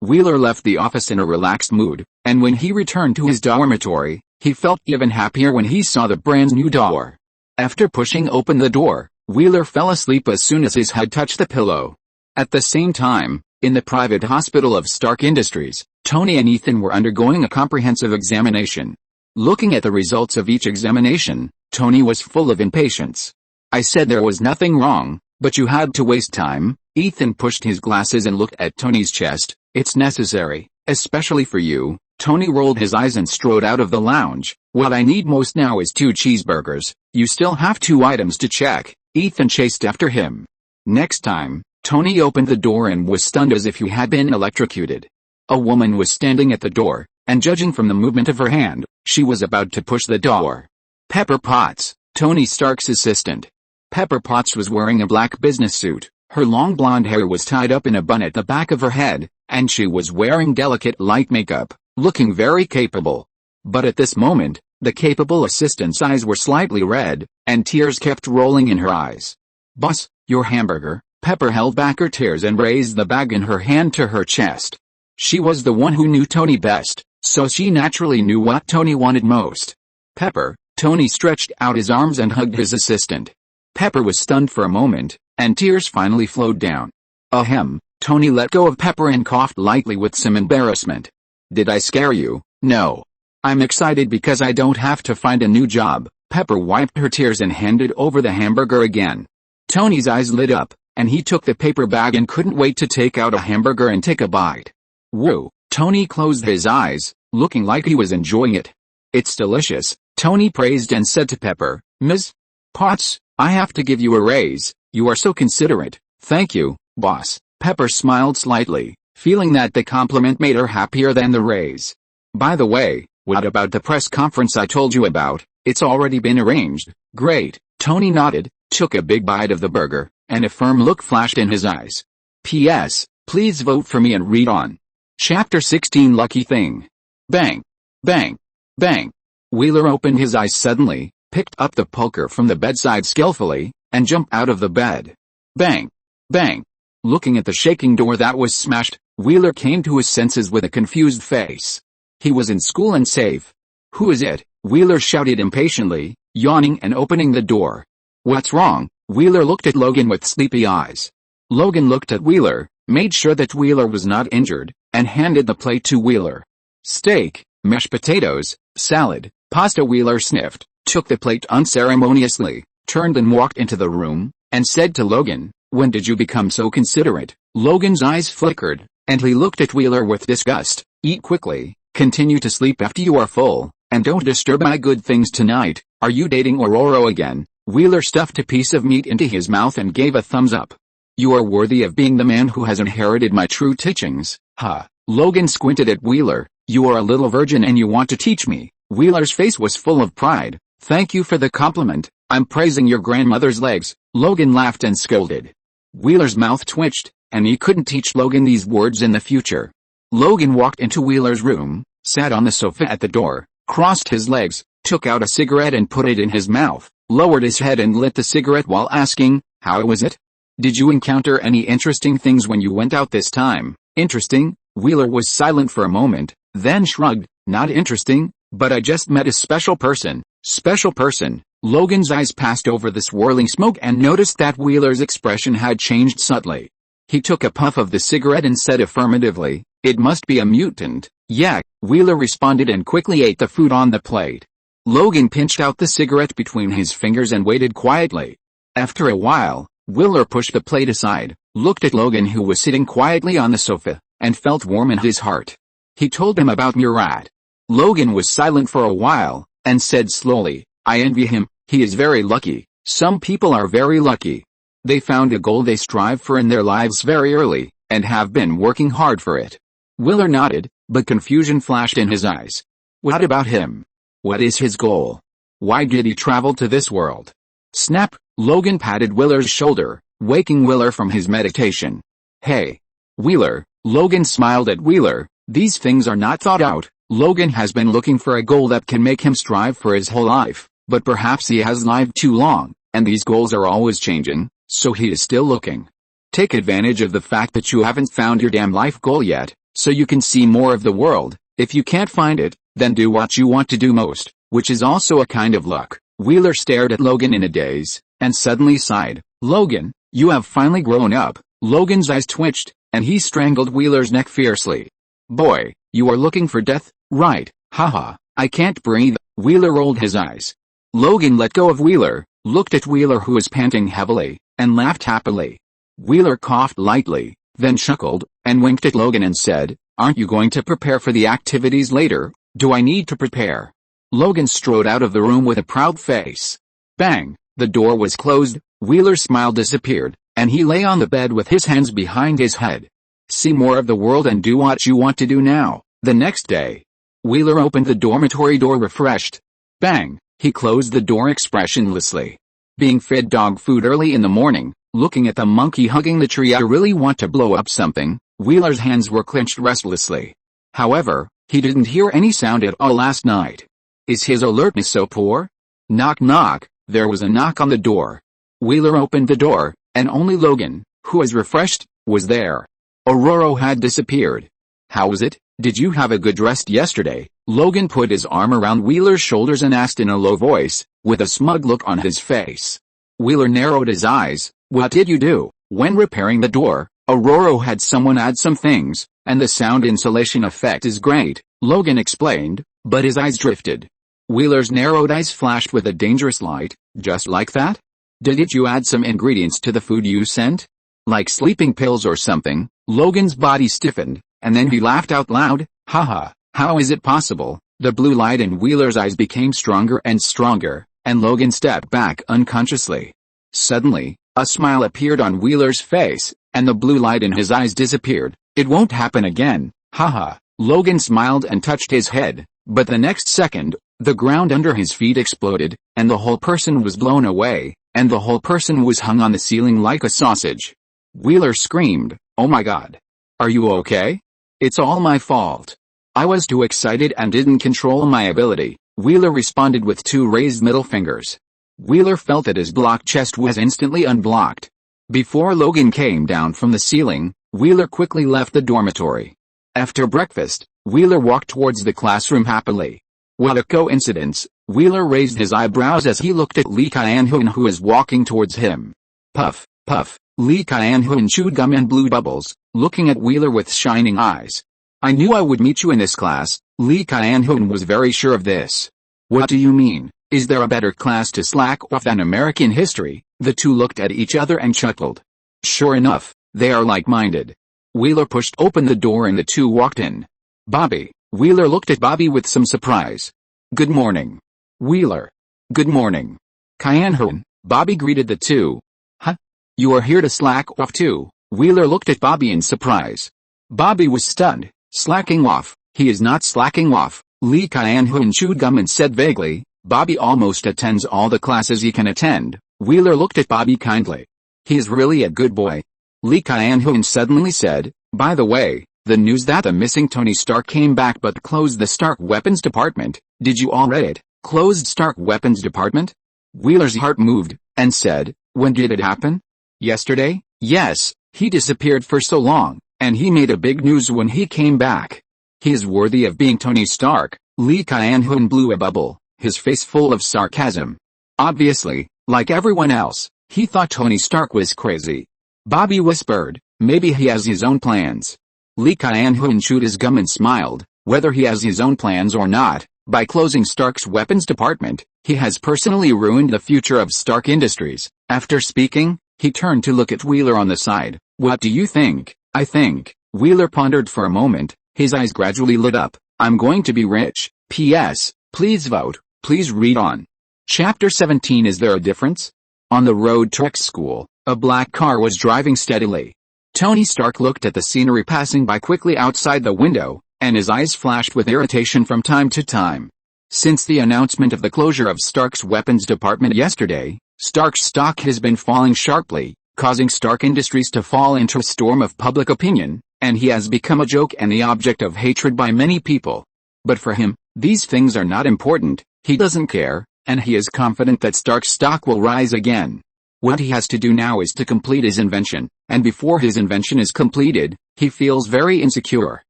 S1: Wheeler left the office in a relaxed mood, and when he returned to his dormitory, he felt even happier when he saw the brand new door. After pushing open the door, Wheeler fell asleep as soon as his head touched the pillow. At the same time, in the private hospital of Stark Industries, Tony and Ethan were undergoing a comprehensive examination. Looking at the results of each examination, Tony was full of impatience. "I said there was nothing wrong, but you had to waste time." Ethan pushed his glasses and looked at Tony's chest. "It's necessary, especially for you." Tony rolled his eyes and strode out of the lounge. "What I need most now is 2 cheeseburgers. You still have 2 items to check." Ethan chased after him. Next time, Tony opened the door and was stunned as if he had been electrocuted. A woman was standing at the door, and judging from the movement of her hand, she was about to push the door. Pepper Potts, Tony Stark's assistant. Pepper Potts was wearing a black business suit. Her long blonde hair was tied up in a bun at the back of her head, and she was wearing delicate light makeup, looking very capable. But at this moment, the capable assistant's eyes were slightly red, and tears kept rolling in her eyes. "Boss, your hamburger." Pepper held back her tears and raised the bag in her hand to her chest. She was the one who knew Tony best, so she naturally knew what Tony wanted most. "Pepper, Tony stretched out his arms and hugged his assistant. Pepper was stunned for a moment, and tears finally flowed down. Ahem, Tony let go of Pepper and coughed lightly with some embarrassment. Did I scare you? No. I'm excited because I don't have to find a new job. Pepper wiped her tears and handed over the hamburger again. Tony's eyes lit up, and he took the paper bag and couldn't wait to take out a hamburger and take a bite. Whoa, Tony closed his eyes, looking like he was enjoying it. It's delicious, Tony praised and said to Pepper, Ms. Potts, I have to give you a raise. You are so considerate. Thank you, boss. Pepper smiled slightly, feeling that the compliment made her happier than the raise. By the way, what about the press conference I told you about? It's already been arranged. Great. Tony nodded, took a big bite of the burger, and a firm look flashed in his eyes. P.S. Please vote for me and read on. Chapter 16 Lucky Thing. Bang. Bang. Bang. Wheeler opened his eyes suddenly, picked up the poker from the bedside skillfully, and jumped out of the bed. Bang. Bang. Looking at the shaking door that was smashed, Wheeler came to his senses with a confused face. He was in school and safe. Who is it? Wheeler shouted impatiently, yawning and opening the door. What's wrong? Wheeler looked at Logan with sleepy eyes. Logan looked at Wheeler, made sure that Wheeler was not injured, and handed the plate to Wheeler. Steak, mashed potatoes, salad, pasta. Wheeler sniffed, took the plate unceremoniously, turned and walked into the room, and said to Logan, when did you become so considerate? Logan's eyes flickered, and he looked at Wheeler with disgust. Eat quickly, continue to sleep after you are full, and don't disturb my good things tonight. Are you dating Ororo again? Wheeler stuffed a piece of meat into his mouth and gave a thumbs up. You are worthy of being the man who has inherited my true teachings. Huh. Logan squinted at Wheeler. You are a little virgin and you want to teach me. Wheeler's face was full of pride. Thank you for the compliment. I'm praising your grandmother's legs. Logan laughed and scolded. Wheeler's mouth twitched, and he couldn't teach Logan these words in the future. Logan walked into Wheeler's room, sat on the sofa at the door, crossed his legs, took out a cigarette and put it in his mouth, lowered his head and lit the cigarette while asking, how was it? Did you encounter any interesting things when you went out this time? Interesting? Wheeler was silent for a moment, then shrugged, not interesting, but I just met a special person. Special person. Logan's eyes passed over the swirling smoke and noticed that Wheeler's expression had changed subtly. He took a puff of the cigarette and said affirmatively, it must be a mutant. Yeah, Wheeler responded and quickly ate the food on the plate. Logan pinched out the cigarette between his fingers and waited quietly. After a while, Wheeler pushed the plate aside, looked at Logan who was sitting quietly on the sofa, and felt warm in his heart. He told him about Murat. Logan was silent for a while, and said slowly, I envy him, he is very lucky. Some people are very lucky. They found a goal they strive for in their lives very early, and have been working hard for it. Wheeler nodded, but confusion flashed in his eyes. What about him? What is his goal? Why did he travel to this world? Snap! Logan patted Wheeler's shoulder, waking Wheeler from his meditation. Hey! Wheeler! Logan smiled at Wheeler. These things are not thought out. Logan has been looking for a goal that can make him strive for his whole life, but perhaps he has lived too long, and these goals are always changing, so he is still looking. Take advantage of the fact that you haven't found your damn life goal yet, so you can see more of the world. If you can't find it, then do what you want to do most, which is also a kind of luck. Wheeler stared at Logan in a daze, and suddenly sighed. Logan, you have finally grown up. Logan's eyes twitched, and he strangled Wheeler's neck fiercely. Boy, you are looking for death, right? Haha, I can't breathe. Wheeler rolled his eyes. Logan let go of Wheeler, looked at Wheeler who was panting heavily, and laughed happily. Wheeler coughed lightly, then chuckled, and winked at Logan and said, aren't you going to prepare for the activities later? Do I need to prepare? Logan strode out of the room with a proud face. Bang! The door was closed, Wheeler's smile disappeared, and he lay on the bed with his hands behind his head. See more of the world and do what you want to do now. The next day, Wheeler opened the dormitory door refreshed. Bang! He closed the door expressionlessly. Being fed dog food early in the morning, looking at the monkey hugging the tree. I really want to blow up something. Wheeler's hands were clenched restlessly. However, he didn't hear any sound at all last night. Is his alertness so poor? Knock knock. There was a knock on the door. Wheeler opened the door, and only Logan, who was refreshed, was there. Ororo had disappeared. How was it? Did you have a good rest yesterday? Logan put his arm around Wheeler's shoulders and asked in a low voice, with a smug look on his face. Wheeler narrowed his eyes. What did you do? When repairing the door, Ororo had someone add some things, and the sound insulation effect is great, Logan explained, but his eyes drifted. Wheeler's narrowed eyes flashed with a dangerous light. Just like that? Did you add some ingredients to the food you sent? Like sleeping pills or something? Logan's body stiffened, and then he laughed out loud. Haha, how is it possible? The blue light in Wheeler's eyes became stronger and stronger, and Logan stepped back unconsciously. Suddenly, a smile appeared on Wheeler's face, and the blue light in his eyes disappeared. It won't happen again. Haha. Logan smiled and touched his head, but the next second, the ground under his feet exploded, and the whole person was blown away, and the whole person was hung on the ceiling like a sausage. Wheeler screamed, "Oh my God. Are you okay?" "It's all my fault. I was too excited and didn't control my ability," Wheeler responded with two raised middle fingers. Wheeler felt that his blocked chest was instantly unblocked. Before Logan came down from the ceiling, Wheeler quickly left the dormitory. After breakfast, Wheeler walked towards the classroom happily. What a coincidence, Wheeler raised his eyebrows as he looked at Lee Kyan-hoon, who was walking towards him. Puff, puff, Lee Kyan-hoon chewed gum and blew bubbles, looking at Wheeler with shining eyes. "I knew I would meet you in this class." Lee Kyan-hoon was very sure of this. "What do you mean? Is there a better class to slack off than American history?" The two looked at each other and chuckled. Sure enough, they are like-minded. Wheeler pushed open the door and the two walked in. "Bobby." Wheeler looked at Bobby with some surprise. "Good morning." Wheeler. "Good morning." Kyan-hoon. Bobby greeted the two. "Huh? You are here to slack off too?" Wheeler looked at Bobby in surprise. Bobby was stunned. "Slacking off? He is not slacking off." Lee Kyan-hoon chewed gum and said vaguely, "Bobby almost attends all the classes he can attend." Wheeler looked at Bobby kindly. "He is really a good boy." Lee Kyan-hoon suddenly said, "By the way, the news that the missing Tony Stark came back but closed the Stark Weapons Department, did you all read it?" "Closed Stark Weapons Department?" Wheeler's heart moved, and said, "When did it happen?" "Yesterday?" "Yes, he disappeared for so long, and he made a big news when he came back. He is worthy of being Tony Stark." Lee Kyan-hoon blew a bubble, his face full of sarcasm. Obviously, like everyone else, he thought Tony Stark was crazy. Bobby whispered, "Maybe he has his own plans." Lee Kyan-hoon chewed his gum and smiled. Whether he has his own plans or not, by closing Stark's weapons department, he has personally ruined the future of Stark Industries. After speaking, he turned to look at Wheeler on the side. "What do you think?" "I think." Wheeler pondered for a moment, his eyes gradually lit up. "I'm going to be rich. P.S. Please vote." Please read on. Chapter 17. Is there a difference? On the road to X school, a black car was driving steadily. Tony Stark looked at the scenery passing by quickly outside the window, and his eyes flashed with irritation from time to time. Since the announcement of the closure of Stark's weapons department yesterday, Stark's stock has been falling sharply, causing Stark Industries to fall into a storm of public opinion, and he has become a joke and the object of hatred by many people. But for him, these things are not important. He doesn't care, and he is confident that Stark's stock will rise again. What he has to do now is to complete his invention, and before his invention is completed, he feels very insecure.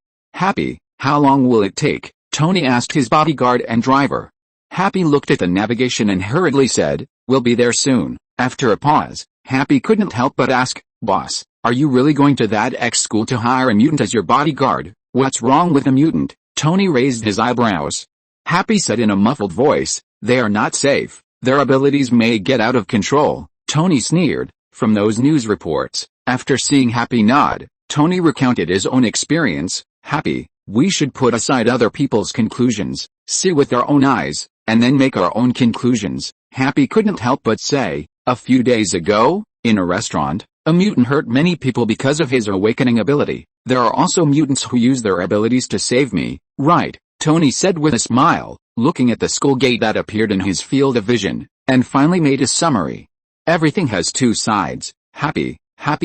S1: "Happy, how long will it take?" Tony asked his bodyguard and driver. Happy looked at the navigation and hurriedly said, "We'll be there soon." After a pause, Happy couldn't help but ask, "Boss, are you really going to that X school to hire a mutant as your bodyguard?" "What's wrong with a mutant?" Tony raised his eyebrows. Happy said in a muffled voice, "They are not safe. Their abilities may get out of control." Tony sneered, "From those news reports." After seeing Happy nod, Tony recounted his own experience. "Happy, we should put aside other people's conclusions, see with our own eyes, and then make our own conclusions." Happy couldn't help but say, "A few days ago, in a restaurant, a mutant hurt many people because of his awakening ability. There are also mutants who use their abilities to save me." "Right," Tony said with a smile, looking at the school gate that appeared in his field of vision, and finally made a summary. "Everything has two sides." Happy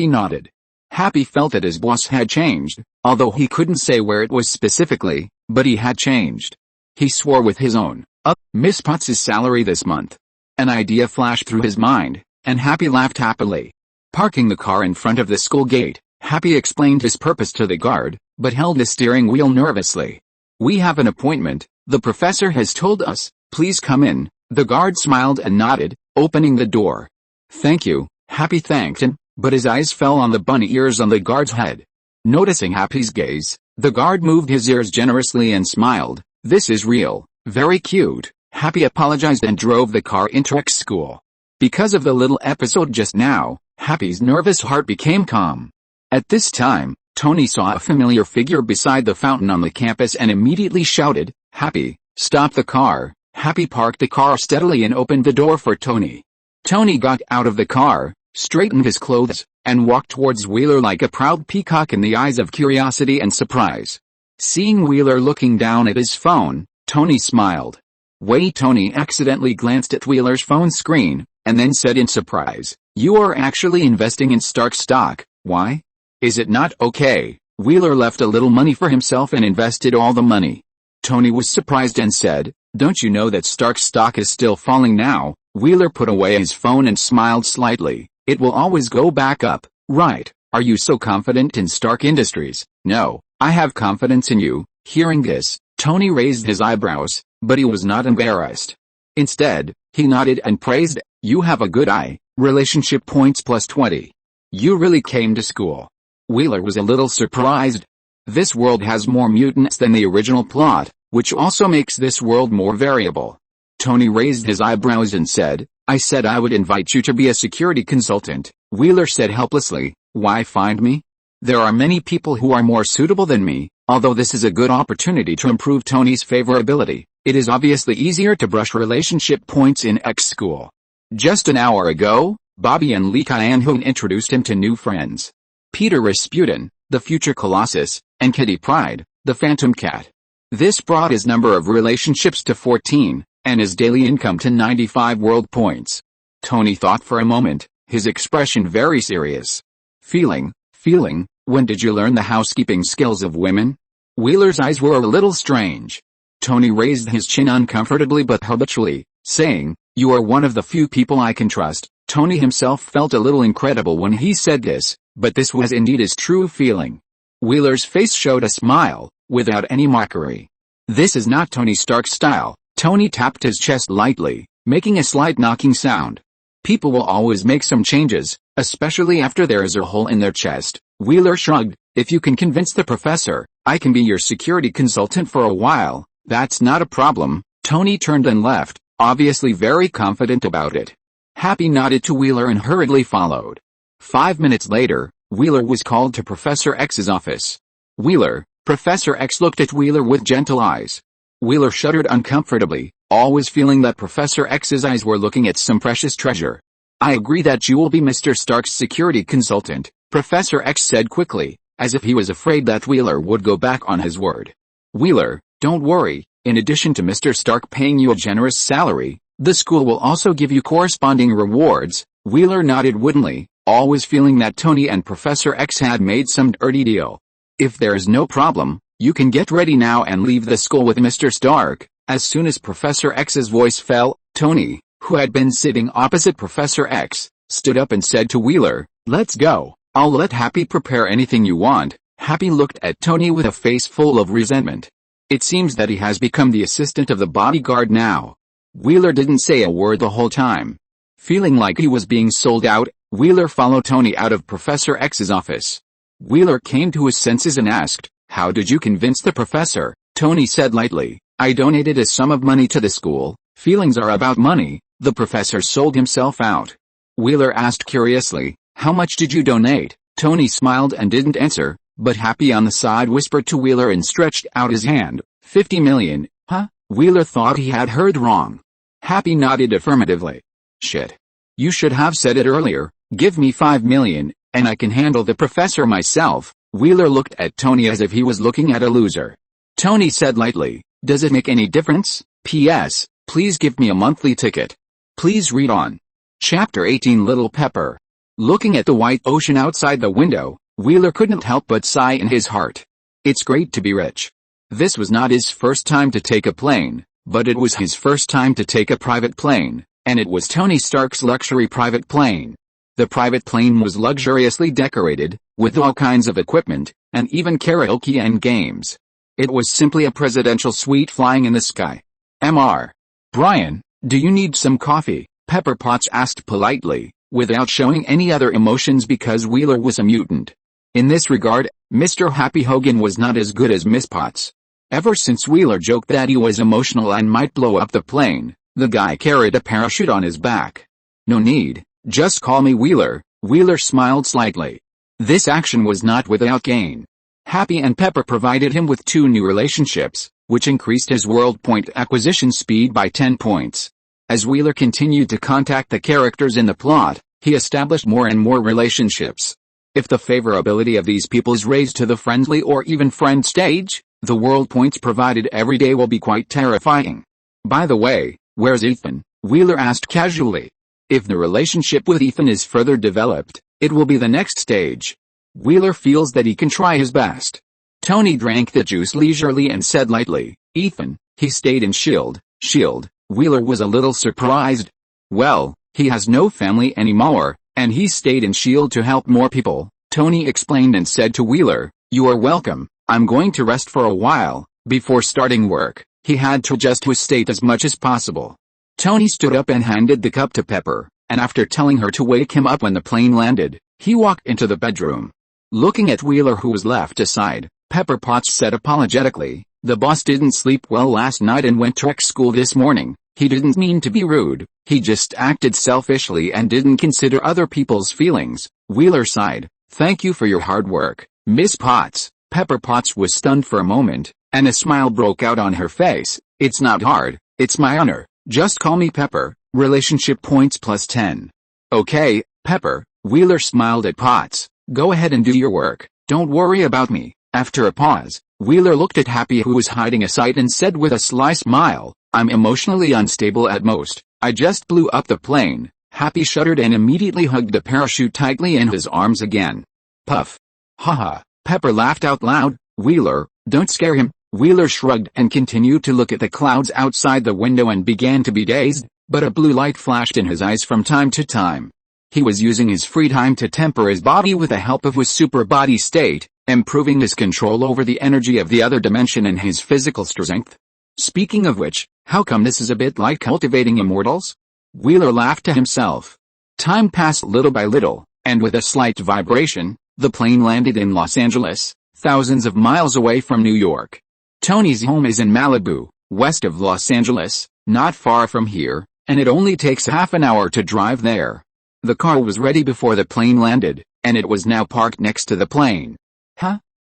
S1: nodded. Happy felt that his boss had changed, although he couldn't say where it was specifically, but he had changed. He swore with his own, Miss Potts' salary this month. An idea flashed through his mind, and Happy laughed happily. Parking the car in front of the school gate, Happy explained his purpose to the guard. but held the steering wheel nervously. "We have an appointment, the professor has told us, please come in." The guard smiled and nodded, opening the door. "Thank you," Happy thanked him, but his eyes fell on the bunny ears on the guard's head. Noticing Happy's gaze, the guard moved his ears generously and smiled. "This is real, very cute." Happy apologized and drove the car into X school. Because of the little episode just now, Happy's nervous heart became calm. At this time, Tony saw a familiar figure beside the fountain on the campus and immediately shouted, "Happy, stop the car." Happy parked the car steadily and opened the door for Tony. Tony got out of the car, straightened his clothes, and walked towards Wheeler like a proud peacock in the eyes of curiosity and surprise. Seeing Wheeler looking down at his phone, Tony smiled. "Wait." Tony accidentally glanced at Wheeler's phone screen, and then said in surprise, "You are actually investing in Stark stock. Why? Is it not okay?" Wheeler left a little money for himself and invested all the money. Tony was surprised and said, "Don't you know that Stark stock is still falling now?" Wheeler put away his phone and smiled slightly. "It will always go back up, right? Are you so confident in Stark Industries?" "No, I have confidence in you." Hearing this, Tony raised his eyebrows, but he was not embarrassed. Instead, he nodded and praised, "You have a good eye, relationship points plus 20. You really came to school." Wheeler was a little surprised. This world has more mutants than the original plot, which also makes this world more variable. Tony raised his eyebrows and said, "I said I would invite you to be a security consultant." Wheeler said helplessly, "Why find me? There are many people who are more suitable than me." Although this is a good opportunity to improve Tony's favorability, it is obviously easier to brush relationship points in X school. Just an hour ago, Bobby and Lee Kyan-hoon introduced him to new friends. Peter Rasputin, the future Colossus, and Kitty Pryde, the Phantom Cat. This brought his number of relationships to 14, and his daily income to 95 world points. Tony thought for a moment, his expression very serious. Feeling, when did you learn the housekeeping skills of women?" Wheeler's eyes were a little strange. Tony raised his chin uncomfortably but habitually, saying, "You are one of the few people I can trust." Tony himself felt a little incredible when he said this, but this was indeed his true feeling. Wheeler's face showed a smile, without any mockery. "This is not Tony Stark's style." Tony tapped his chest lightly, making a slight knocking sound. "People will always make some changes, especially after there is a hole in their chest." Wheeler shrugged. "If you can convince the professor, I can be your security consultant for a while. That's not a problem." Tony turned and left, obviously very confident about it. Happy nodded to Wheeler and hurriedly followed. 5 minutes later, Wheeler was called to Professor X's office. Professor X looked at Wheeler with gentle eyes. Wheeler shuddered uncomfortably, always feeling that Professor X's eyes were looking at some precious treasure. "I agree that you will be Mr. Stark's security consultant," Professor X said quickly, as if he was afraid that Wheeler would go back on his word. "Wheeler, don't worry, in addition to Mr. Stark paying you a generous salary, the school will also give you corresponding rewards." Wheeler nodded woodenly, always feeling that Tony and Professor X had made some dirty deal. "If there is no problem, you can get ready now and leave the school with Mr. Stark." As soon as Professor X's voice fell, Tony, who had been sitting opposite Professor X, stood up and said to Wheeler, "Let's go. I'll let Happy prepare anything you want." Happy looked at Tony with a face full of resentment. It seems that he has become the assistant of the bodyguard now. Wheeler didn't say a word the whole time. Feeling like he was being sold out, Wheeler followed Tony out of Professor X's office. Wheeler came to his senses and asked, "How did you convince the professor?" Tony said lightly, "I donated a sum of money to the school." Feelings are about money. The professor sold himself out. Wheeler asked curiously, "How much did you donate?" Tony smiled and didn't answer, but Happy on the side whispered to Wheeler and stretched out his hand. 50 million, huh? Wheeler thought he had heard wrong. Happy nodded affirmatively. "Shit. You should have said it earlier. Give me 5 million, and I can handle the professor myself." Wheeler looked at Tony as if he was looking at a loser. Tony said lightly, "Does it make any difference? P.S. Please give me a monthly ticket." Please read on. Chapter 18 Little Pepper. Looking at the white ocean outside the window, Wheeler couldn't help but sigh in his heart. It's great to be rich. This was not his first time to take a plane, but it was his first time to take a private plane, and it was Tony Stark's luxury private plane. The private plane was luxuriously decorated, with all kinds of equipment, and even karaoke and games. It was simply a presidential suite flying in the sky. Mr. Brian, do you need some coffee? Pepper Potts asked politely, without showing any other emotions because Wheeler was a mutant. In this regard, Mr. Happy Hogan was not as good as Miss Potts. Ever since Wheeler joked that he was emotional and might blow up the plane, the guy carried a parachute on his back. No need, just call me Wheeler. Wheeler smiled slightly. This action was not without gain. Happy and Pepper provided him with 2 new relationships, which increased his world point acquisition speed by 10 points. As Wheeler continued to contact the characters in the plot, he established more and more relationships. If the favorability of these people is raised to the friendly or even friend stage, the world points provided every day will be quite terrifying. By the way, where's Ethan? Wheeler asked casually. If the relationship with Ethan is further developed, it will be the next stage. Wheeler feels that he can try his best. Tony drank the juice leisurely and said lightly, Ethan, he stayed in S.H.I.E.L.D. Wheeler was a little surprised. Well, he has no family anymore, and he stayed in S.H.I.E.L.D. to help more people, Tony explained and said to Wheeler, you are welcome, I'm going to rest for a while. Before starting work, he had to adjust his state as much as possible. Tony stood up and handed the cup to Pepper, and after telling her to wake him up when the plane landed, he walked into the bedroom. Looking at Wheeler who was left aside, Pepper Potts said apologetically, the boss didn't sleep well last night and went to rec school this morning. He didn't mean to be rude, he just acted selfishly and didn't consider other people's feelings. Wheeler sighed, thank you for your hard work, Miss Potts. Pepper Potts was stunned for a moment, and a smile broke out on her face. It's not hard, it's my honor. Just call me Pepper. Relationship points plus 10. Okay, Pepper. Wheeler smiled at Potts. Go ahead and do your work. Don't worry about me. After a pause, Wheeler looked at Happy who was hiding a sight and said with a sly smile, I'm emotionally unstable at most. I just blew up the plane. Happy shuddered and immediately hugged the parachute tightly in his arms again. Puff. Haha. Pepper laughed out loud. Wheeler, don't scare him. Wheeler shrugged and continued to look at the clouds outside the window and began to be dazed, but a blue light flashed in his eyes from time to time. He was using his free time to temper his body with the help of his super body state, improving his control over the energy of the other dimension and his physical strength. Speaking of which, how come this is a bit like cultivating immortals? Wheeler laughed to himself. Time passed little by little, and with a slight vibration, the plane landed in Los Angeles, thousands of miles away from New York. Tony's home is in Malibu, west of Los Angeles, not far from here, and it only takes half an hour to drive there. The car was ready before the plane landed, and it was now parked next to the plane.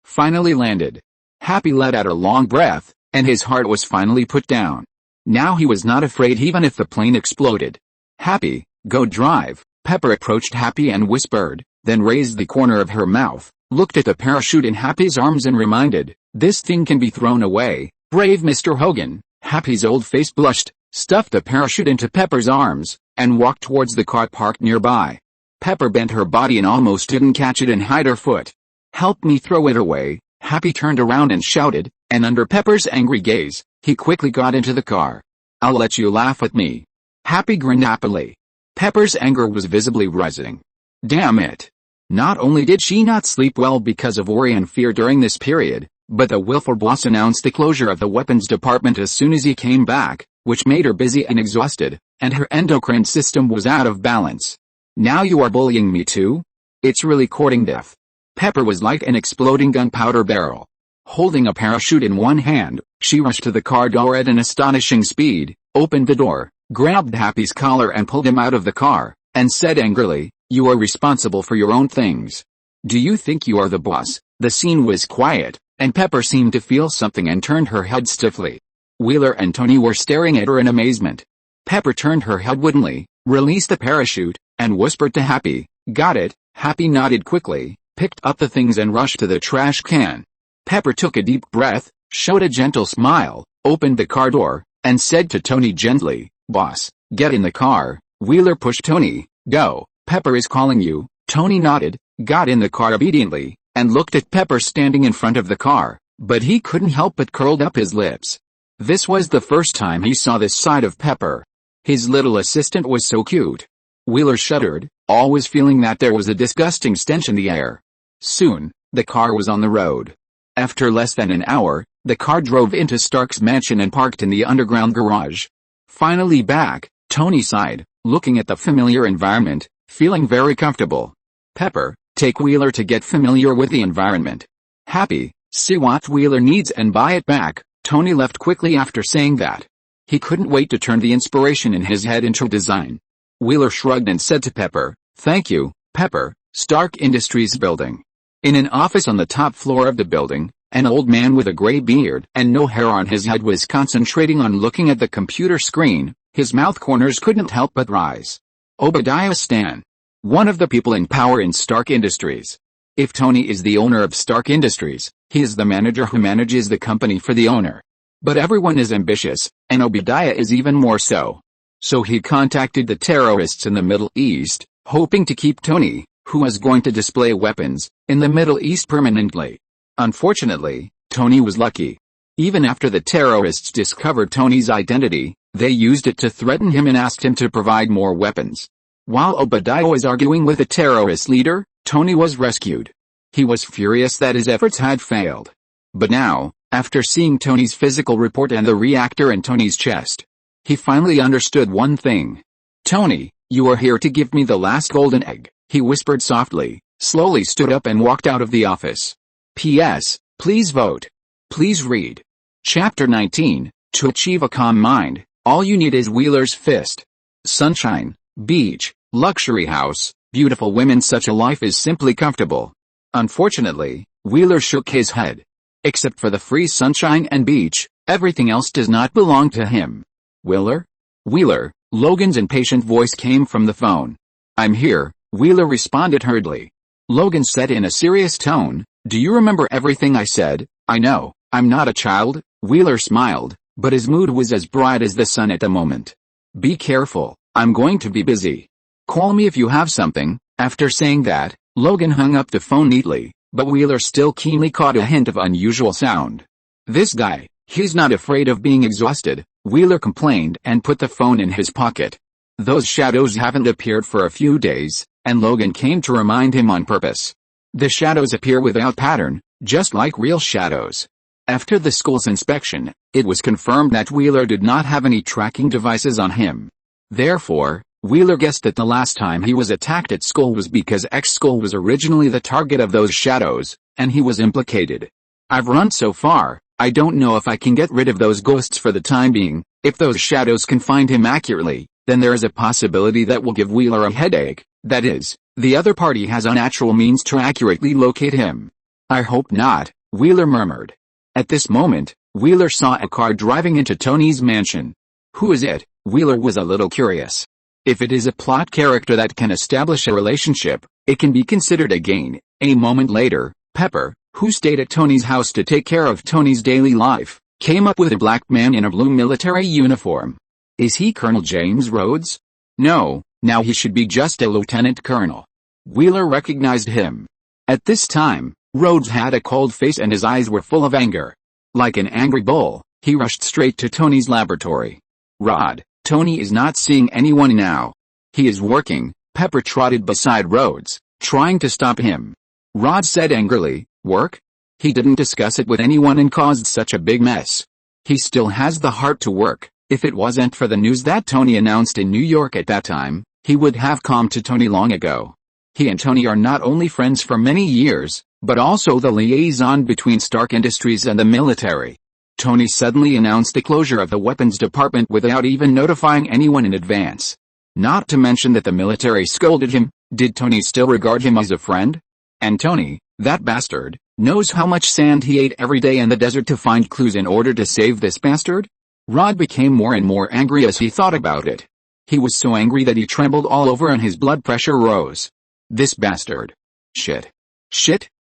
S1: Finally landed. Happy let out a long breath, and his heart was finally put down. Now he was not afraid even if the plane exploded. Happy, go drive. Pepper approached Happy and whispered, then raised the corner of her mouth, looked at the parachute in Happy's arms and reminded, this thing can be thrown away. Brave Mr. Hogan. Happy's old face blushed, stuffed the parachute into Pepper's arms, and walked towards the car parked nearby. Pepper bent her body and almost didn't catch it and hide her foot. Help me throw it away. Happy turned around and shouted, and under Pepper's angry gaze, he quickly got into the car. I'll let you laugh at me. Happy grinned happily. Pepper's anger was visibly rising. Damn it. Not only did she not sleep well because of worry and fear during this period, but the willful boss announced the closure of the weapons department as soon as he came back, which made her busy and exhausted, and her endocrine system was out of balance. Now you are bullying me too? It's really courting death. Pepper was like an exploding gunpowder barrel. Holding a parachute in one hand, she rushed to the car door at an astonishing speed, opened the door, grabbed Happy's collar and pulled him out of the car, and said angrily, you are responsible for your own things. Do you think you are the boss? The scene was quiet, and Pepper seemed to feel something and turned her head stiffly. Wheeler and Tony were staring at her in amazement. Pepper turned her head woodenly, released the parachute, and whispered to Happy, got it. Happy nodded quickly, picked up the things and rushed to the trash can. Pepper took a deep breath, showed a gentle smile, opened the car door, and said to Tony gently, boss, get in the car. Wheeler pushed Tony, go, Pepper is calling you. Tony nodded, got in the car obediently, and looked at Pepper standing in front of the car, but he couldn't help but curled up his lips. This was the first time he saw this side of Pepper. His little assistant was so cute. Wheeler shuddered, always feeling that there was a disgusting stench in the air. Soon, the car was on the road. After less than an hour, the car drove into Stark's mansion and parked in the underground garage. Finally back, Tony sighed, looking at the familiar environment, feeling very comfortable. Pepper, take Wheeler to get familiar with the environment. Happy, see what Wheeler needs and buy it back. Tony left quickly after saying that. He couldn't wait to turn the inspiration in his head into design. Wheeler shrugged and said to Pepper, "Thank you, Pepper." Stark Industries building. In an office on the top floor of the building, an old man with a gray beard and no hair on his head was concentrating on looking at the computer screen. His mouth corners couldn't help but rise. Obadiah Stan. One of the people in power in Stark Industries. If Tony is the owner of Stark Industries, he is the manager who manages the company for the owner. But everyone is ambitious, and Obadiah is even more so. So he contacted the terrorists in the Middle East, hoping to keep Tony, who was going to display weapons, in the Middle East permanently. Unfortunately, Tony was lucky. Even after the terrorists discovered Tony's identity, they used it to threaten him and asked him to provide more weapons. While Obadiah was arguing with the terrorist leader, Tony was rescued. He was furious that his efforts had failed. But now, after seeing Tony's physical report and the reactor in Tony's chest, he finally understood one thing. "Tony, you are here to give me the last golden egg," he whispered softly, slowly stood up and walked out of the office. P.S. Please vote. Please read. Chapter 19, To achieve a calm mind, all you need is Wheeler's fist. Sunshine, beach, luxury house, beautiful women. Such a life is simply comfortable. Unfortunately, Wheeler shook his head. Except for the free sunshine and beach, everything else does not belong to him. Wheeler? Wheeler, Logan's impatient voice came from the phone. "I'm here," Wheeler responded hurriedly. Logan said in a serious tone, "Do you remember everything I said?" "I know, I'm not a child," Wheeler smiled, but his mood was as bright as the sun at the moment. "Be careful, I'm going to be busy. Call me if you have something." After saying that, Logan hung up the phone neatly, but Wheeler still keenly caught a hint of unusual sound. "This guy, he's not afraid of being exhausted," Wheeler complained and put the phone in his pocket. "Those shadows haven't appeared for a few days," and Logan came to remind him on purpose. "The shadows appear without pattern, just like real shadows." After the school's inspection, it was confirmed that Wheeler did not have any tracking devices on him. Therefore, Wheeler guessed that the last time he was attacked at school was because X-School was originally the target of those shadows, and he was implicated. "I've run so far, I don't know if I can get rid of those ghosts for the time being. If those shadows can find him accurately, then there is a possibility that will give Wheeler a headache, that is, the other party has unnatural means to accurately locate him." "I hope not," Wheeler murmured. At this moment, Wheeler saw a car driving into Tony's mansion. "Who is it?" Wheeler was a little curious. If it is a plot character that can establish a relationship, it can be considered a gain. A moment later, Pepper, who stayed at Tony's house to take care of Tony's daily life, came up with a black man in a blue military uniform. "Is he Colonel James Rhodes?" "No, now he should be just a lieutenant colonel." Wheeler recognized him. At this time, Rhodes had a cold face and his eyes were full of anger. Like an angry bull, he rushed straight to Tony's laboratory. "Rod, Tony is not seeing anyone now. He is working." Pepper trotted beside Rhodes, trying to stop him. Rod said angrily, "Work? He didn't discuss it with anyone and caused such a big mess. He still has the heart to work. If it wasn't for the news that Tony announced in New York at that time, he would have come to Tony long ago. He and Tony are not only friends for many years, but also the liaison between Stark Industries and the military. Tony suddenly announced the closure of the weapons department without even notifying anyone in advance. Not to mention that the military scolded him. Did Tony still regard him as a friend? And Tony, that bastard, knows how much sand he ate every day in the desert to find clues in order to save this bastard? Rod became more and more angry as he thought about it. He was so angry that he trembled all over and his blood pressure rose. This bastard. Shit.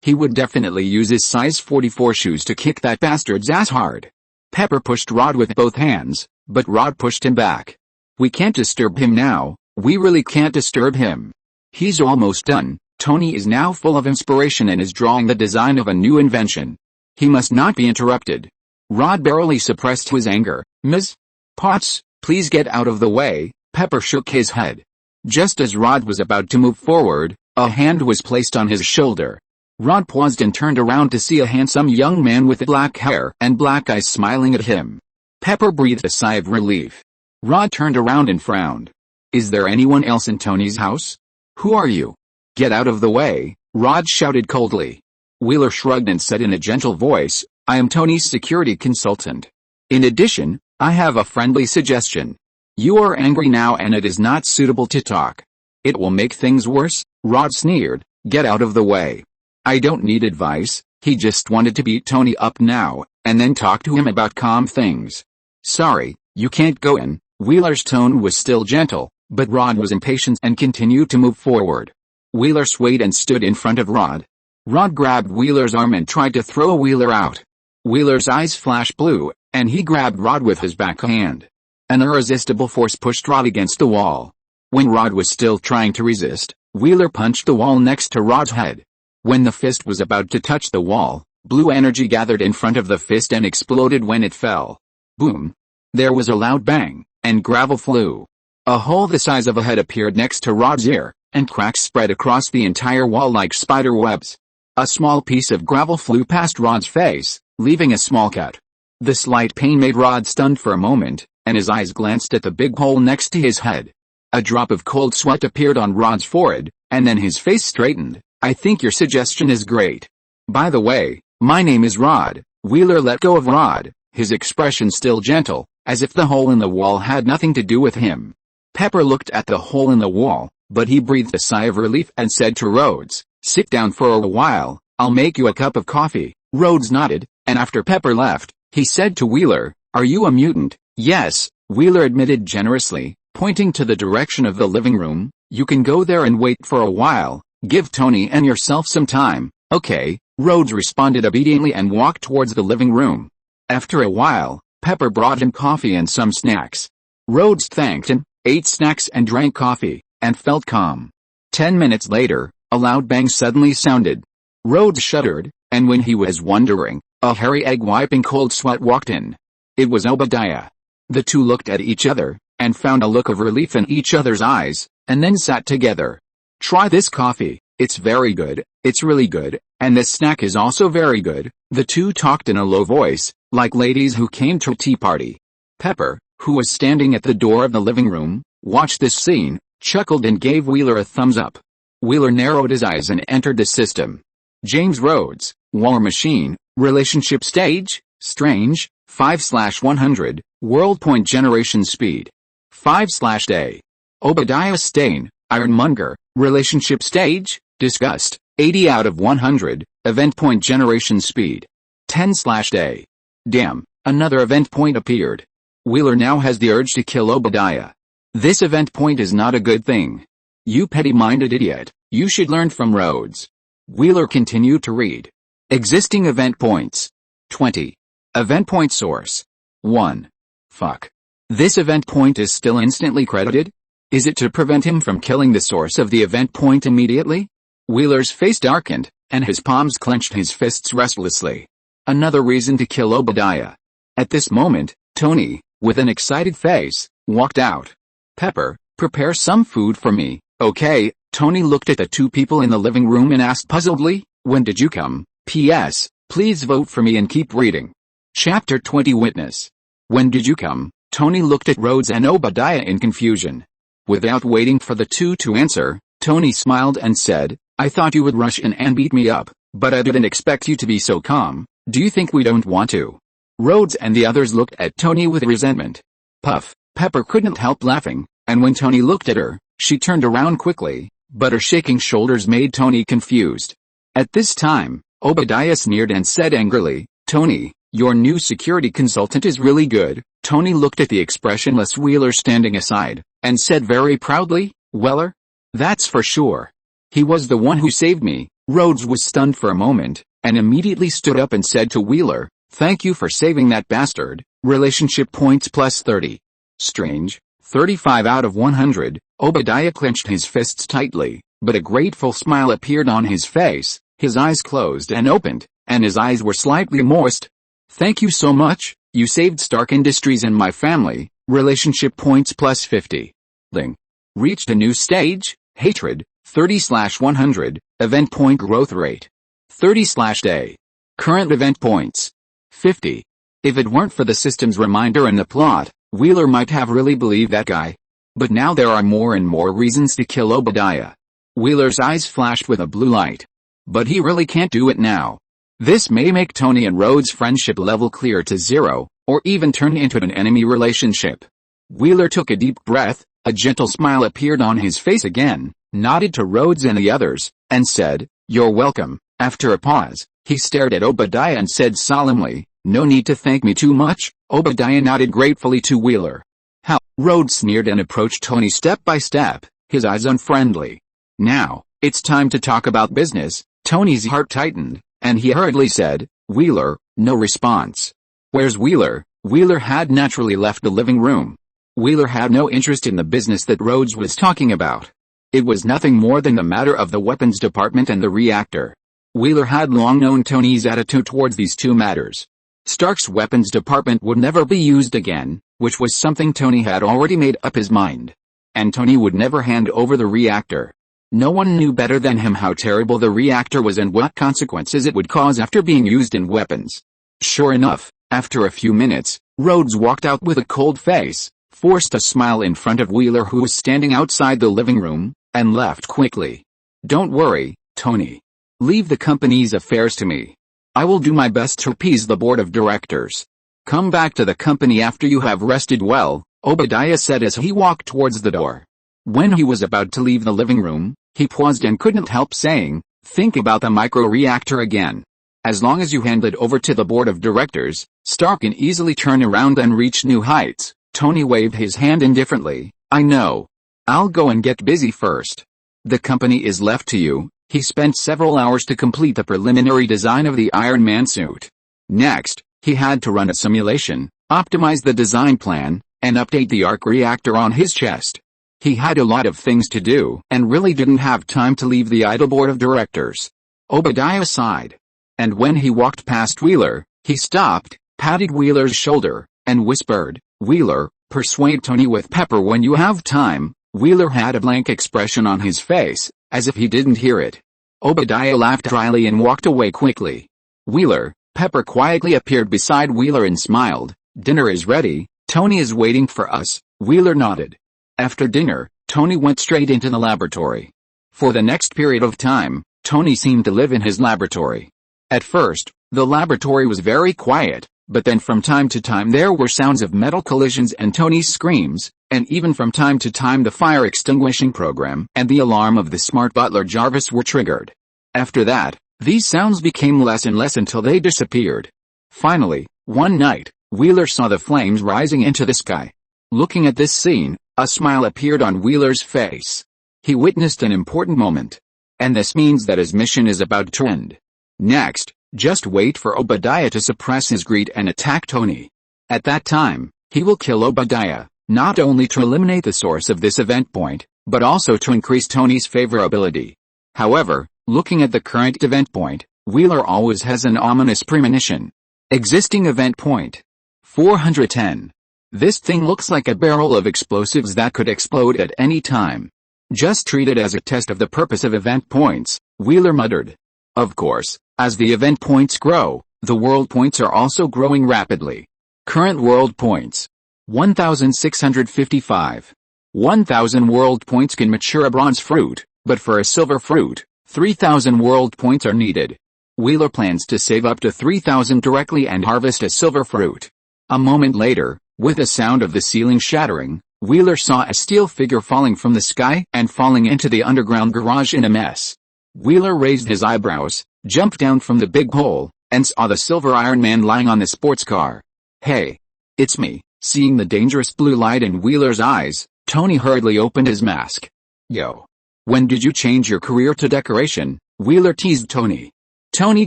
S1: He would definitely use his size 44 shoes to kick that bastard's ass hard. Pepper pushed Rod with both hands, but Rod pushed him back. "We can't disturb him now, we really can't disturb him. He's almost done." Tony is now full of inspiration and is drawing the design of a new invention. He must not be interrupted. Rod barely suppressed his anger. "Ms. Potts, please get out of the way." Pepper shook his head. Just as Rod was about to move forward, a hand was placed on his shoulder. Rod paused and turned around to see a handsome young man with black hair and black eyes smiling at him. Pepper breathed a sigh of relief. Rod turned around and frowned. Is there anyone else in Tony's house? Who are you? Get out of the way, Rod shouted coldly. Wheeler shrugged and said in a gentle voice, I am Tony's security consultant. In addition, I have a friendly suggestion. You are angry now and it is not suitable to talk. It will make things worse, Rod sneered. Get out of the way. I don't need advice, he just wanted to beat Tony up now, and then talk to him about calm things. Sorry, you can't go in. Wheeler's tone was still gentle, but Rod was impatient and continued to move forward. Wheeler swayed and stood in front of Rod. Rod grabbed Wheeler's arm and tried to throw Wheeler out. Wheeler's eyes flashed blue, and he grabbed Rod with his backhand. An irresistible force pushed Rod against the wall. When Rod was still trying to resist, Wheeler punched the wall next to Rod's head. When the fist was about to touch the wall, blue energy gathered in front of the fist and exploded when it fell. Boom! There was a loud bang, and gravel flew. A hole the size of a head appeared next to Rod's ear, and cracks spread across the entire wall like spider webs. A small piece of gravel flew past Rod's face, leaving a small cut. The slight pain made Rod stunned for a moment, and his eyes glanced at the big hole next to his head. A drop of cold sweat appeared on Rod's forehead, and then his face straightened. I think your suggestion is great. By the way, my name is Rod. Wheeler let go of Rod, his expression still gentle, as if the hole in the wall had nothing to do with him. Pepper looked at the hole in the wall, but he breathed a sigh of relief and said to Rhodes, sit down for a while, I'll make you a cup of coffee. Rhodes nodded, and after Pepper left, he said to Wheeler, are you a mutant? Yes, Wheeler admitted generously, pointing to the direction of the living room. You can go there and wait for a while. Give Tony and yourself some time. Okay, Rhodes responded obediently and walked towards the living room. After a while, Pepper brought him coffee and some snacks. Rhodes thanked him, ate snacks and drank coffee, and felt calm. 10 minutes later, a loud bang suddenly sounded. Rhodes shuddered, and when he was wondering, a hairy egg wiping cold sweat walked in. It was Obadiah. The two looked at each other, and found a look of relief in each other's eyes, and then sat together. Try this coffee, it's very good, it's really good, and this snack is also very good. The two talked in a low voice, like ladies who came to a tea party. Pepper, who was standing at the door of the living room, watched this scene, chuckled and gave Wheeler a thumbs up. Wheeler narrowed his eyes and entered the system. James Rhodes, War Machine, Relationship Stage, Strange, 5/100, World Point Generation Speed, 5/day. Obadiah Stane, Ironmonger, Relationship Stage, Disgust, 80 out of 100, Event Point Generation Speed, 10/day. Damn, another event point appeared. Wheeler now has the urge to kill Obadiah. This event point is not a good thing. You petty-minded idiot, you should learn from Rhodes. Wheeler continued to read. Existing event points. 20. Event point source. 1. Fuck. This event point is still instantly credited? Is it to prevent him from killing the source of the event point immediately? Wheeler's face darkened, and his palms clenched his fists restlessly. Another reason to kill Obadiah. At this moment, Tony, with an excited face, walked out. Pepper, prepare some food for me, okay? Tony looked at the two people in the living room and asked puzzledly, when did you come? P.S. Please vote for me and keep reading. Chapter 20 Witness. When did you come? Tony looked at Rhodes and Obadiah in confusion. Without waiting for the two to answer, Tony smiled and said, I thought you would rush in and beat me up, but I didn't expect you to be so calm. Do you think we don't want to? Rhodes and the others looked at Tony with resentment. Puff. Pepper couldn't help laughing, and when Tony looked at her, she turned around quickly, but her shaking shoulders made Tony confused. At this time, Obadiah sneered and said angrily, Tony, your new security consultant is really good. Tony looked at the expressionless Wheeler standing aside, and said very proudly, Weller? That's for sure. He was the one who saved me. Rhodes was stunned for a moment, and immediately stood up and said to Wheeler, thank you for saving that bastard. Relationship points plus 30. Strange, 35 out of 100. Obadiah clenched his fists tightly, but a grateful smile appeared on his face. His eyes closed and opened, and his eyes were slightly moist. Thank you so much, you saved Stark Industries and my family. Relationship points plus 50. Ling. Reached a new stage, hatred, 30/100, event point growth rate. 30/day. Current event points. 50. If it weren't for the system's reminder and the plot, Wheeler might have really believed that guy. But now there are more and more reasons to kill Obadiah. Wheeler's eyes flashed with a blue light. But he really can't do it now. This may make Tony and Rhodes' friendship level clear to 0, or even turn into an enemy relationship. Wheeler took a deep breath, a gentle smile appeared on his face again, nodded to Rhodes and the others, and said, "You're welcome." After a pause, he stared at Obadiah and said solemnly, "No need to thank me too much." Obadiah nodded gratefully to Wheeler. "How?" Rhodes sneered and approached Tony step by step, his eyes unfriendly. "Now, it's time to talk about business." Tony's heart tightened, and he hurriedly said, "Wheeler." No response. "Where's Wheeler?" Wheeler had naturally left the living room. Wheeler had no interest in the business that Rhodes was talking about. It was nothing more than the matter of the weapons department and the reactor. Wheeler had long known Tony's attitude towards these two matters. Stark's weapons department would never be used again, which was something Tony had already made up his mind. And Tony would never hand over the reactor. No one knew better than him how terrible the reactor was and what consequences it would cause after being used in weapons. Sure enough, after a few minutes, Rhodes walked out with a cold face, forced a smile in front of Wheeler who was standing outside the living room, and left quickly. "Don't worry, Tony. Leave the company's affairs to me. I will do my best to appease the board of directors. Come back to the company after you have rested well," Obadiah said as he walked towards the door. When he was about to leave the living room, he paused and couldn't help saying, "Think about the micro-reactor again. As long as you hand it over to the board of directors, Stark can easily turn around and reach new heights." Tony waved his hand indifferently. "I know. I'll go and get busy first. The company is left to you." He spent several hours to complete the preliminary design of the Iron Man suit. Next, he had to run a simulation, optimize the design plan, and update the arc reactor on his chest. He had a lot of things to do, and really didn't have time to leave the idle board of directors. Obadiah sighed. And when he walked past Wheeler, he stopped, patted Wheeler's shoulder, and whispered, "Wheeler, persuade Tony with pepper when you have time." Wheeler had a blank expression on his face, as if he didn't hear it. Obadiah laughed dryly and walked away quickly. Wheeler, Pepper quietly appeared beside Wheeler and smiled. "Dinner is ready. Tony is waiting for us." Wheeler nodded. After dinner, Tony went straight into the laboratory. For the next period of time, Tony seemed to live in his laboratory. At first, the laboratory was very quiet, but then from time to time there were sounds of metal collisions and Tony's screams, and even from time to time the fire extinguishing program and the alarm of the smart butler Jarvis were triggered. After that, these sounds became less and less until they disappeared. Finally, one night, Wheeler saw the flames rising into the sky. Looking at this scene, a smile appeared on Wheeler's face. He witnessed an important moment. And this means that his mission is about to end. Next, just wait for Obadiah to suppress his greed and attack Tony. At that time, he will kill Obadiah, not only to eliminate the source of this event point, but also to increase Tony's favorability. However, looking at the current event point, Wheeler always has an ominous premonition. Existing event point 410. This thing looks like a barrel of explosives that could explode at any time. Just treat it as a test of the purpose of event points, Wheeler muttered. Of course, as the event points grow, the world points are also growing rapidly. Current world points 1,655. 1,000 world points can mature a bronze fruit, but for a silver fruit, 3,000 world points are needed. Wheeler plans to save up to 3,000 directly and harvest a silver fruit. A moment later, with a sound of the ceiling shattering, Wheeler saw a steel figure falling from the sky and falling into the underground garage in a mess. Wheeler raised his eyebrows, jumped down from the big hole, and saw the silver Iron Man lying on the sports car. "Hey. It's me." Seeing the dangerous blue light in Wheeler's eyes, Tony hurriedly opened his mask. "Yo. When did you change your career to decoration?" Wheeler teased Tony. Tony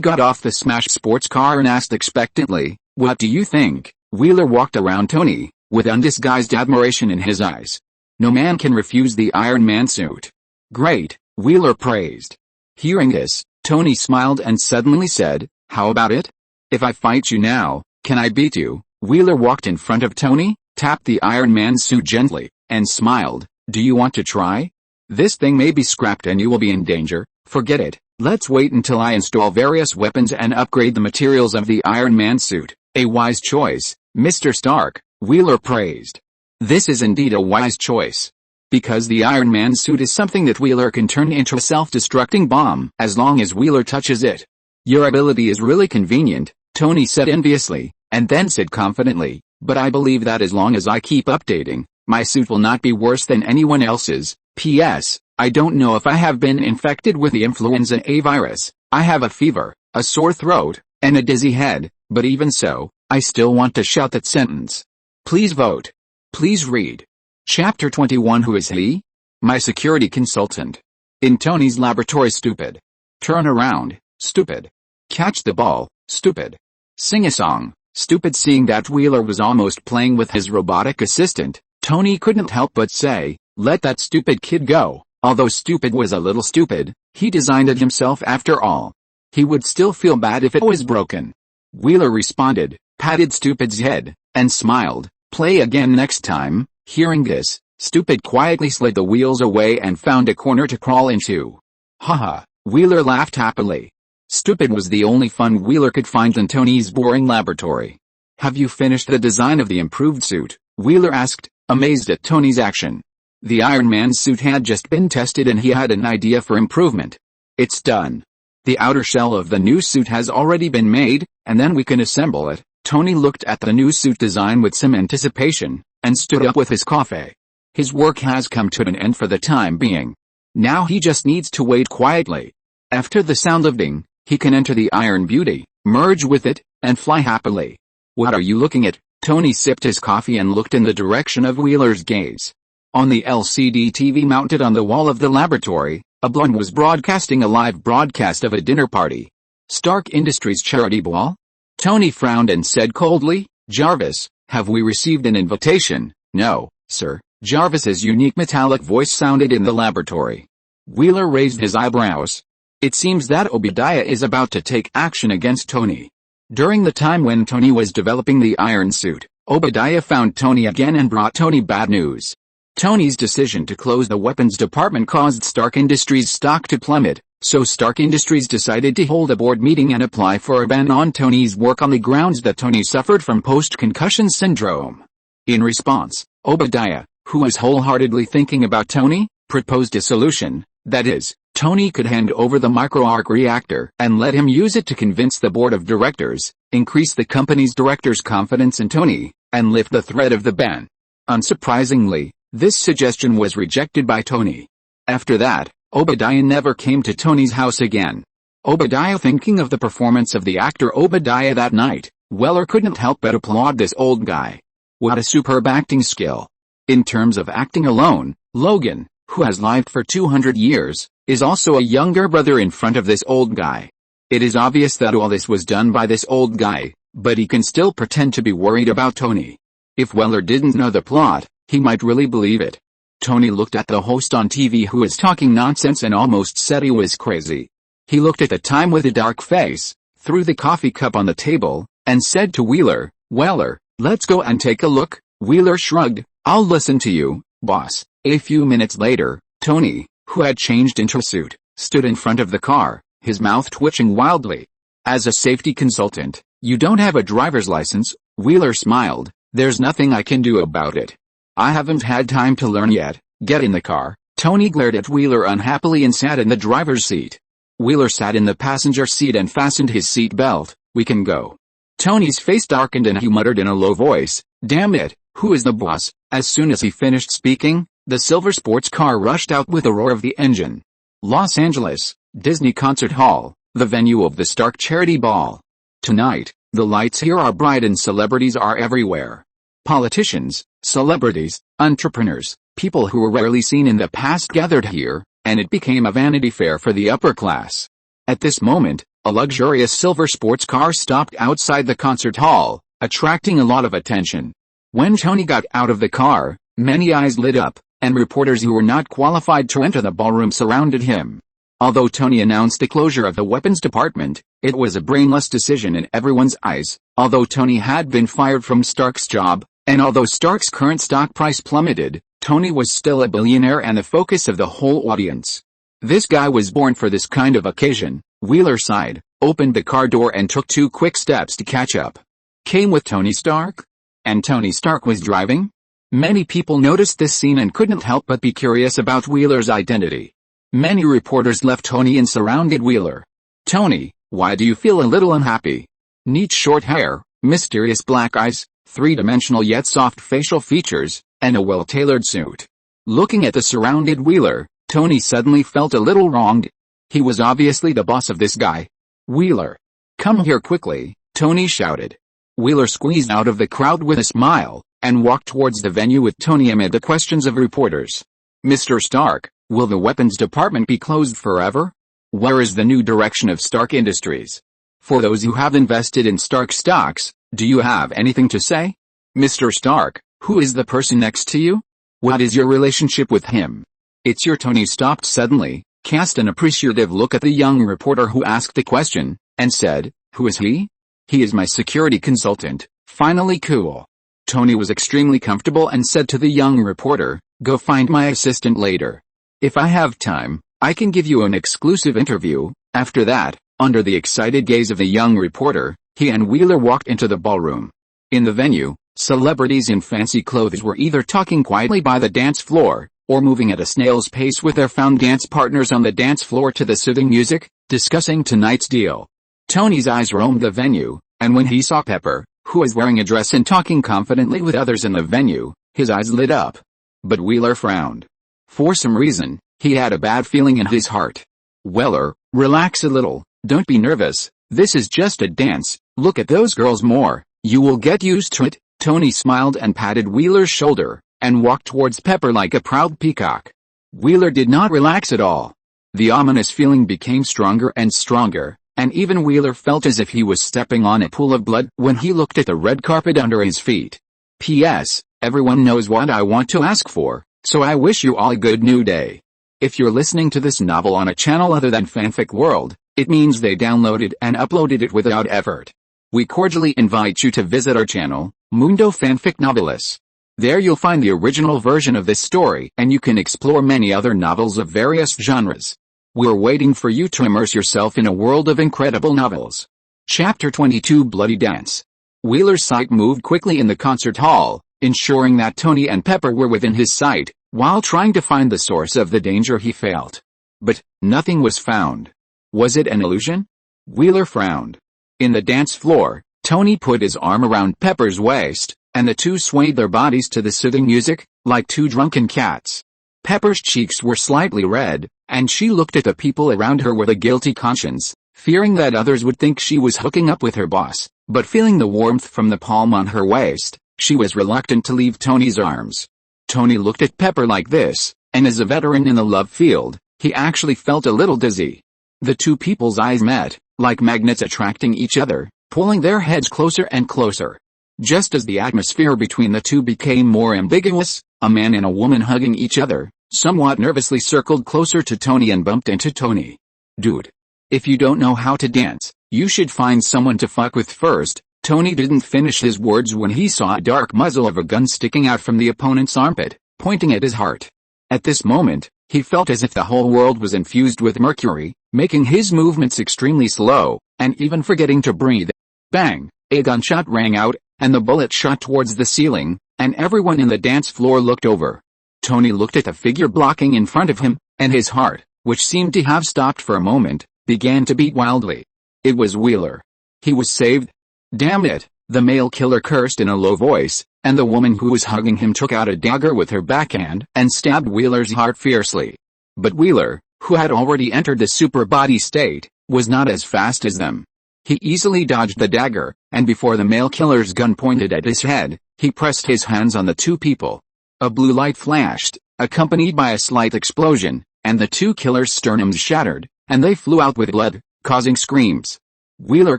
S1: got off the smashed sports car and asked expectantly, "What do you think?" Wheeler walked around Tony, with undisguised admiration in his eyes. "No man can refuse the Iron Man suit." "Great," Wheeler praised. Hearing this, Tony smiled and suddenly said, "How about it? If I fight you now, can I beat you?" Wheeler walked in front of Tony, tapped the Iron Man suit gently, and smiled. Do you want to try? This thing may be scrapped and you will be in danger. Forget it. Let's wait until I install various weapons and upgrade the materials of the Iron Man suit. A wise choice, Mr. Stark, Wheeler praised. This is indeed a wise choice. Because the Iron Man suit is something that Wheeler can turn into a self-destructing bomb as long as Wheeler touches it. Your ability is really convenient, Tony said enviously, and then said confidently, but I believe that as long as I keep updating, my suit will not be worse than anyone else's. P.S. I don't know if I have been infected with the influenza A virus. I have a fever, a sore throat, and a dizzy head, but even so, I still want to shout that sentence. Please vote. Please read. Chapter 21. Who is he? My security consultant. In Tony's laboratory. Stupid. Turn around, stupid. Catch the ball, stupid. Sing a song, stupid. Seeing that Wheeler was almost playing with his robotic assistant, Tony couldn't help but say, let that stupid kid go. Although stupid was a little stupid, he designed it himself after all. He would still feel bad if it was broken. Wheeler responded, patted Stupid's head, and smiled, play again next time. Hearing this, Stupid quietly slid the wheels away and found a corner to crawl into. Haha, Wheeler laughed happily. Stupid was the only fun Wheeler could find in Tony's boring laboratory. Have you finished the design of the improved suit? Wheeler asked, amazed at Tony's action. The Iron Man suit had just been tested and he had an idea for improvement. It's done. The outer shell of the new suit has already been made, and then we can assemble it. Tony looked at the new suit design with some anticipation, and stood up with his coffee. His work has come to an end for the time being. Now he just needs to wait quietly. After the sound of ding, he can enter the Iron Beauty, merge with it, and fly happily. What are you looking at? Tony sipped his coffee and looked in the direction of Wheeler's gaze. On the LCD TV mounted on the wall of the laboratory, a blonde was broadcasting a live broadcast of a dinner party. Stark Industries charity ball? Tony frowned and said coldly, Jarvis, have we received an invitation? No, sir. Jarvis's unique metallic voice sounded in the laboratory. Wheeler raised his eyebrows. It seems that Obadiah is about to take action against Tony. During the time when Tony was developing the iron suit, Obadiah found Tony again and brought Tony bad news. Tony's decision to close the weapons department caused Stark Industries' stock to plummet, so Stark Industries decided to hold a board meeting and apply for a ban on Tony's work on the grounds that Tony suffered from post-concussion syndrome. In response, Obadiah, who was wholeheartedly thinking about Tony, proposed a solution. That is, Tony could hand over the micro-arc reactor and let him use it to convince the board of directors, increase the company's directors' confidence in Tony, and lift the threat of the ban. Unsurprisingly, this suggestion was rejected by Tony. After that, Obadiah never came to Tony's house again. Obadiah thinking of the performance of the actor Obadiah that night, Wheeler couldn't help but applaud this old guy. What a superb acting skill. In terms of acting alone, Logan, who has lived for 200 years, is also a younger brother in front of this old guy. It is obvious that all this was done by this old guy, but he can still pretend to be worried about Tony. If Wheeler didn't know the plot, he might really believe it. Tony looked at the host on TV who was talking nonsense and almost said he was crazy. He looked at the time with a dark face, threw the coffee cup on the table, and said to Wheeler, Wheeler, let's go and take a look. Wheeler shrugged, I'll listen to you, boss. A few minutes later, Tony, who had changed into a suit, stood in front of the car, his mouth twitching wildly. As a safety consultant, you don't have a driver's license, Wheeler smiled. There's nothing I can do about it. I haven't had time to learn yet. Get in the car. Tony glared at Wheeler unhappily and sat in the driver's seat. Wheeler sat in the passenger seat and fastened his seat belt. We can go. Tony's face darkened and he muttered in a low voice, damn it, who is the boss? As soon as he finished speaking, the silver sports car rushed out with a roar of the engine. Los Angeles, Disney Concert Hall, the venue of the Stark Charity Ball. Tonight, the lights here are bright and celebrities are everywhere. Politicians, celebrities, entrepreneurs, people who were rarely seen in the past gathered here, and it became a vanity fair for the upper class. At this moment, a luxurious silver sports car stopped outside the concert hall, attracting a lot of attention. When Tony got out of the car, many eyes lit up, and reporters who were not qualified to enter the ballroom surrounded him. Although Tony announced the closure of the weapons department, it was a brainless decision in everyone's eyes. Although Tony had been fired from Stark's job, and although Stark's current stock price plummeted, Tony was still a billionaire and the focus of the whole audience. This guy was born for this kind of occasion. Wheeler sighed, opened the car door and took 2 quick steps to catch up. Came with Tony Stark? And Tony Stark was driving? Many people noticed this scene and couldn't help but be curious about Wheeler's identity. Many reporters left Tony and surrounded Wheeler. Tony, why do you feel a little unhappy? Neat short hair, mysterious black eyes, 3-dimensional yet soft facial features, and a well-tailored suit. Looking at the surrounded Wheeler, Tony suddenly felt a little wronged. He was obviously the boss of this guy. Wheeler. Come here quickly, Tony shouted. Wheeler squeezed out of the crowd with a smile, and walked towards the venue with Tony amid the questions of reporters. Mr. Stark, will the weapons department be closed forever? Where is the new direction of Stark Industries? For those who have invested in Stark stocks, do you have anything to say? Mr. Stark, who is the person next to you? What is your relationship with him? It's your Tony stopped suddenly, cast an appreciative look at the young reporter who asked the question, and said, who is he? He is my security consultant, finally cool. Tony was extremely comfortable and said to the young reporter, go find my assistant later. If I have time, I can give you an exclusive interview. After that, under the excited gaze of the young reporter, he and Wheeler walked into the ballroom. In the venue, celebrities in fancy clothes were either talking quietly by the dance floor, or moving at a snail's pace with their found dance partners on the dance floor to the soothing music, discussing tonight's deal. Tony's eyes roamed the venue, and when he saw Pepper, who was wearing a dress and talking confidently with others in the venue, his eyes lit up. But Wheeler frowned. For some reason, he had a bad feeling in his heart. Weller, relax a little, don't be nervous, this is just a dance, look at those girls more, you will get used to it. Tony smiled and patted Wheeler's shoulder, and walked towards Pepper like a proud peacock. Wheeler did not relax at all. The ominous feeling became stronger and stronger, and even Wheeler felt as if he was stepping on a pool of blood when he looked at the red carpet under his feet. P.S. Everyone knows what I want to ask for, so I wish you all a good new day. If you're listening to this novel on a channel other than Fanfic World, it means they downloaded and uploaded it without effort. We cordially invite you to visit our channel, Mundo Fanfic Novelis. There you'll find the original version of this story and you can explore many other novels of various genres. We're waiting for you to immerse yourself in a world of incredible novels. Chapter 22 Bloody Dance. Wheeler's sight moved quickly in the concert hall, ensuring that Tony and Pepper were within his sight, while trying to find the source of the danger he felt. But nothing was found. Was it an illusion? Wheeler frowned. In the dance floor, Tony put his arm around Pepper's waist, and the two swayed their bodies to the soothing music, like two drunken cats. Pepper's cheeks were slightly red, and she looked at the people around her with a guilty conscience, fearing that others would think she was hooking up with her boss, but feeling the warmth from the palm on her waist, she was reluctant to leave Tony's arms. Tony looked at Pepper like this, and as a veteran in the love field, he actually felt a little dizzy. The two people's eyes met, like magnets attracting each other, pulling their heads closer and closer. Just as the atmosphere between the two became more ambiguous, a man and a woman hugging each other, somewhat nervously circled closer to Tony and bumped into Tony. Dude. If you don't know how to dance, you should find someone to fuck with first. Tony didn't finish his words when he saw a dark muzzle of a gun sticking out from the opponent's armpit, pointing at his heart. At this moment, he felt as if the whole world was infused with mercury, making his movements extremely slow, and even forgetting to breathe. Bang! A gunshot rang out, and the bullet shot towards the ceiling, and everyone in the dance floor looked over. Tony looked at the figure blocking in front of him, and his heart, which seemed to have stopped for a moment, began to beat wildly. It was Wheeler. He was saved. Damn it, the male killer cursed in a low voice, and the woman who was hugging him took out a dagger with her backhand and stabbed Wheeler's heart fiercely. But Wheeler, who had already entered the super body state, was not as fast as them. He easily dodged the dagger, and before the male killer's gun pointed at his head, he pressed his hands on the two people. A blue light flashed, accompanied by a slight explosion, and the two killers' sternums shattered, and they flew out with blood, causing screams. Wheeler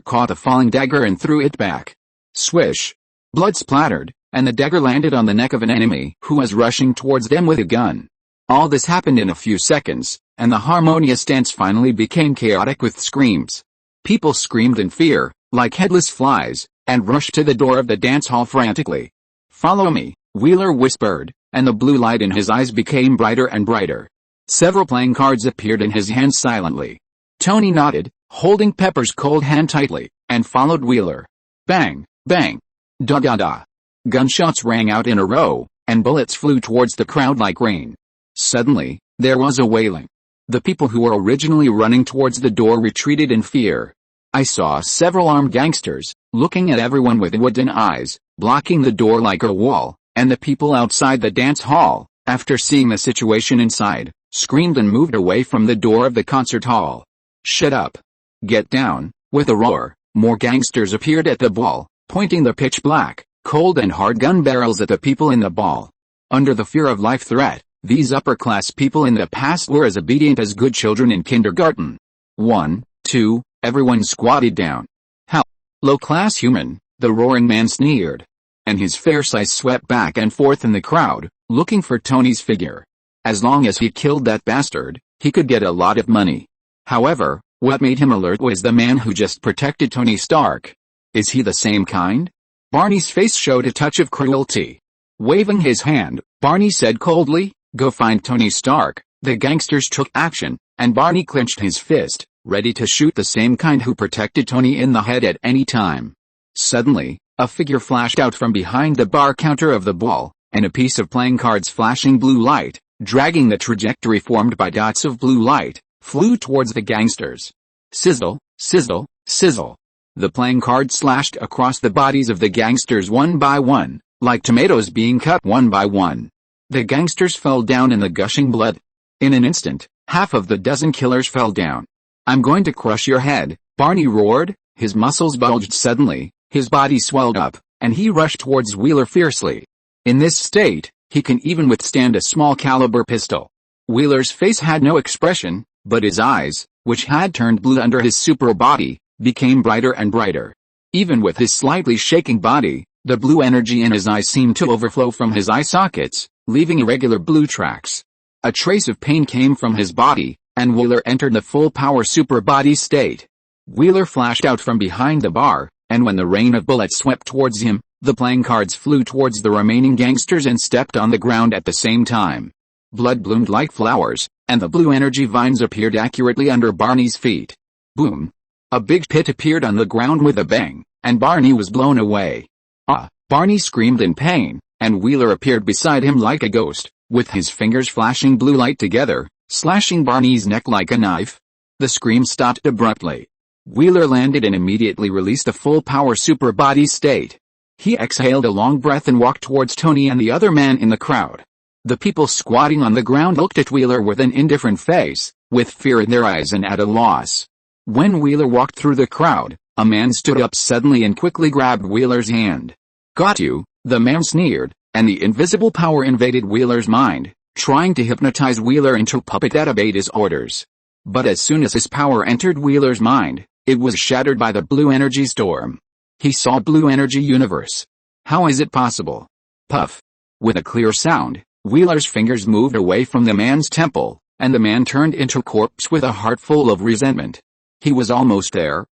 S1: caught the falling dagger and threw it back. Swish! Blood splattered, and the dagger landed on the neck of an enemy who was rushing towards them with a gun. All this happened in a few seconds, and the harmonious dance finally became chaotic with screams. People screamed in fear, like headless flies, and rushed to the door of the dance hall frantically. Follow me, Wheeler whispered, and the blue light in his eyes became brighter and brighter. Several playing cards appeared in his hands silently. Tony nodded, holding Pepper's cold hand tightly, and followed Wheeler. Bang, bang. Da-da-da. Gunshots rang out in a row, and bullets flew towards the crowd like rain. Suddenly, there was a wailing. The people who were originally running towards the door retreated in fear. I saw several armed gangsters, looking at everyone with wooden eyes, blocking the door like a wall, and the people outside the dance hall, after seeing the situation inside, screamed and moved away from the door of the concert hall. Shut up. Get down. With a roar, more gangsters appeared at the ball, pointing the pitch black, cold and hard gun barrels at the people in the ball. Under the fear of life threat, these upper-class people in the past were as obedient as good children in kindergarten. 1, 2, everyone squatted down. How? Low-class human, the roaring man sneered. And his fierce eyes swept back and forth in the crowd, looking for Tony's figure. As long as he killed that bastard, he could get a lot of money. However, what made him alert was the man who just protected Tony Stark. Is he the same kind? Barney's face showed a touch of cruelty. Waving his hand, Barney said coldly, "Go find Tony Stark." The gangsters took action, and Barney clenched his fist, ready to shoot the same kind who protected Tony in the head at any time. Suddenly, a figure flashed out from behind the bar counter of the ball, and a piece of playing cards flashing blue light, dragging the trajectory formed by dots of blue light, flew towards the gangsters. Sizzle, sizzle, sizzle. The playing cards slashed across the bodies of the gangsters one by one, like tomatoes being cut one by one. The gangsters fell down in the gushing blood. In an instant, half of the dozen killers fell down. "I'm going to crush your head," Barney roared. His muscles bulged suddenly, his body swelled up, and he rushed towards Wheeler fiercely. In this state, he can even withstand a small caliber pistol. Wheeler's face had no expression, but his eyes, which had turned blue under his super body, became brighter and brighter. Even with his slightly shaking body, the blue energy in his eyes seemed to overflow from his eye sockets, leaving irregular blue tracks. A trace of pain came from his body, and Wheeler entered the full power super body state. Wheeler flashed out from behind the bar, and when the rain of bullets swept towards him, the playing cards flew towards the remaining gangsters and stepped on the ground at the same time. Blood bloomed like flowers, and the blue energy vines appeared accurately under Barney's feet. Boom! A big pit appeared on the ground with a bang, and Barney was blown away. Ah! Barney screamed in pain, and Wheeler appeared beside him like a ghost, with his fingers flashing blue light together, slashing Barney's neck like a knife. The scream stopped abruptly. Wheeler landed and immediately released the full power super body state. He exhaled a long breath and walked towards Tony and the other man in the crowd. The people squatting on the ground looked at Wheeler with an indifferent face, with fear in their eyes and at a loss. When Wheeler walked through the crowd, a man stood up suddenly and quickly grabbed Wheeler's hand. "Got you," the man sneered, and the invisible power invaded Wheeler's mind, trying to hypnotize Wheeler into a puppet that obeyed his orders. But as soon as his power entered Wheeler's mind, it was shattered by the blue energy storm. He saw blue energy universe. How is it possible? Puff. With a clear sound, Wheeler's fingers moved away from the man's temple, and the man turned into a corpse with a heart full of resentment. He was almost there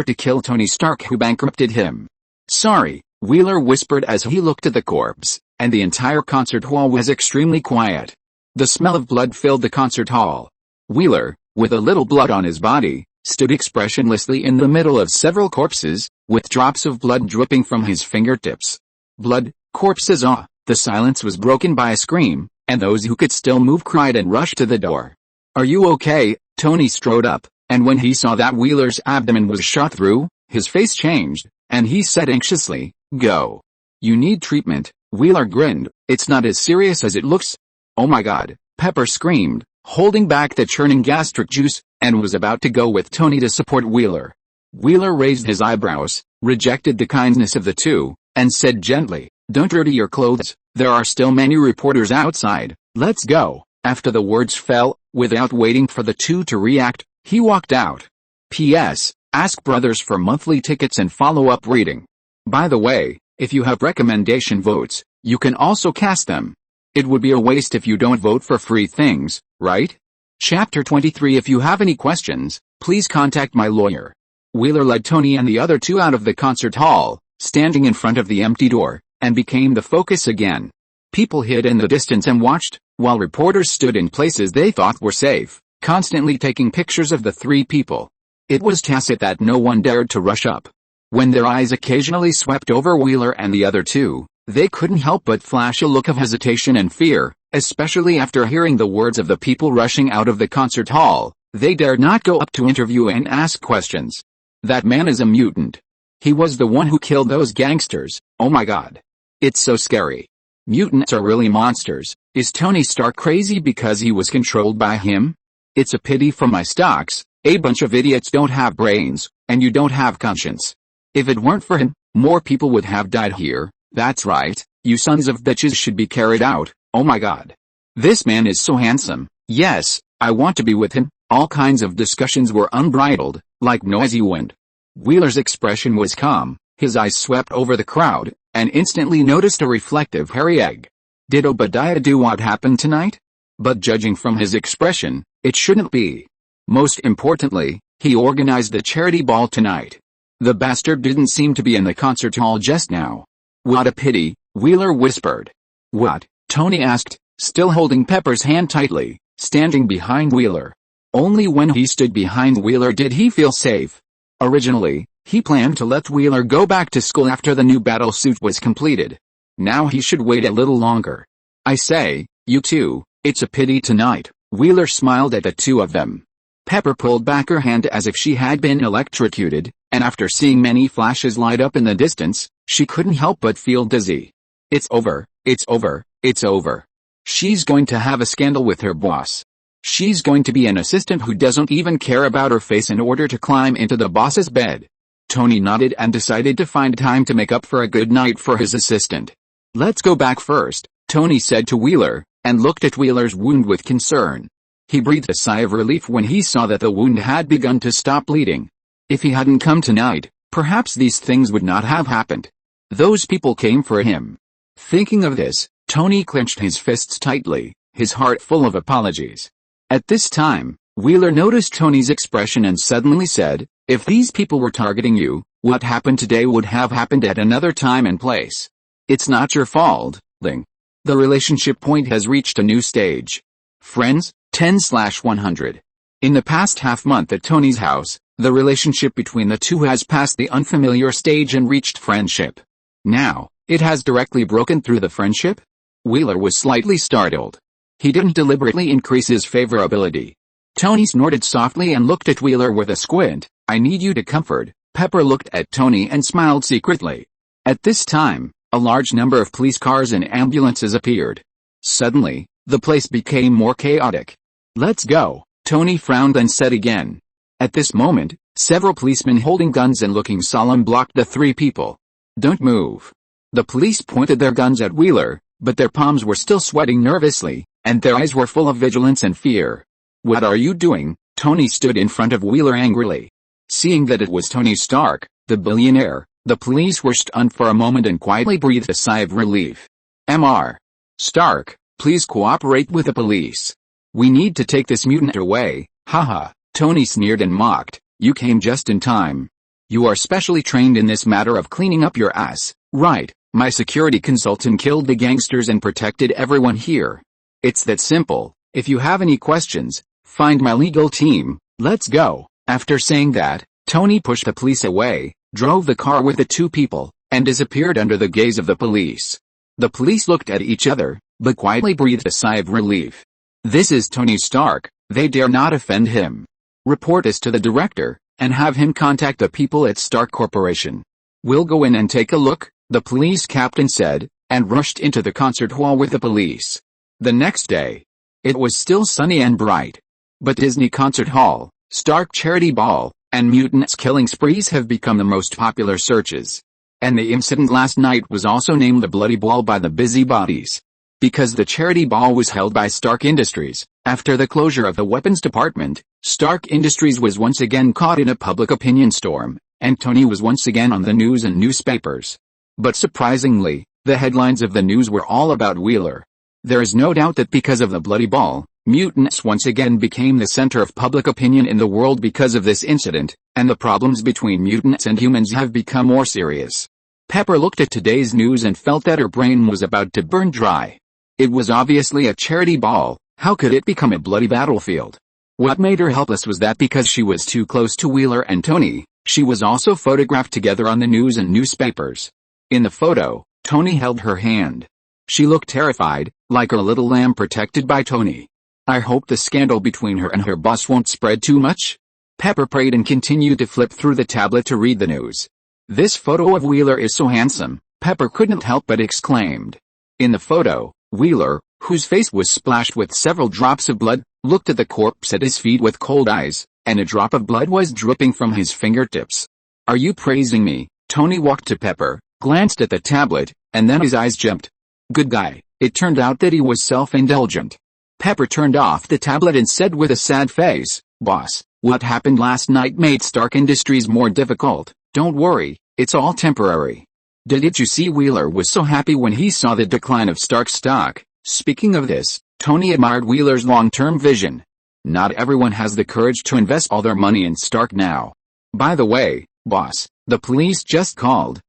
S1: to kill Tony Stark who bankrupted him. "Sorry," Wheeler whispered as he looked at the corpse, and the entire concert hall was extremely quiet. The smell of blood filled the concert hall. Wheeler, with a little blood on his body, stood expressionlessly in the middle of several corpses, with drops of blood dripping from his fingertips. Blood, corpses, ah! The silence was broken by a scream, and those who could still move cried and rushed to the door. "Are you okay?" Tony strode up, and when he saw that Wheeler's abdomen was shot through, his face changed, and he said anxiously, "Go. You need treatment." Wheeler grinned. "It's not as serious as it looks." "Oh my God," Pepper screamed, holding back the churning gastric juice, and was about to go with Tony to support Wheeler. Wheeler raised his eyebrows, rejected the kindness of the two, and said gently, "Don't dirty your clothes, there are still many reporters outside, let's go." After the words fell, without waiting for the two to react, he walked out. P.S. Ask brothers for monthly tickets and follow-up reading. By the way, if you have recommendation votes, you can also cast them. It would be a waste if you don't vote for free things, right? Chapter 23. If you have any questions, please contact my lawyer. Wheeler led Tony and the other two out of the concert hall, standing in front of the empty door. and became the focus again. People hid in the distance and watched, while reporters stood in places they thought were safe, constantly taking pictures of the three people. It was tacit that no one dared to rush up. When their eyes occasionally swept over Wheeler and the other two, they couldn't help but flash a look of hesitation and fear, especially after hearing the words of the people rushing out of the concert hall. They dared not go up to interview and ask questions. That man is a mutant. He was the one who killed those gangsters. Oh my god. It's so scary. Mutants are really monsters. Is Tony Stark crazy because he was controlled by him? It's a pity for my stocks. A bunch of idiots don't have brains, and you don't have conscience. If it weren't for him, more people would have died here. That's right, you sons of bitches should be carried out. Oh my god. This man is so handsome. Yes, I want to be with him. All kinds of discussions were unbridled, like noisy wind. Wheeler's expression was calm, his eyes swept over the crowd, and instantly noticed a reflective hairy egg. Did Obadiah do what happened tonight? But judging from his expression, it shouldn't be. Most importantly, he organized the charity ball tonight. The bastard didn't seem to be in the concert hall just now. What a pity, Wheeler whispered. What? Tony asked, still holding Pepper's hand tightly, standing behind Wheeler. Only when he stood behind Wheeler did he feel safe. Originally, he planned to let Wheeler go back to school after the new battle suit was completed. Now he should wait a little longer. I say, you two, it's a pity tonight. Wheeler smiled at the two of them. Pepper pulled back her hand as if she had been electrocuted, and after seeing many flashes light up in the distance, she couldn't help but feel dizzy. It's over, it's over, it's over. She's going to have a scandal with her boss. She's going to be an assistant who doesn't even care about her face in order to climb into the boss's bed. Tony nodded and decided to find time to make up for a good night for his assistant. Let's go back first, Tony said to Wheeler, and looked at Wheeler's wound with concern. He breathed a sigh of relief when he saw that the wound had begun to stop bleeding. If he hadn't come tonight, perhaps these things would not have happened. Those people came for him. Thinking of this, Tony clenched his fists tightly, his heart full of apologies. At this time, Wheeler noticed Tony's expression and suddenly said, if these people were targeting you, what happened today would have happened at another time and place. It's not your fault, Ling. The relationship point has reached a new stage. Friends, 10/100. In the past half month at Tony's house, the relationship between the two has passed the unfamiliar stage and reached friendship. Now, it has directly broken through the friendship? Wheeler was slightly startled. He didn't deliberately increase his favorability. Tony snorted softly and looked at Wheeler with a squint. I need you to comfort. Pepper looked at Tony and smiled secretly. At this time, a large number of police cars and ambulances appeared. Suddenly, the place became more chaotic. Let's go, Tony frowned and said again. At this moment, several policemen holding guns and looking solemn blocked the three people. Don't move. The police pointed their guns at Wheeler, but their palms were still sweating nervously, and their eyes were full of vigilance and fear. What are you doing? Tony stood in front of Wheeler angrily. Seeing that it was Tony Stark, the billionaire, the police were stunned for a moment and quietly breathed a sigh of relief. Mr. Stark, please cooperate with the police. We need to take this mutant away. Haha, Tony sneered and mocked. You came just in time. You are specially trained in this matter of cleaning up your ass, right? My security consultant killed the gangsters and protected everyone here. It's that simple. If you have any questions, find my legal team. Let's go. After saying that, Tony pushed the police away, drove the car with the two people, and disappeared under the gaze of the police. The police looked at each other, but quietly breathed a sigh of relief. This is Tony Stark, they dare not offend him. Report this to the director, and have him contact the people at Stark Corporation. We'll go in and take a look, the police captain said, and rushed into the concert hall with the police. The next day, it was still sunny and bright. But Disney Concert Hall, Stark Charity Ball, and Mutants Killing Sprees have become the most popular searches. And the incident last night was also named the Bloody Ball by the busybodies. Because the charity ball was held by Stark Industries, after the closure of the weapons department, Stark Industries was once again caught in a public opinion storm, and Tony was once again on the news and newspapers. But surprisingly, the headlines of the news were all about Wheeler. There is no doubt that because of the Bloody Ball, mutants once again became the center of public opinion in the world because of this incident, and the problems between mutants and humans have become more serious. Pepper looked at today's news and felt that her brain was about to burn dry. It was obviously a charity ball. How could it become a bloody battlefield? What made her helpless was that because she was too close to Wheeler and Tony, she was also photographed together on the news and newspapers. In the photo, Tony held her hand. She looked terrified, like a little lamb protected by Tony. I hope the scandal between her and her boss won't spread too much. Pepper prayed and continued to flip through the tablet to read the news. This photo of Wheeler is so handsome, Pepper couldn't help but exclaimed. In the photo, Wheeler, whose face was splashed with several drops of blood, looked at the corpse at his feet with cold eyes, and a drop of blood was dripping from his fingertips. Are you praising me? Tony walked to Pepper, glanced at the tablet, and then his eyes jumped. Good guy. It turned out that he was self-indulgent. Pepper turned off the tablet and said with a sad face, Boss, what happened last night made Stark Industries more difficult. Don't worry, it's all temporary. Did you see Wheeler was so happy when he saw the decline of Stark stock? Speaking of this, Tony admired Wheeler's long-term vision. Not everyone has the courage to invest all their money in Stark now. By the way, boss, the police just called.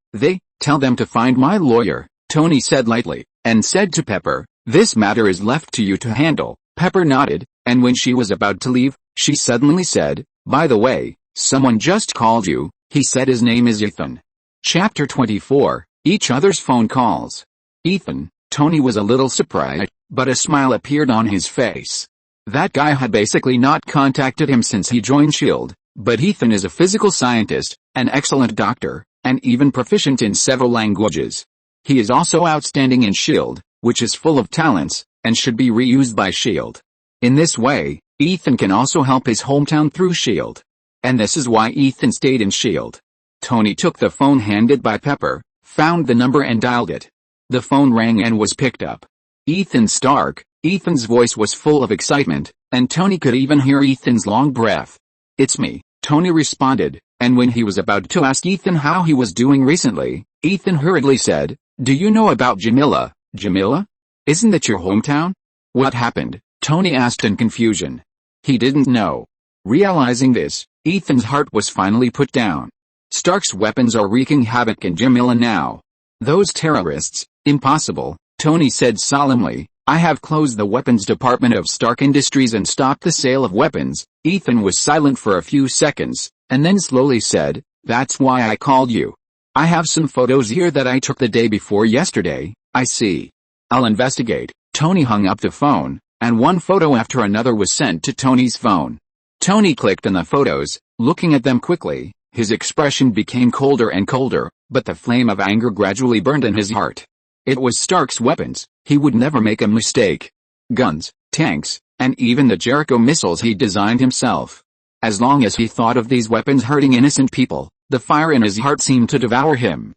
S1: Tell them to find my lawyer, Tony said lightly, and said to Pepper, this matter is left to you to handle. Pepper nodded, and when she was about to leave, she suddenly said, by the way, someone just called you. He said his name is Ethan. Chapter 24, Each Other's Phone Calls. Ethan. Tony was a little surprised, but a smile appeared on his face. That guy had basically not contacted him since he joined S.H.I.E.L.D., but Ethan is a physical scientist, an excellent doctor, and even proficient in several languages. He is also outstanding in S.H.I.E.L.D., which is full of talents, and should be reused by S.H.I.E.L.D. In this way, Ethan can also help his hometown through S.H.I.E.L.D. And this is why Ethan stayed in S.H.I.E.L.D. Tony took the phone handed by Pepper, found the number and dialed it. The phone rang and was picked up. Ethan Stark. Ethan's voice was full of excitement, and Tony could even hear Ethan's long breath. It's me, Tony responded, and when he was about to ask Ethan how he was doing recently, Ethan hurriedly said, do you know about Jamila? Jamila? Isn't that your hometown? What happened? Tony asked in confusion. He didn't know. Realizing this, Ethan's heart was finally put down. Stark's weapons are wreaking havoc in Jamila now. Those terrorists, impossible, Tony said solemnly. I have closed the weapons department of Stark Industries and stopped the sale of weapons. Ethan was silent for a few seconds, and then slowly said, that's why I called you. I have some photos here that I took the day before yesterday. I see. I'll investigate. Tony hung up the phone, and one photo after another was sent to Tony's phone. Tony clicked on the photos, looking at them quickly. His expression became colder and colder, but the flame of anger gradually burned in his heart. It was Stark's weapons. He would never make a mistake. Guns, tanks, and even the Jericho missiles he designed himself. As long as he thought of these weapons hurting innocent people, the fire in his heart seemed to devour him.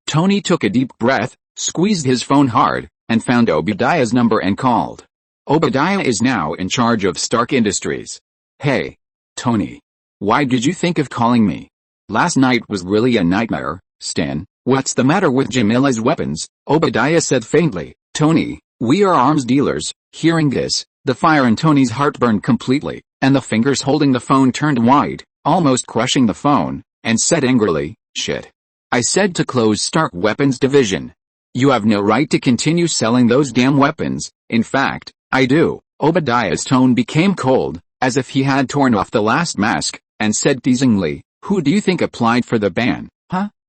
S1: Tony took a deep breath, squeezed his phone hard, and found Obadiah's number and called. Obadiah is now in charge of Stark Industries. Hey, Tony. Why did you think of calling me? Last night was really a nightmare, Stan. What's the matter with Jamila's weapons? Obadiah said faintly. Tony, we are arms dealers. Hearing this, the fire in Tony's heart burned completely, and the fingers holding the phone turned wide, almost crushing the phone, and said angrily, shit. I said to close Stark Weapons Division. You have no right to continue selling those damn weapons. In fact, I do. Obadiah's tone became cold, as if he had torn off the last mask, and said teasingly, who do you think applied for the ban?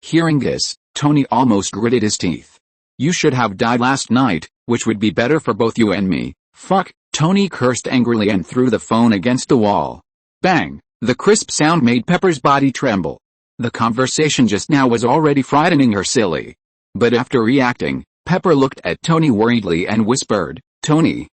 S1: Hearing this, Tony almost gritted his teeth. You should have died last night, which would be better for both you and me. Fuck, Tony cursed angrily and threw the phone against the wall. Bang! The crisp sound made Pepper's body tremble. The conversation just now was already frightening her silly. But after reacting, Pepper looked at Tony worriedly and whispered, Tony,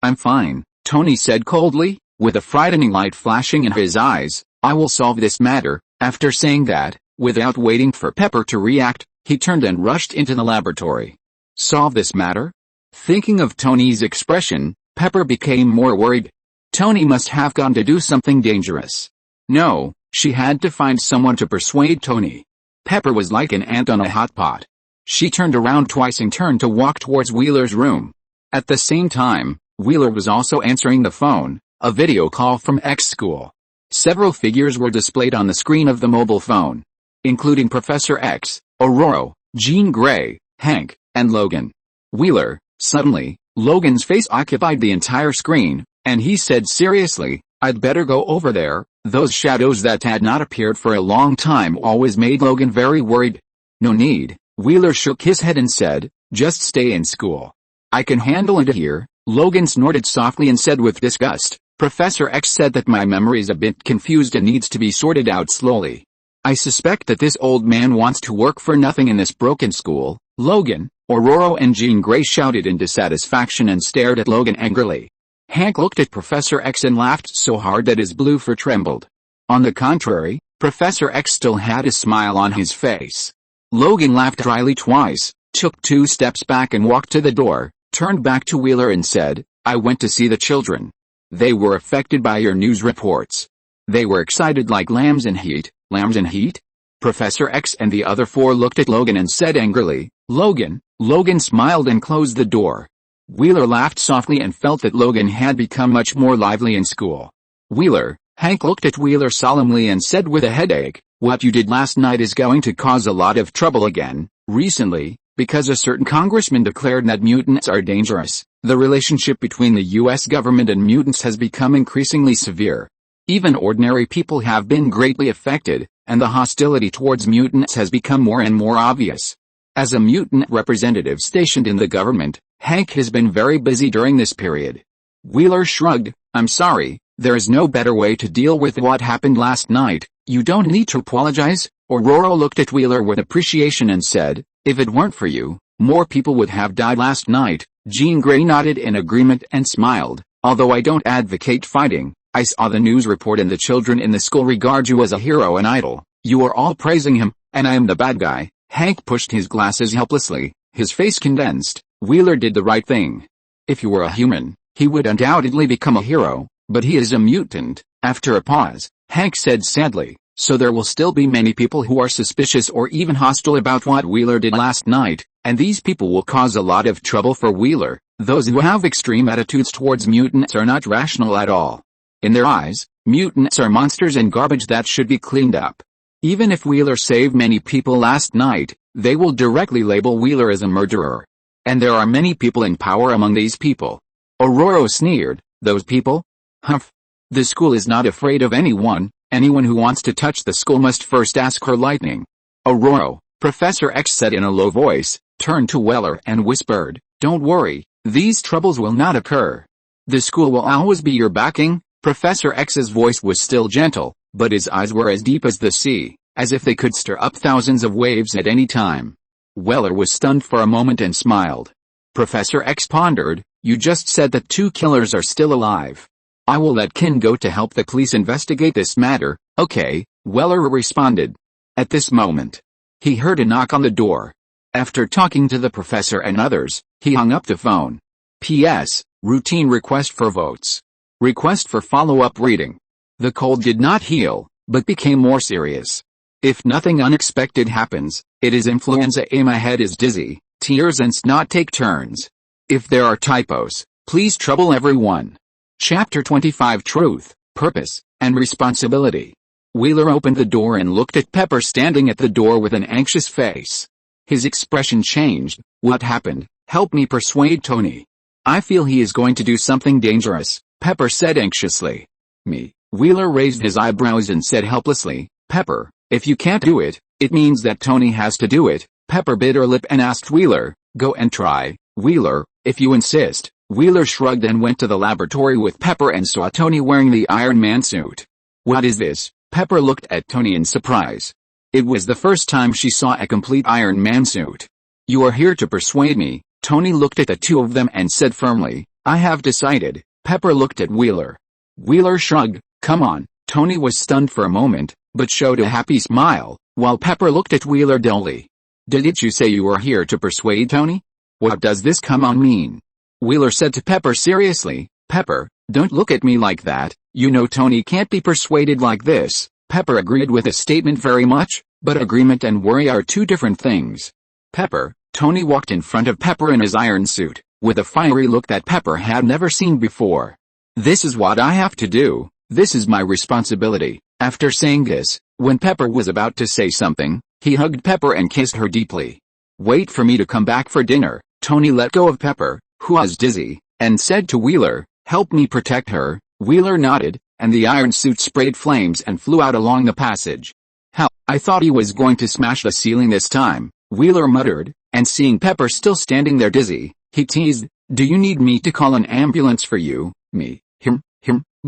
S1: I'm fine, Tony said coldly, with a frightening light flashing in his eyes. I will solve this matter. After saying that, without waiting for Pepper to react, he turned and rushed into the laboratory. Solve this matter? Thinking of Tony's expression, Pepper became more worried. Tony must have gone to do something dangerous. No, she had to find someone to persuade Tony. Pepper was like an ant on a hot pot. She turned around twice and turned to walk towards Wheeler's room. At the same time, Wheeler was also answering the phone, a video call from X-School. Several figures were displayed on the screen of the mobile phone, including Professor X, Ororo, Jean Grey, Hank, and Logan. Wheeler. Suddenly, Logan's face occupied the entire screen, and he said seriously, "I'd better go over there." Those shadows that had not appeared for a long time always made Logan very worried. "No need," Wheeler shook his head and said, "just stay in school. I can handle it here." Logan snorted softly and said with disgust, "Professor X said that my memory's a bit confused and needs to be sorted out slowly. I suspect that this old man wants to work for nothing in this broken school." Logan, Ororo and Jean Grey shouted in dissatisfaction and stared at Logan angrily. Hank looked at Professor X and laughed so hard that his blue fur trembled. On the contrary, Professor X still had a smile on his face. Logan laughed dryly twice, took 2 steps back and walked to the door, turned back to Wheeler and said, "I went to see the children. They were affected by your news reports. They were excited like lambs in heat." "Lambs in heat?" Professor X and the other 4 looked at Logan and said angrily, "Logan." Logan smiled and closed the door. Wheeler laughed softly and felt that Logan had become much more lively in school. "Wheeler." Hank looked at Wheeler solemnly and said with a headache, "What you did last night is going to cause a lot of trouble again." Recently, because a certain congressman declared that mutants are dangerous, the relationship between the US government and mutants has become increasingly severe. Even ordinary people have been greatly affected, and the hostility towards mutants has become more and more obvious. As a mutant representative stationed in the government, Hank has been very busy during this period. Wheeler shrugged, "I'm sorry, there is no better way to deal with what happened last night. You don't need to apologize." Ororo looked at Wheeler with appreciation and said, "If it weren't for you, more people would have died last night." Jean Grey nodded in agreement and smiled. "Although I don't advocate fighting, I saw the news report and the children in the school regard you as a hero and idol. You are all praising him, and I am the bad guy." Hank pushed his glasses helplessly, his face condensed. Wheeler did the right thing. If he were a human, he would undoubtedly become a hero, but he is a mutant. After a pause, Hank said sadly, "So there will still be many people who are suspicious or even hostile about what Wheeler did last night, and these people will cause a lot of trouble for Wheeler. Those who have extreme attitudes towards mutants are not rational at all. In their eyes, mutants are monsters and garbage that should be cleaned up. Even if Wheeler saved many people last night, they will directly label Wheeler as a murderer. And there are many people in power among these people." Ororo sneered, "Those people? Humph. The school is not afraid of anyone. Anyone who wants to touch the school must first ask her lightning." "Ororo," Professor X said in a low voice, turned to Wheeler and whispered, "Don't worry, these troubles will not occur. The school will always be your backing." Professor X's voice was still gentle, but his eyes were as deep as the sea, as if they could stir up thousands of waves at any time. Wheeler was stunned for a moment and smiled. Professor X pondered, "You just said that 2 killers are still alive. I will let Kin go to help the police investigate this matter." "Okay," Wheeler responded. At this moment, he heard a knock on the door. After talking to the professor and others, he hung up the phone. P.S. Routine request for votes. Request for follow-up reading. The cold did not heal, but became more serious. If nothing unexpected happens, it is influenza. My head is dizzy, tears and snot take turns. If there are typos, please trouble everyone. Chapter 25 Truth, Purpose, and Responsibility. Wheeler opened the door and looked at Pepper standing at the door with an anxious face. His expression changed. "What happened? Help me persuade Tony. I feel he is going to do something dangerous," Pepper said anxiously. "Me?" Wheeler raised his eyebrows and said helplessly, "Pepper, if you can't do it, it means that Tony has to do it." Pepper bit her lip and asked Wheeler, "Go and try, Wheeler, if you insist." Wheeler shrugged and went to the laboratory with Pepper and saw Tony wearing the Iron Man suit. "What is this?" Pepper looked at Tony in surprise. It was the first time she saw a complete Iron Man suit. "You are here to persuade me." Tony looked at the two of them and said firmly, "I have decided." Pepper looked at Wheeler. Wheeler shrugged. "Come on." Tony was stunned for a moment, but showed a happy smile, while Pepper looked at Wheeler dully. "Didn't you say you were here to persuade Tony? What does this come on mean?" Wheeler said to Pepper seriously, "Pepper, don't look at me like that. You know Tony can't be persuaded like this." Pepper agreed with the statement very much, but agreement and worry are two different things. "Pepper." Tony walked in front of Pepper in his iron suit, with a fiery look that Pepper had never seen before. "This is what I have to do. This is my responsibility. After saying this, when Pepper was about to say something, he hugged Pepper and kissed her deeply. "Wait for me to come back for dinner." Tony let go of Pepper, who was dizzy, and said to Wheeler, "Help me protect her." Wheeler nodded, and the iron suit sprayed flames and flew out along the passage. "Hell, I thought he was going to smash the ceiling this time," Wheeler muttered, and seeing Pepper still standing there dizzy, he teased, "Do you need me to call an ambulance for you?" "Me, him,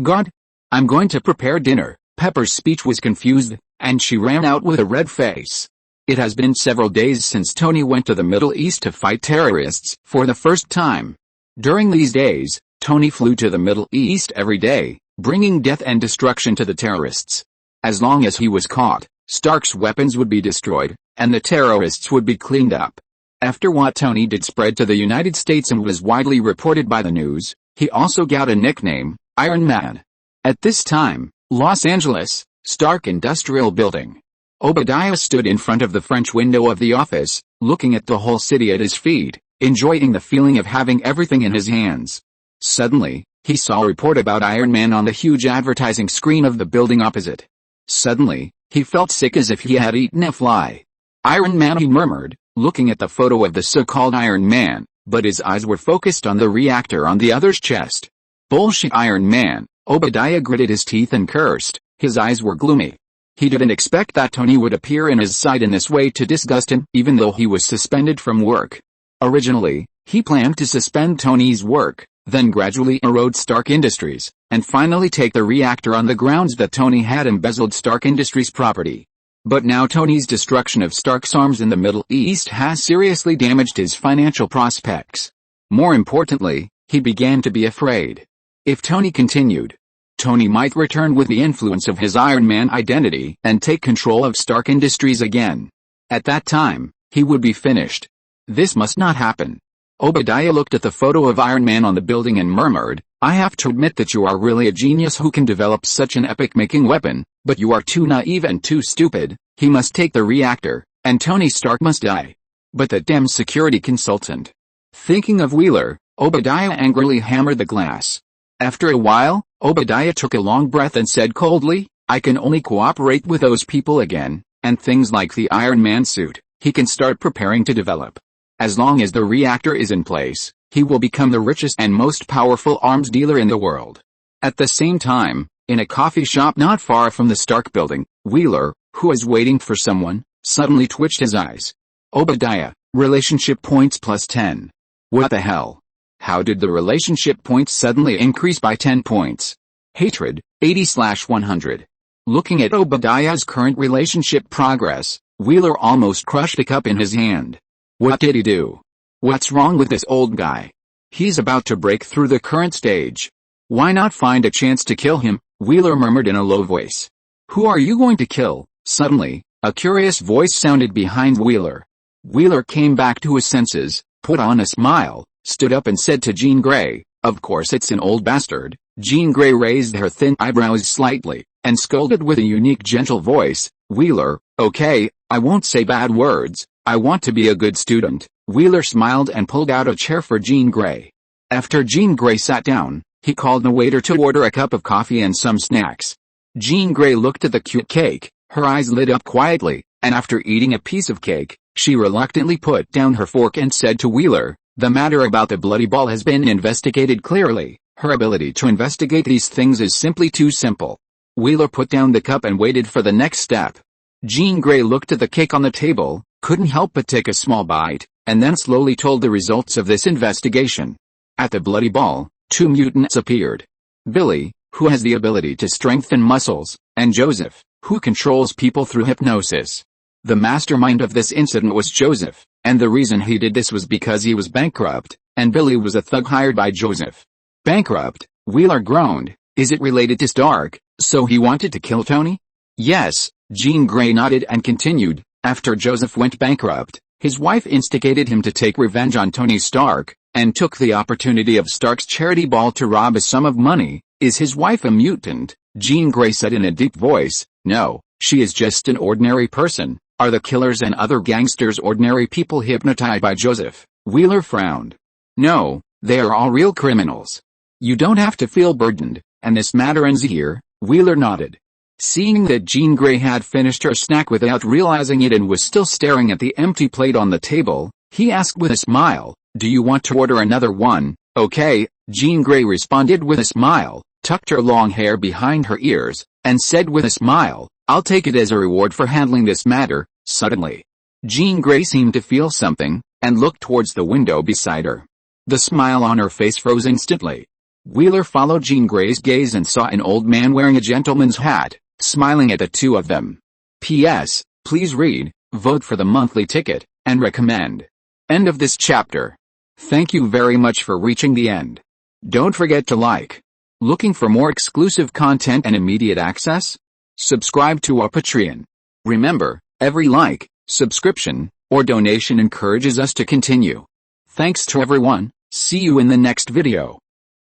S1: God? I'm going to prepare dinner." Pepper's speech was confused, and she ran out with a red face. It has been several days since Tony went to the Middle East to fight terrorists for the first time. During these days, Tony flew to the Middle East every day, bringing death and destruction to the terrorists. As long as he was caught, Stark's weapons would be destroyed, and the terrorists would be cleaned up. After what Tony did spread to the United States and was widely reported by the news, he also got a nickname, Iron Man. At this time, Los Angeles, Stark Industrial Building. Obadiah stood in front of the French window of the office, looking at the whole city at his feet, enjoying the feeling of having everything in his hands. Suddenly, he saw a report about Iron Man on the huge advertising screen of the building opposite. Suddenly, he felt sick as if he had eaten a fly. "Iron Man," he murmured, looking at the photo of the so-called Iron Man, but his eyes were focused on the reactor on the other's chest. "Bullshit, Iron Man." Obadiah gritted his teeth and cursed. His eyes were gloomy. He didn't expect that Tony would appear in his sight in this way to disgust him, even though he was suspended from work. Originally, he planned to suspend Tony's work, then gradually erode Stark Industries, and finally take the reactor on the grounds that Tony had embezzled Stark Industries' property. But now Tony's destruction of Stark's arms in the Middle East has seriously damaged his financial prospects. More importantly, he began to be afraid. If Tony continued, Tony might return with the influence of his Iron Man identity and take control of Stark Industries again. At that time, he would be finished. This must not happen. Obadiah looked at the photo of Iron Man on the building and murmured, "I have to admit that you are really a genius who can develop such an epic-making weapon, but you are too naive and too stupid. He must take the reactor, and Tony Stark must die." But that damn security consultant. Thinking of Wheeler, Obadiah angrily hammered the glass. After a while, Obadiah took a long breath and said coldly, "I can only cooperate with those people again, and things like the Iron Man suit, he can start preparing to develop. As long as the reactor is in place, he will become the richest and most powerful arms dealer in the world." At the same time, in a coffee shop not far from the Stark building, Wheeler, who was waiting for someone, suddenly twitched his eyes. "Obadiah, relationship points plus 10. What the hell? How did the relationship points suddenly increase by 10 points? Hatred, 80/100. Looking at Obadiah's current relationship progress, Wheeler almost crushed the cup in his hand. What did he do? What's wrong with this old guy? He's about to break through the current stage. Why not find a chance to kill him? Wheeler murmured in a low voice. "Who are you going to kill?" Suddenly, a curious voice sounded behind Wheeler. Wheeler came back to his senses, put on a smile, stood up and said to Jean Grey, "Of course it's an old bastard." Jean Grey raised her thin eyebrows slightly, and scolded with a unique gentle voice, "Wheeler, okay, I won't say bad words, I want to be a good student." Wheeler smiled and pulled out a chair for Jean Grey. After Jean Grey sat down, he called the waiter to order a cup of coffee and some snacks. Jean Grey looked at the cute cake, her eyes lit up quietly, and after eating a piece of cake, she reluctantly put down her fork and said to Wheeler, "The matter about the bloody ball has been investigated clearly. Her ability to investigate these things is simply too simple." Wheeler put down the cup and waited for the next step. Jean Grey looked at the cake on the table, couldn't help but take a small bite, and then slowly told the results of this investigation. At the bloody ball, 2 mutants appeared. Billy, who has the ability to strengthen muscles, and Joseph, who controls people through hypnosis. The mastermind of this incident was Joseph, and the reason he did this was because he was bankrupt, and Billy was a thug hired by Joseph. Bankrupt? Wheeler groaned. Is it related to Stark? So he wanted to kill Tony? Yes, Jean Grey nodded and continued. After Joseph went bankrupt, his wife instigated him to take revenge on Tony Stark, and took the opportunity of Stark's charity ball to rob a sum of money. Is his wife a mutant? Jean Grey said in a deep voice. No, she is just an ordinary person. Are the killers and other gangsters ordinary people hypnotized by Joseph? Wheeler frowned. No, they are all real criminals. You don't have to feel burdened, and this matter ends here. Wheeler nodded. Seeing that Jean Grey had finished her snack without realizing it and was still staring at the empty plate on the table, he asked with a smile, "Do you want to order another one?" "Okay," Jean Grey responded with a smile, tucked her long hair behind her ears, and said with a smile, "I'll take it as a reward for handling this matter." Suddenly, Jean Grey seemed to feel something, and looked towards the window beside her. The smile on her face froze instantly. Wheeler followed Jean Grey's gaze and saw an old man wearing a gentleman's hat, smiling at the two of them. P.S. Please read, vote for the monthly ticket, and recommend. End of this chapter. Thank you very much for reaching the end. Don't forget to like. Looking for more exclusive content and immediate access? Subscribe to our Patreon. Remember, every like, subscription, or donation encourages us to continue. Thanks to everyone. See you in the next video.